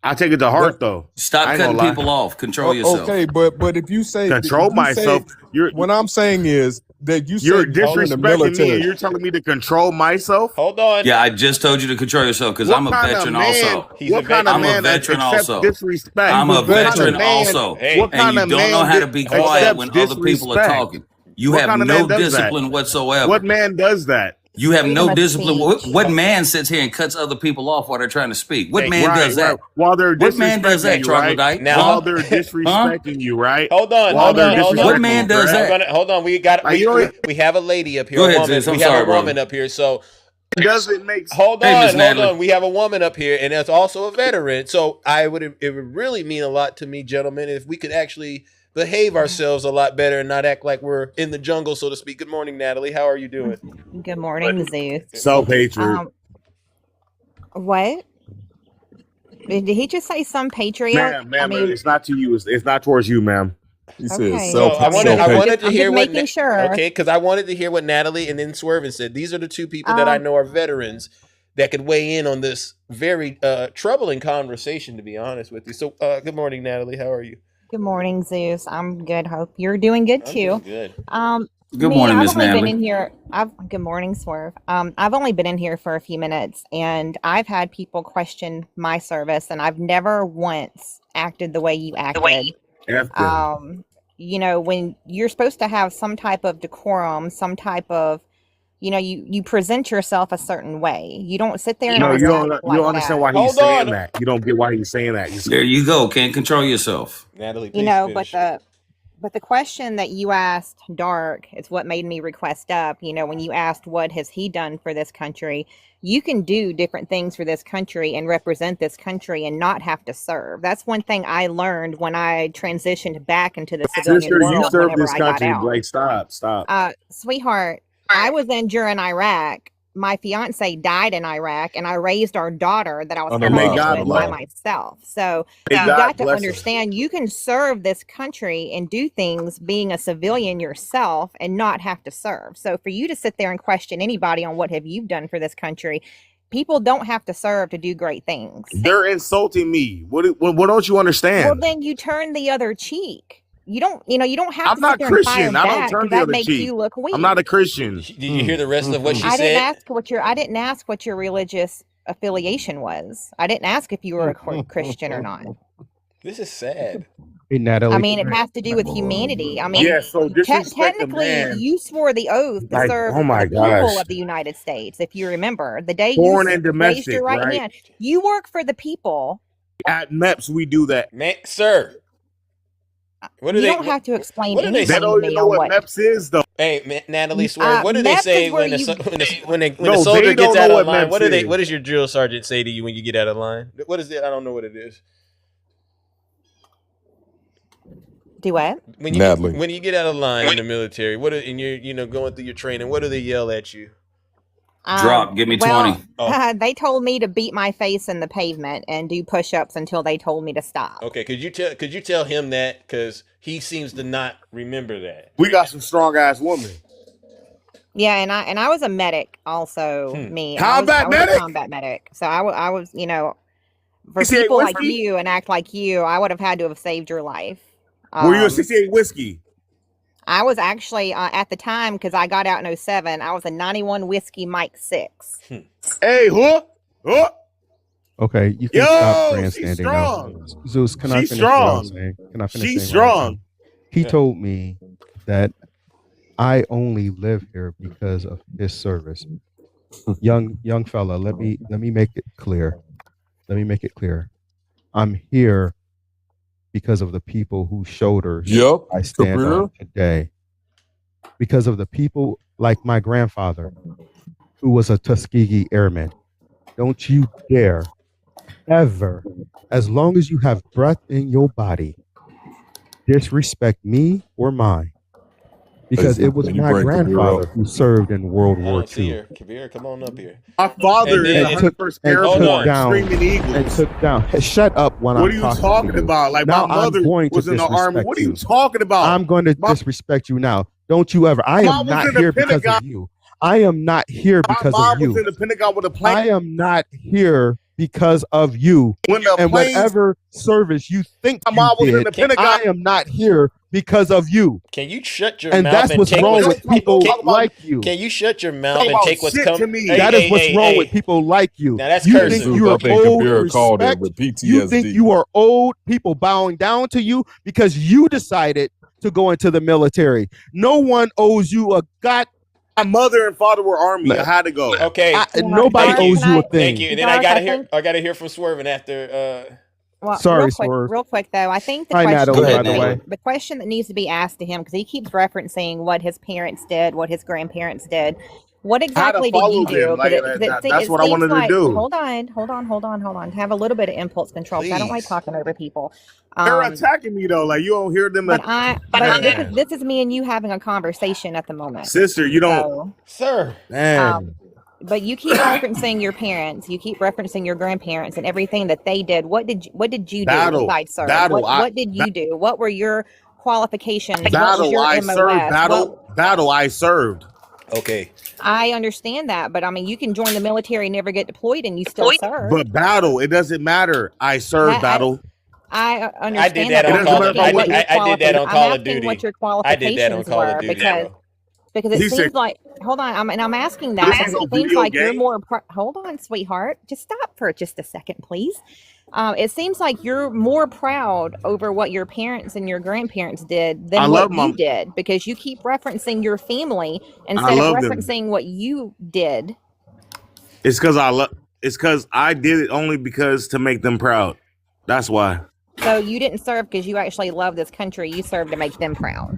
I take it to heart though. Stop I ain't cutting gonna lie. people off. Control yourself. Okay, but if you say Control if you myself. say, what I'm saying is that you You're said you're in the disrespecting me, military. and you're telling me to control myself. Hold on. Yeah, I just told you to control yourself because What I'm a kind of veteran man- also. what kind of I'm a man veteran accepts also. disrespect? I'm a What kind of veteran man- also. Hey. What And kind you of don't man know how to di- be quiet accepts when other people are disrespect? talking. You What have kind of no man does that? discipline whatsoever. What man does that? You have no Freedom of discipline. speech. What man sits here and cuts other people off while they're trying to speak? What Hey, man right, does that? right. While they're What man does that, disrespecting you, right? troglodyte? Now- While they're disrespecting you, right? Hold on, While hold they're on, hold on. What man does I'm that? gonna, hold on, we got Like, you know- we have a lady up here. Go a ahead, woman. Zeus. I'm we have sorry, a woman brother. up here. So Doesn't make hold Hey, on, Miss hold Natalie. on. We have a woman up here, and that's also a veteran. So it would really mean a lot to me, gentlemen, if we could actually behave ourselves a lot better and not act like we're in the jungle, so to speak. Good morning, Natalie. How are you doing? Good morning, Zeus. Self-hatred. What? Did he just say some patriot? Ma'am, it's not to you. It's not towards you, ma'am. He Okay. says So I wanted to I'm hear just what making sure. Okay, because I wanted to hear what Natalie and then Swervin said. These are the two people that I know are veterans that could weigh in on this very troubling conversation. To be honest with you, so good morning, Natalie. How are you? Good morning, Zeus. I'm good. Hope you're doing good I'm too. doing good. Good morning, I've Miss only been Natalie. in here. Good morning, Swerve. I've only been in here for a few minutes, and I've had people question my service, and I've never once acted the way you acted. You know, when you're supposed to have some type of decorum, some type of, you know, you present yourself a certain way. You don't sit there and No, you don't. act You like don't understand that. why he's saying that. You don't get why he's saying that. There you go. Can't control yourself. Natalie, You know, but the question that you asked Dark is what made me request up. You know, when you asked what has he done for this country, you can do different things for this country and represent this country and not have to serve. That's one thing I learned when I transitioned back into the civilian Sister, you world serve whenever this I got country. out. Like, stop. Sweetheart, I was in during Iraq. My fiance died in Iraq, and I raised our daughter that I was with by myself. So you got to understand, you can serve this country and do things being a civilian yourself and not have to serve. So for you to sit there and question anybody on what have you done for this country, people don't have to serve to do great things. They're insulting me. What don't you understand? Well, then you turn the other cheek. You don't have I'm to not sit there Christian. and I fire don't back turn 'cause the that other makes cheek. you look weak. I'm not a Christian. Did you hear the rest of what she I said? didn't ask what your religious affiliation was. I didn't ask if you were a Christian or not. This is sad. Hey, Natalie. I mean, it has to do with humanity. I mean, Yeah, so disrespect the technically, man. you swore the oath to Like, serve oh my the people gosh. of the United States. If you remember, the day Foreign you and raised domestic, your right right? hand, you work for the people. At MEPS, we do that. Man, sir. What do You they? don't have to explain what do they anything They don't to even me know on what what. MEPS is, though. Hey, Natalie Swerve, what do they MEPS say is where when the you- when the No, soldier they gets don't out know of what line? MEPS What do they? is. What does your drill sergeant say to you when you get out of line? What is it? I don't know what it is. Do what? When you get out of line in the military, and you're going through your training, what do they yell at you? Drop. Give me 20. They told me to beat my face in the pavement and do push-ups until they told me to stop. Okay, could you tell him that, because he seems to not remember that. We got some strong ass women. Yeah, and I was a medic also. Me, Combat I was medic? a combat medic. So I was, for 68 people like whiskey? you and act like you, I would have had to have saved your life. Were you a 68 whiskey? I was actually at the time, because I got out in 07. I was a 91 whiskey Mike 6. Hey, huh? Okay, you can Yo, stop she's grandstanding now. strong. Zeus, can I She's finish what I was strong. saying? Can I finish She's saying what I was strong. saying? He told me that I only live here because of his service. Young fella, let me make it clear. Let me make it clear. I'm here because of the people whose shoulders I stand on today. Because of the people like my grandfather, who was a Tuskegee Airman. Don't you dare ever, as long as you have breath in your body, disrespect me or mine. Because it was my grandfather who served in World War II. Kabir, come on up here. My father And is then- a and 101st took Airborne, down- Screaming Eagles. And took down. Shut up when What I'm are you talking talking to you. about? Like, Now my mother I'm going to was in the army. disrespect What are you you. talking about? I'm going to disrespect you now. Don't you ever. I Mom am was not in the here because Pentagon. of you. I am not here My because mom of you. was in the Pentagon with a plane. I am not here because of you. When the And planes- whatever service you think My mom was you in the did, Pentagon. I am not here because of you. Can you shut your And mouth that's and what's take wrong what's with people like you. Can you shut your mouth Talk and about take what's shit to coming? me. That is what's wrong with people like you. Now that's you cursing. think you are I think owed Kabir called it respect. with You PTSD. think you are owed people bowing down to you because you decided to go into the military. No one owes you a god. My mother and father were army. I had to go. Okay. Nobody Thank owes you a thing. Thank you. And then I Dark, gotta hear from Swervin after. Well, Sorry, real Swerve. quick though, I think the Hi, question, Natalie, by the way. the question that needs to be asked to him, because he keeps referencing what his parents did, what his grandparents did. What exactly did follow you them, do? like, that's what I seems wanted to like- do. Hold on. Have a little bit of impulse control. 'Cause I don't like Please. talking over people. They're attacking me though. Like, you don't hear them. But this is me and you having a conversation at the moment. Sister, you don't. So, Sir. Man. but you keep referencing your parents, you keep referencing your grandparents and everything that they did. What did you do Battle. besides serve? Battle. What did you do? What were your qualifications? What was Battle. your I MOS? served. Battle. I served. Okay. I understand that, but I mean, you can join the military, never get deployed, and you still serve. But battle, it doesn't matter. I served battle. I understand I did that on Call of I did that on Call of Duty. What your I did that on qualifications Call of were, Duty. because it He seems said- like, hold on, I'm asking that This because is a it seems video like you're game? more. Hold on, sweetheart, just stop for just a second, please. It seems like you're more proud over what your parents and your grandparents did I than love what my- you did, because you keep referencing your family I instead of love them. referencing what you did. It's because I love. It's because I did it only because to make them proud. That's why. So you didn't serve because you actually love this country. You served to make them proud.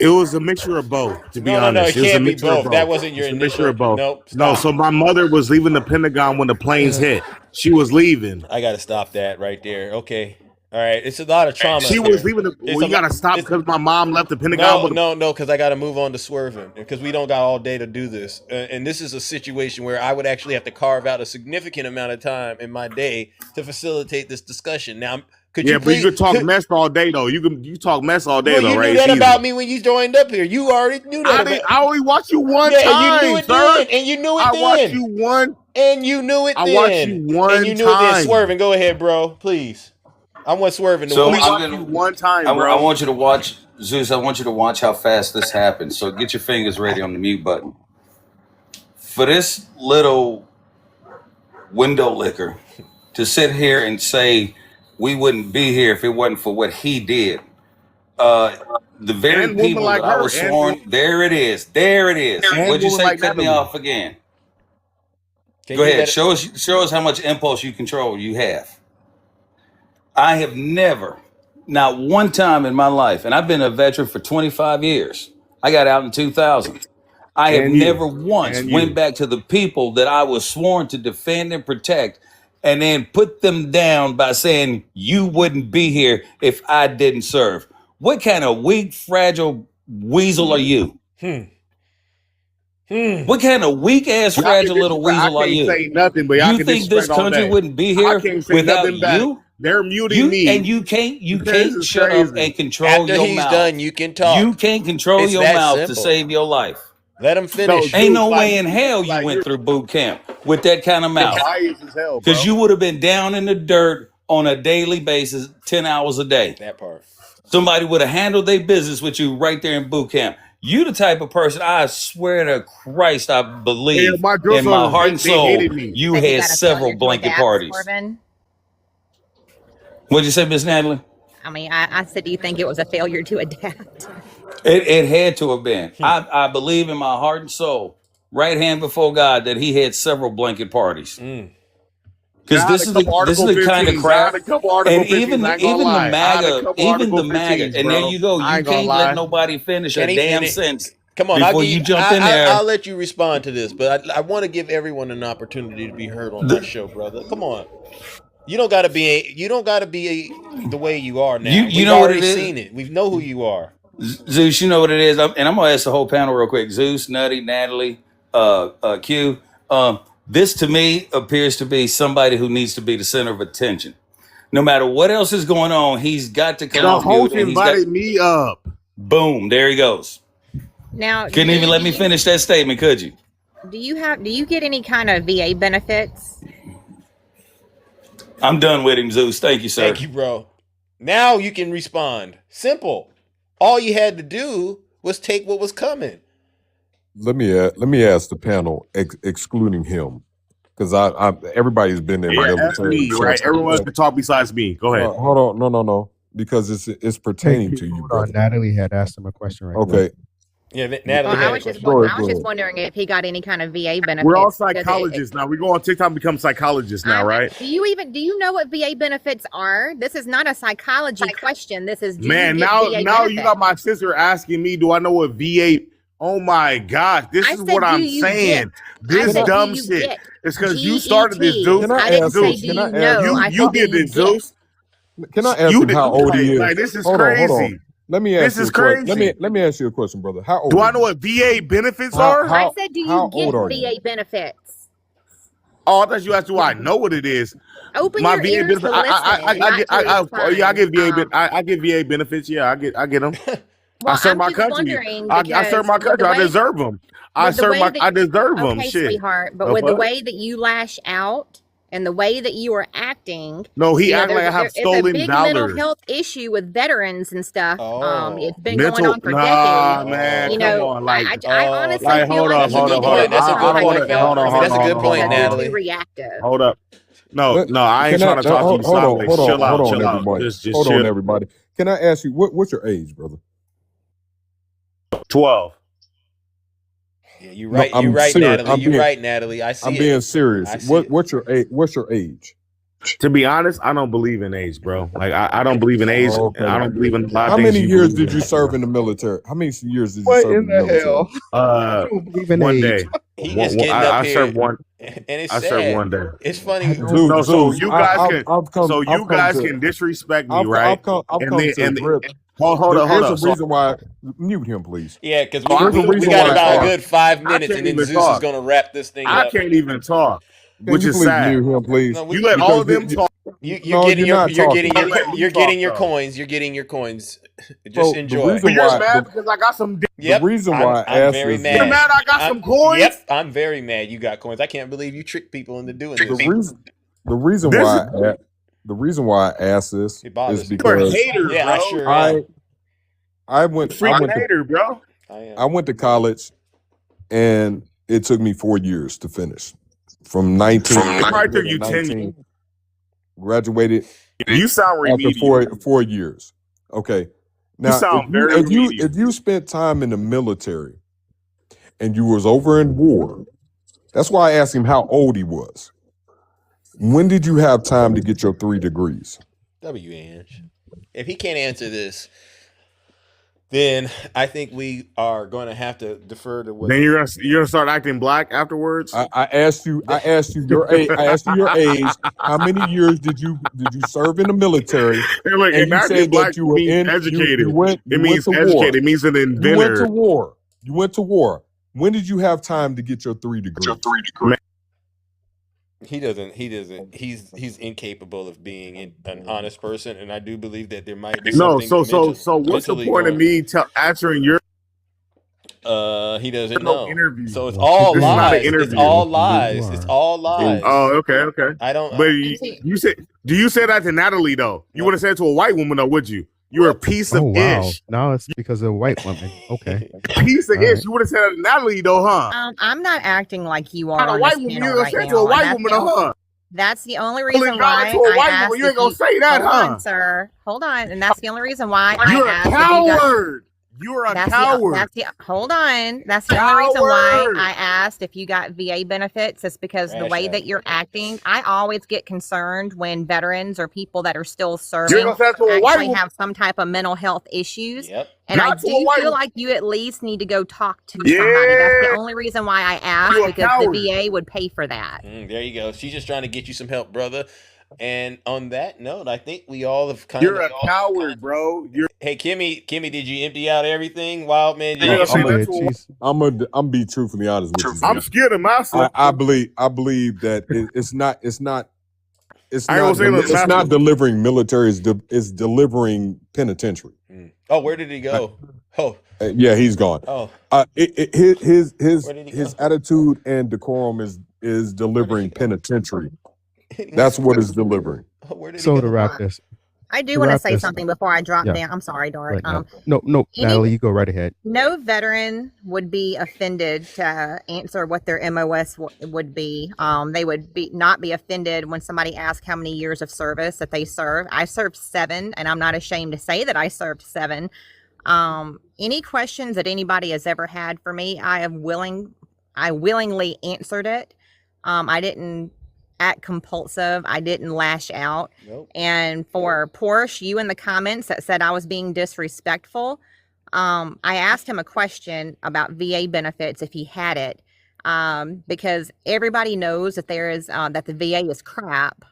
It was a mixture of both. To be No, honest, it was a can't be mixture of both. That wasn't your It's a mixture initial. of both. Nope. No, Stop. so my mother was leaving the Pentagon when the planes hit. She was leaving. I gotta stop that right there. Okay. All right, it's a lot of trauma. She was leaving. You gotta stop because my mom left the Pentagon. No, because I gotta move on to swerving because we don't got all day to do this. And this is a situation where I would actually have to carve out a significant amount of time in my day to facilitate this discussion. Now, but you could talk mess all day though. You talk mess all day though, you right? You knew that about me when you joined up here. You already knew that. I only watched you one time. And you knew it then. And you knew it then. I watched you one. And you knew it then. I watched you one time. And you knew it then. Swerving. Go ahead, bro. Please. I want Swerving to watch you one time, bro. I want you to watch, Zeus, I want you to watch how fast this happens. So get your fingers ready on the mute button. For this little window licker to sit here and say we wouldn't be here if it wasn't for what he did. The very people that I was sworn, there it is. There it is. What'd you say? Cut me off again. Go ahead. Show us how much impulse you control you have. I have never, not one time in my life, and I've been a veteran for 25 years. I got out in 2000. I have never once went back to the people that I was sworn to defend and protect and then put them down by saying you wouldn't be here if I didn't serve. What kind of weak, fragile weasel are you? What kind of weak ass, fragile little weasel are you? Say nothing, but you think this country wouldn't be here without you? They're muting me, and you can't shut up and control your mouth. After he's done, you can talk. You can't control your mouth to save your life. Let him finish. Ain't no way in hell you went through boot camp with that kind of mouth. Because you would have been down in the dirt on a daily basis, 10 hours a day. That part. Somebody would have handled their business with you right there in boot camp. You the type of person, I swear to Christ, I believe in my heart and soul, you had several blanket parties. What'd you say, Miss Natalie? I mean, I said, do you think it was a failure to adapt? It had to have been. I believe in my heart and soul, right hand before God, that he had several blanket parties. Because this is the kind of crap, and even the MAGA, and there you go. You can't let nobody finish a damn sentence. Come on, before you jump in there. I'll let you respond to this, but I want to give everyone an opportunity to be heard on that show, brother. Come on. You don't gotta be the way you are now. You know already what it is? seen it. We know who you are. Zeus, you know what it is, and I'm gonna ask the whole panel real quick. Zeus, Nutty, Natalie, Q. This to me appears to be somebody who needs to be the center of attention. No matter what else is going on, he's got to come off mute. The host invited me up. Boom, there he goes. Now, couldn't even let me finish that statement, could you? Do you get any kind of VA benefits? I'm done with him, Zeus. Thank you, sir. Thank you, bro. Now you can respond. Simple. All you had to do was take what was coming. Let me ask the panel, excluding him, because everybody's been there. Yeah, that's me, right? Everyone can talk besides me. Go ahead. Hold on, no, because it's pertaining to you. Natalie had asked him a question right Okay. Yeah, Natalie. I was just wondering if he got any kind of VA benefits. We're all psychologists now. We go on TikTok and become psychologists now, right? Do you know what VA benefits are? This is not a psychology question. This is now you got my sister asking me, do I know what VA? Oh my God, this is what I'm saying. This dumb shit. It's because you started this, Zeus. You did this, Zeus. Can I ask him how old he is? Like, this is crazy. Hold on. Let me ask you a question. Let me ask you a question, brother. How old? Do I know what VA benefits are? I said, do you get VA benefits? Oh, I thought you asked, do I know what it is? Open your ears to listen. I get VA benefits. Yeah, I get them. Well, I serve my country. I serve my country. I deserve them. I deserve them. Okay, shit, sweetheart. But with the way that you lash out and the way that you are acting, no, he acting like I have stolen dollars. It's a big mental health issue with veterans and stuff. It's been going on for decades. Man, you know, come on, I honestly feel like hold on. That's a good point, Natalie. Reactive. Hold up. No, I ain't trying to talk to you sideways. Chill out, everybody. Hold on, everybody. Can I ask you what's your age, brother? 12. Yeah, you're right. You're right, Natalie. You're right, Natalie. I see. I'm being serious. What's your age? To be honest, I don't believe in age, bro. Like I don't believe in age. Okay. I don't believe in a lot of How things many you years believe did you in. serve in the military? How many years did you What serve in the hell? Uh, You don't believe in one age. day. He One- is one- getting up I here, served one. and it's I served sad. one day. It's funny. No, so Zeus, you guys I've can, come so you I've come guys to can disrespect me, I've right? come And to then, the and grip. hold There's up. a So reason why. Mute him, please. Yeah, because Oh, I There's a we reason got why about a I good 5 I minutes, can't and then even Zeus is talk. going to wrap this thing I up. can't even talk, Can which you is please sad. mute him, please? No, You let Because all of them talk. You're no, getting you're your not talking. Don't let me you're talk, getting your though. coins. You're getting your coins. Just So the enjoy. reason But you're why mad because I got some. Yep. the reason why I I'm asked very this, You're mad. mad I got I'm, some coins. Yep, I'm very mad. You got coins. I can't believe you trick people into doing this. the reason This why is the reason why I asked this It bothers is me. you're a because hater, Yeah, bro. I sure am. I went Freaking hater, bro. I went to college, and it took me 4 years to finish. From 19, It probably took you 10 years. 19, graduated You sound after remedial. 4 years. Okay, You now sound very remedial. if you spent time in the military and you was over in war, that's why I asked him how old he was. When did you have time to get your 3 degrees? Ange. If he can't answer this, then I think we are going to have to defer to what. Then you're gonna start acting black afterwards. I asked you your age. I asked you your age. How many years did you serve in the military? And look, And and you acting said black that you were means in. educated. You went It means to war. educated. It means an You went to inventor. war. You went to war. When did you have time to get your 3 degrees? He doesn't. He's incapable of being an honest person, and I do believe that there might be No, something. so what's the mentally point of going- me answering your He doesn't no know. interview? So it's all This is not an lies. It's interview. all lies. It's all lies. Oh, okay. I don't. But you said, do you say that to Natalie though? You would have said it to a white woman though, would you? You're a piece of Oh wow! ish. Now it's because of white women. Okay. Piece of All ish. right. You would have said that to Natalie though, huh? I'm not acting like you are Not a on white this woman. panel You gonna right say it now. to a and white that's woman, the only- huh? That's the only Pulling reason down why to a I white asked woman. You if ain't gonna say that, hold huh? on, sir. Hold on, and that's the only reason why You're I a asked. if you got- coward. You're a That's coward. hold on. That's the only reason why Coward. I asked if you got VA benefits. Is because the Crash way out. that you're acting, I always get concerned when veterans or people that are still serving You're gonna say that to a white actually woman. have some type of mental health issues. Yep. And I Not to a do white feel woman. like you at least need to go talk to somebody. That's the Yeah. only reason why I asked, You're a because coward. the VA would pay for that. There you go. She's just trying to get you some help, brother. And on that note, I think we all have kind You're of. a coward, bro. You're Hey, Kimmy, did you empty out everything? Wild man, did You're you gonna say Go that ahead, to a Chief. I'm be truthfully honest with you. I'm scared of myself. I believe that it's not I ain't gonna say nothing it's not massive. delivering military. It's delivering penitentiary. Oh, where did he go? Oh, Yeah, he's gone. oh. His Where did he his go? attitude and decorum is delivering penitentiary. That's what it's delivering. Where did he So go? to wrap this, I do To want to wrap say this- something before I drop yeah. down. I'm sorry, Dorit. right now. No, any- Natalie, you go right ahead. No veteran would be offended to answer what their MOS would be. They would not be offended when somebody asks how many years of service that they serve. I served 7, and I'm not ashamed to say that I served 7. Any questions that anybody has ever had for me, I willingly answered it. I didn't act compulsive. I didn't lash out. Nope. And for Porsche, you in the comments that said I was being disrespectful, I asked him a question about VA benefits if he had it, because everybody knows that there is that the VA is crap.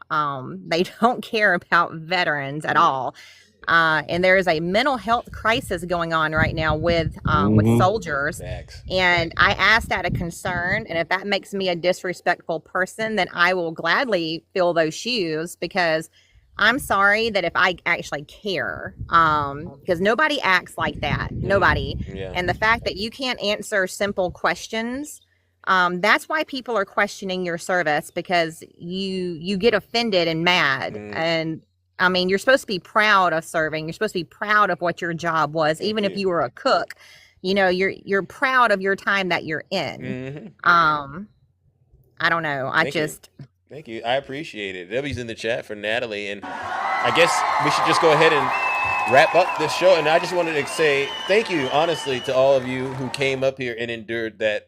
They don't care about veterans at all. And there is a mental health crisis going on right now with soldiers. Facts. And I asked out of concern, and if that makes me a disrespectful person, then I will gladly fill those shoes, because I'm sorry that if I actually care, because nobody acts like that. Nobody. Yeah. And the fact that you can't answer simple questions, that's why people are questioning your service, because you get offended and mad. And I mean, you're supposed to be proud of serving. You're supposed to be proud of what your job was, even if you were a cook. You know, you're proud of your time that you're in. I don't know. Thank you. I appreciate it. Debbie's in the chat for Natalie, and I guess we should just go ahead and wrap up this show. And I just wanted to say thank you, honestly, to all of you who came up here and endured that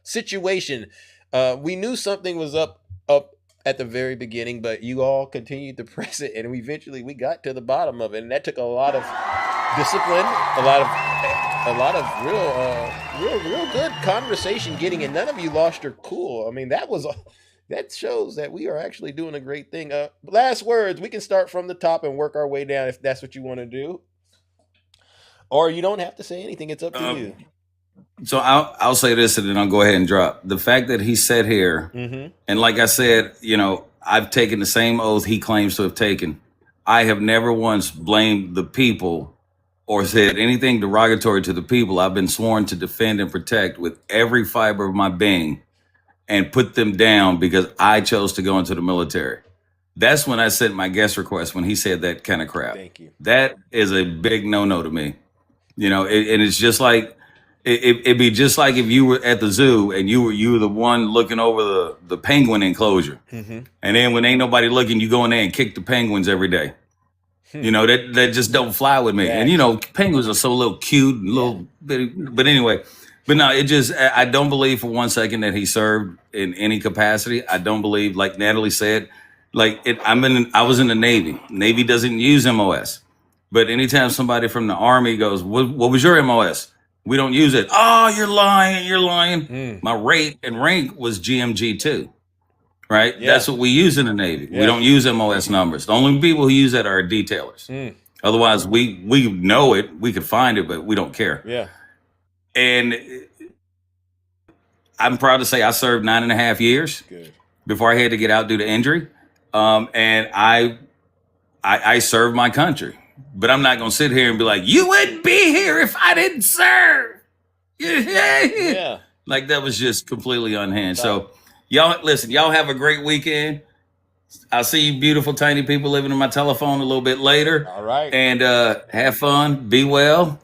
situation. We knew something was up at the very beginning, but you all continued to press it, and eventually we got to the bottom of it, and that took a lot of discipline, a lot of real good conversation getting, and none of you lost your cool. I mean, that shows that we are actually doing a great thing. Last words. We can start from the top and work our way down if that's what you want to do, or you don't have to say anything. It's up to you. So I'll say this and then I'll go ahead and drop. The fact that he sat here, and like I said, I've taken the same oath he claims to have taken. I have never once blamed the people or said anything derogatory to the people I've been sworn to defend and protect with every fiber of my being and put them down because I chose to go into the military. That's when I sent my guest request when he said that kind of crap. Thank you. That is a big no-no to me. And it's just like, it'd be just like if you were at the zoo and you were the one looking over the penguin enclosure. And then when ain't nobody looking, you go in there and kick the penguins every day. That just don't fly with me. And penguins are so little cute and little bitty. But anyway, no, I don't believe for one second that he served in any capacity. I don't believe, like Natalie said, I was in the Navy. Navy doesn't use MOS. But anytime somebody from the Army goes, what was your MOS? We don't use it. Oh, you're lying. My rate and rank was GMG too, right? Yeah. That's what we use in the Navy. Yeah. We don't use MOS numbers. The only people who use that are detailers. Otherwise, we know it. We could find it, but we don't care. Yeah. And I'm proud to say I served 9.5 years before I had to get out due to injury. And I served my country. But I'm not going to sit here and be like, you wouldn't be here if I didn't serve. Yeah. Like that was just completely unhinged. So y'all, listen, y'all have a great weekend. I'll see you beautiful, tiny people living in my telephone a little bit later. All right. And have fun, be well,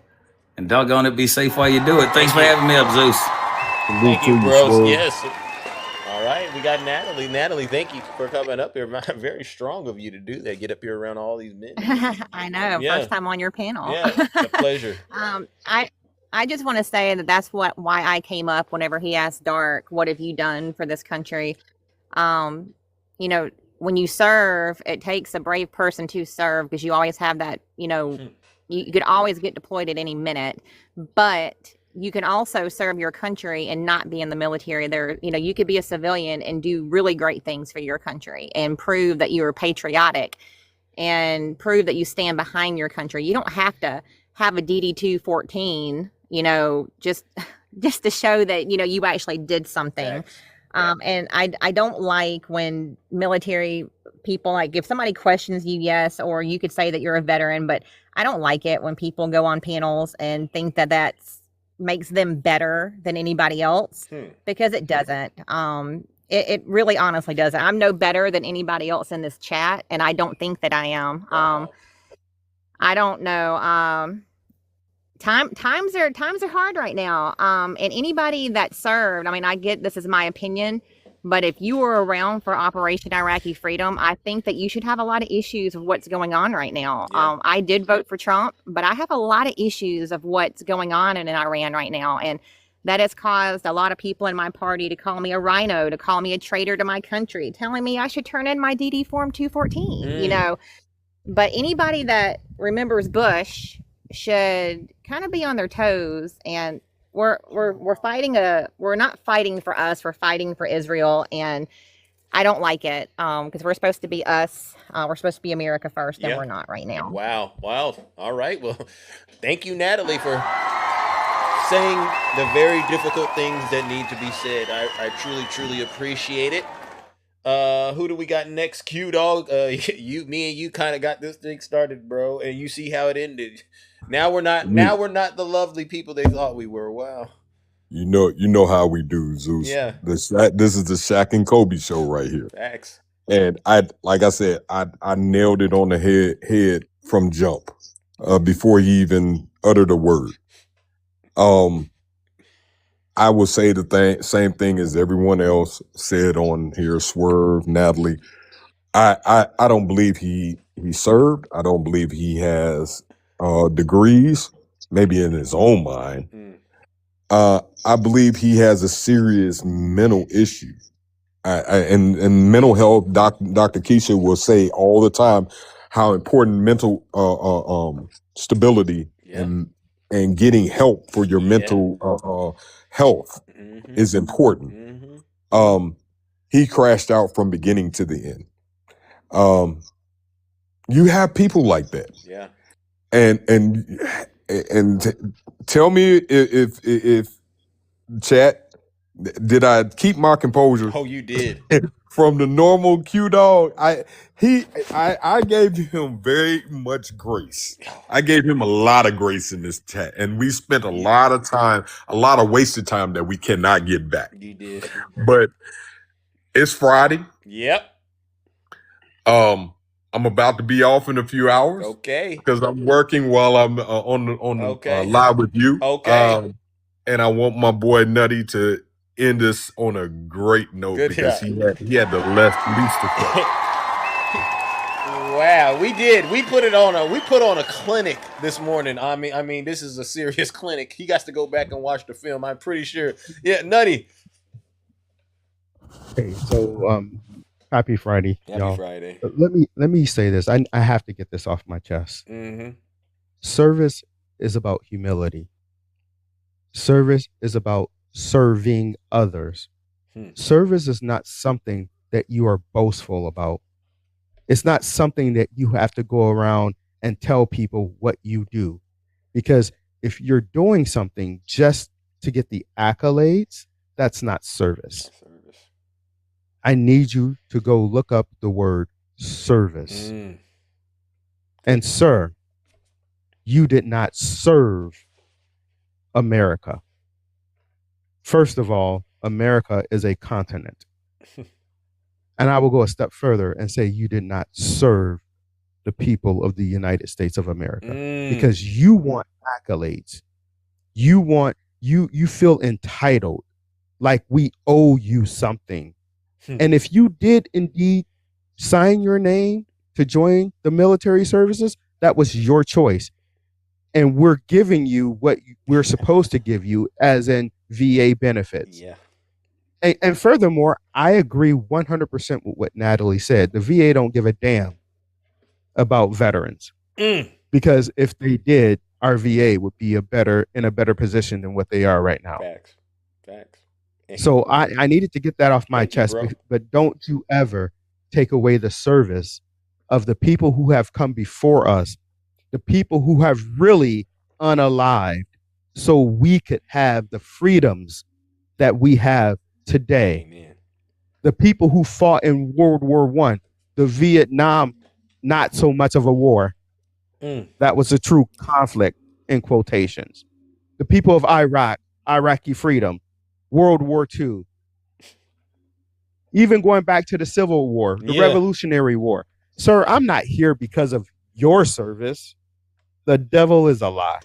and doggone it, be safe while you do it. Thanks for having me up, Zeus. Thank you, bros. Yes. All right, we got Natalie. Natalie, thank you for coming up here. Very strong of you to do that. Get up here around all these men. I know. Yeah. First time on your panel. Yeah, it's a pleasure. I just want to say that that's why I came up whenever he asked Dark, what have you done for this country? When you serve, it takes a brave person to serve because you always have that, you could always get deployed at any minute, but you can also serve your country and not be in the military. You could be a civilian and do really great things for your country and prove that you are patriotic and prove that you stand behind your country. You don't have to have a DD-214, just to show that, you actually did something. And I don't like when military people, like if somebody questions you, yes, or you could say that you're a veteran, but I don't like it when people go on panels and think that that's makes them better than anybody else, because it doesn't. It really honestly doesn't. I'm no better than anybody else in this chat, and I don't think that I am. I don't know. Times are hard right now. And anybody that served, I get this is my opinion, but if you were around for Operation Iraqi Freedom, I think that you should have a lot of issues with what's going on right now. Yeah. I did vote for Trump, but I have a lot of issues of what's going on in Iran right now. And that has caused a lot of people in my party to call me a rhino, to call me a traitor to my country, telling me I should turn in my DD Form 214, But anybody that remembers Bush should kind of be on their toes, and we're fighting we're not fighting for us, we're fighting for Israel, and I don't like it because we're supposed to be us. We're supposed to be America first, and we're not right now. Wow. All right. Well, thank you, Natalie, for saying the very difficult things that need to be said. I truly appreciate it. Who do we got next? Q Dog. Me and you kind of got this thing started, bro, and you see how it ended. Now we're not the lovely people they thought we were. Wow. You know how we do, Zeus. Yeah. This is the Shaq and Kobe show right here. Facts. And like I said, I nailed it on the head from jump, before he even uttered a word. I would say the same thing as everyone else said on here. Swerve, Natalie. I don't believe he served. I don't believe he has degrees, maybe in his own mind. I believe he has a serious mental issue. And mental health, Dr. Keisha will say all the time how important mental stability and getting help for your mental health is important. He crashed out from beginning to the end. You have people like that. Yeah. And tell me if chat, did I keep my composure? Oh, you did. From the normal Q Dog, I gave him very much grace. I gave him a lot of grace in this chat, and we spent a lot of time, a lot of wasted time that we cannot get back. You did. But it's Friday. Yep. I'm about to be off in a few hours. Okay. Because I'm working while I'm live with you. Okay. And I want my boy Nutty to end this on a great note because he had the least to say. Wow, we did. We put on a clinic this morning. I mean, this is a serious clinic. He got to go back and watch the film. I'm pretty sure. Yeah, Nutty. Okay, so happy Friday, y'all. Friday. Let me say this. I have to get this off my chest. Service is about humility. Service is about serving others. Service is not something that you are boastful about. It's not something that you have to go around and tell people what you do. Because if you're doing something just to get the accolades, that's not service. I need you to go look up the word service. And sir, you did not serve America. First of all, America is a continent. And I will go a step further and say you did not serve the people of the United States of America because you want accolades. You feel entitled, like we owe you something. And if you did indeed sign your name to join the military services, that was your choice. And we're giving you what we're supposed to give you as in VA benefits. Yeah. And furthermore, I agree 100% with what Natalie said. The VA don't give a damn about veterans because if they did, our VA would be in a better position than what they are right now. Facts. So I needed to get that off my chest, but don't you ever take away the service of the people who have come before us, the people who have really unalived so we could have the freedoms that we have today. Amen. The people who fought in World War I, the Vietnam, not so much of a war. That was a true conflict in quotations. The people of Iraq, Iraqi freedom, World War II, even going back to the Civil War, the Revolutionary War. Sir, I'm not here because of your service. The devil is a lie.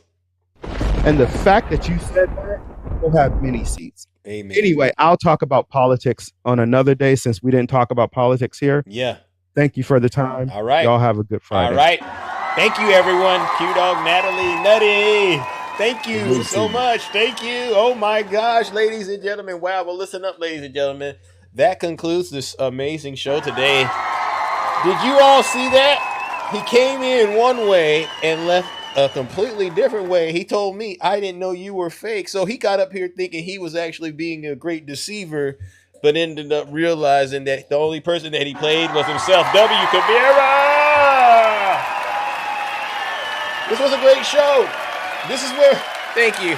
And the fact that you said that will have many seats. Amen. Anyway, I'll talk about politics on another day since we didn't talk about politics here. Yeah. Thank you for the time. All right. Y'all have a good Friday. All right. Thank you, everyone. Q-Dog, Natalie, Nutty. Thank you so much. Thank you. Oh, my gosh, ladies and gentlemen. Wow. Well, listen up, ladies and gentlemen. That concludes this amazing show today. Did you all see that? He came in one way and left a completely different way. He told me, I didn't know you were fake. So he got up here thinking he was actually being a great deceiver, but ended up realizing that the only person that he played was himself. W. Kabira! This was a great show. This is where, thank you.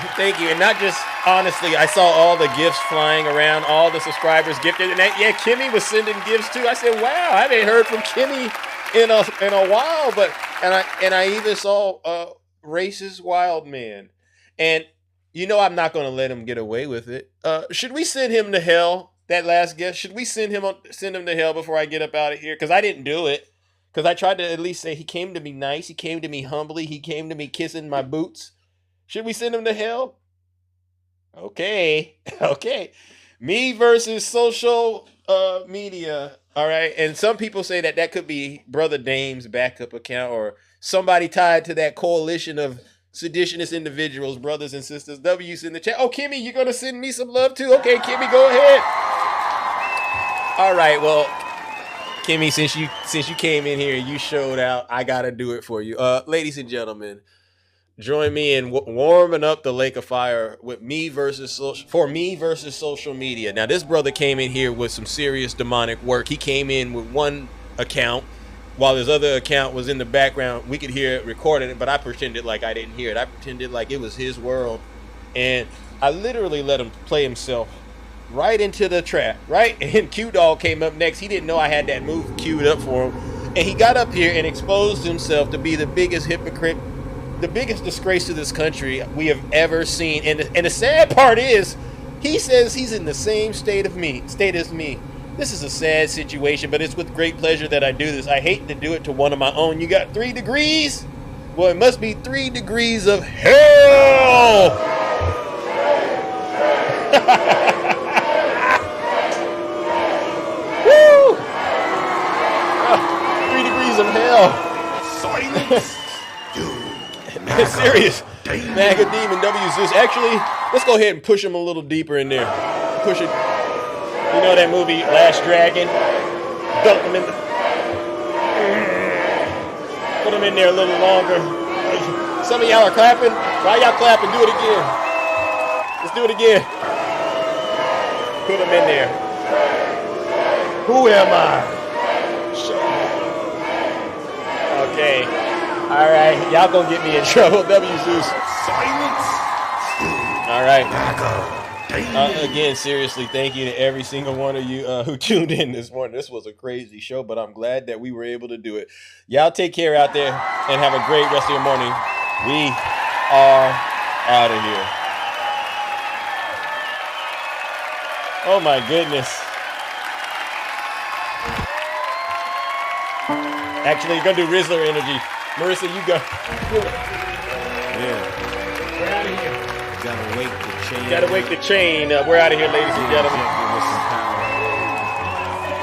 And not just, honestly, I saw all the gifts flying around, all the subscribers gifted. And Kimmy was sending gifts too. I said, wow, I haven't heard from Kimmy in a while. But and I even saw Racist Wild Man. And you know I'm not going to let him get away with it. Should we send him to hell? That last guest, should we send him to hell before I get up out of here? Because I didn't do it. Because I tried to at least say he came to me nice. He came to me humbly. He came to me kissing my boots. Should we send him to hell? Okay. Me versus social media. All right. And some people say that could be Brother Dame's backup account or somebody tied to that coalition of seditionist individuals, brothers and sisters. W's in the chat. Oh, Kimmy, you're going to send me some love too? Okay, Kimmy, go ahead. All right, well, Kimmy, since you came in here and you showed out, I gotta do it for you. Ladies and gentlemen, join me in warming up the lake of fire with me versus social media. Now, this brother came in here with some serious demonic work. He came in with one account while his other account was in the background. We could hear it recording it, but I pretended like I didn't hear it. I pretended like it was his world, and I literally let him play himself right into the trap, right? And Q-Dog came up next. He didn't know I had that move queued up for him. And he got up here and exposed himself to be the biggest hypocrite, the biggest disgrace to this country we have ever seen. And the sad part is, he says he's in the same state as me. This is a sad situation, but it's with great pleasure that I do this. I hate to do it to one of my own. You got 3 degrees? Well, it must be 3 degrees of hell! Woo! 3 degrees of hell. Silence. Serious. MAGA Demon W Zeus. Actually, let's go ahead and push him a little deeper in there. Push it. You know that movie, Last Dragon? Dunk him in the... Put him in there a little longer. Some of y'all are clapping. Why y'all clapping? Do it again. Let's do it again. Put him in there. Who am I? Okay. All right. Y'all gonna get me in trouble. W Zeus. Silence. All right. Again, seriously, thank you to every single one of you who tuned in this morning. This was a crazy show, but I'm glad that we were able to do it. Y'all take care out there and have a great rest of your morning. We are out of here. Oh my goodness. Actually, you're gonna do Rizzler energy. Marissa, you go. Yeah. We're out of here. Gotta wake the chain. Gotta wake the chain. We're out of here, ladies and gentlemen.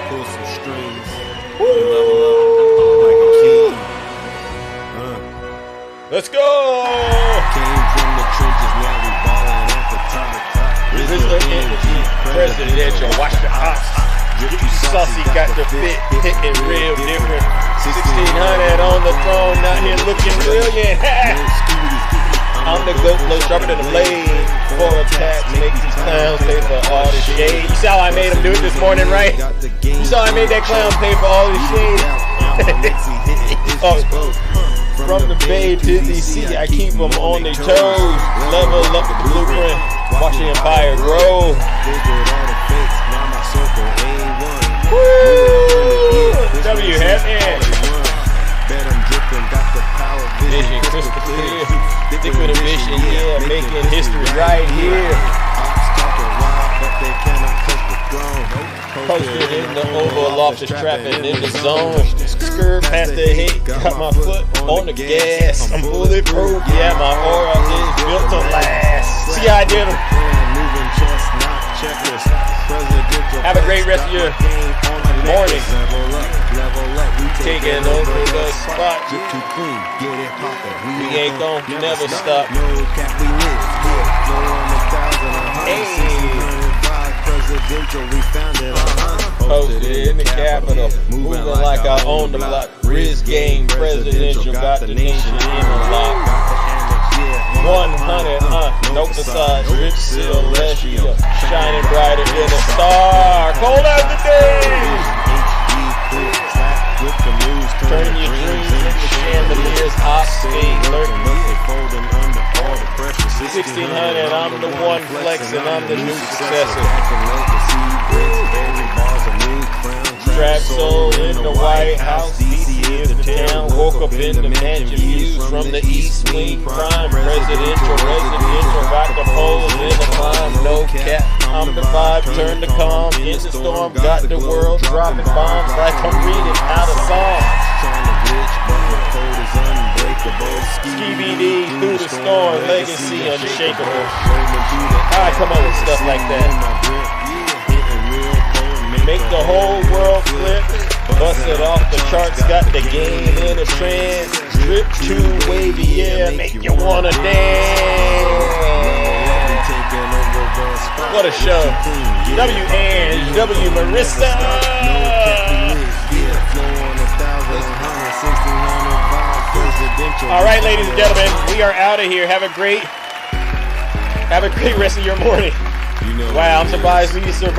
Pull some strings. Level up like a king. Let's go! Came from the trenches, now we ballin' at the top. Rizzler energy, presidential. Watch the ops. Saucy got the fit, hitting real different. 1600 on the throne, out here looking brilliant. I'm the goat, blow sharper than a blade. 4 attacks, make these clowns pay for all the shade. You saw I made him do it this morning, right? You saw I made that clown pay for all the shade. Oh, from the Bay to DC, I keep them on their toes. Level up the blueprint, watch the empire grow. Woo! W heaven. Vision crystal clear. Stick with a vision, yeah, making history right here. Posted in the Oval Office, trapping in the zone. Skirt past the hit, got my foot on the gas. I'm bulletproof, yeah, my aura is built to last. See how I did them? Have a great rest of your morning. Taking over the spot. We ain't gon' never stop. Hey. Posted in the Capitol, moving like I own the block. Riz game presidential, got the nation in a lock. 100, no facade, rich celestial, shining brighter than a star. Cold as the day. Turn your dreams into chandeliers, I stay lurking. 1600, I'm the one flexing, I'm the new successor. Trap soul in the White House, DC is the town. Woke up in the mansion, views from the East Wing. Prime, presidential, residential, rock the poles in the climb. No cap, I'm the vibe, turn the calm. In the storm, got the world dropping bombs like I'm reading out of song. Skibidi through the storm, legacy unshakable. I come up with stuff like that. Make the whole world flip, bust it off the charts, got the game in a trance. Drip too wavy, yeah, make you wanna dance. What a show. W. Ange, W. Marissa. All right, ladies and gentlemen, we are out of here. Have a great rest of your morning. Wow, I'm surprised we survived.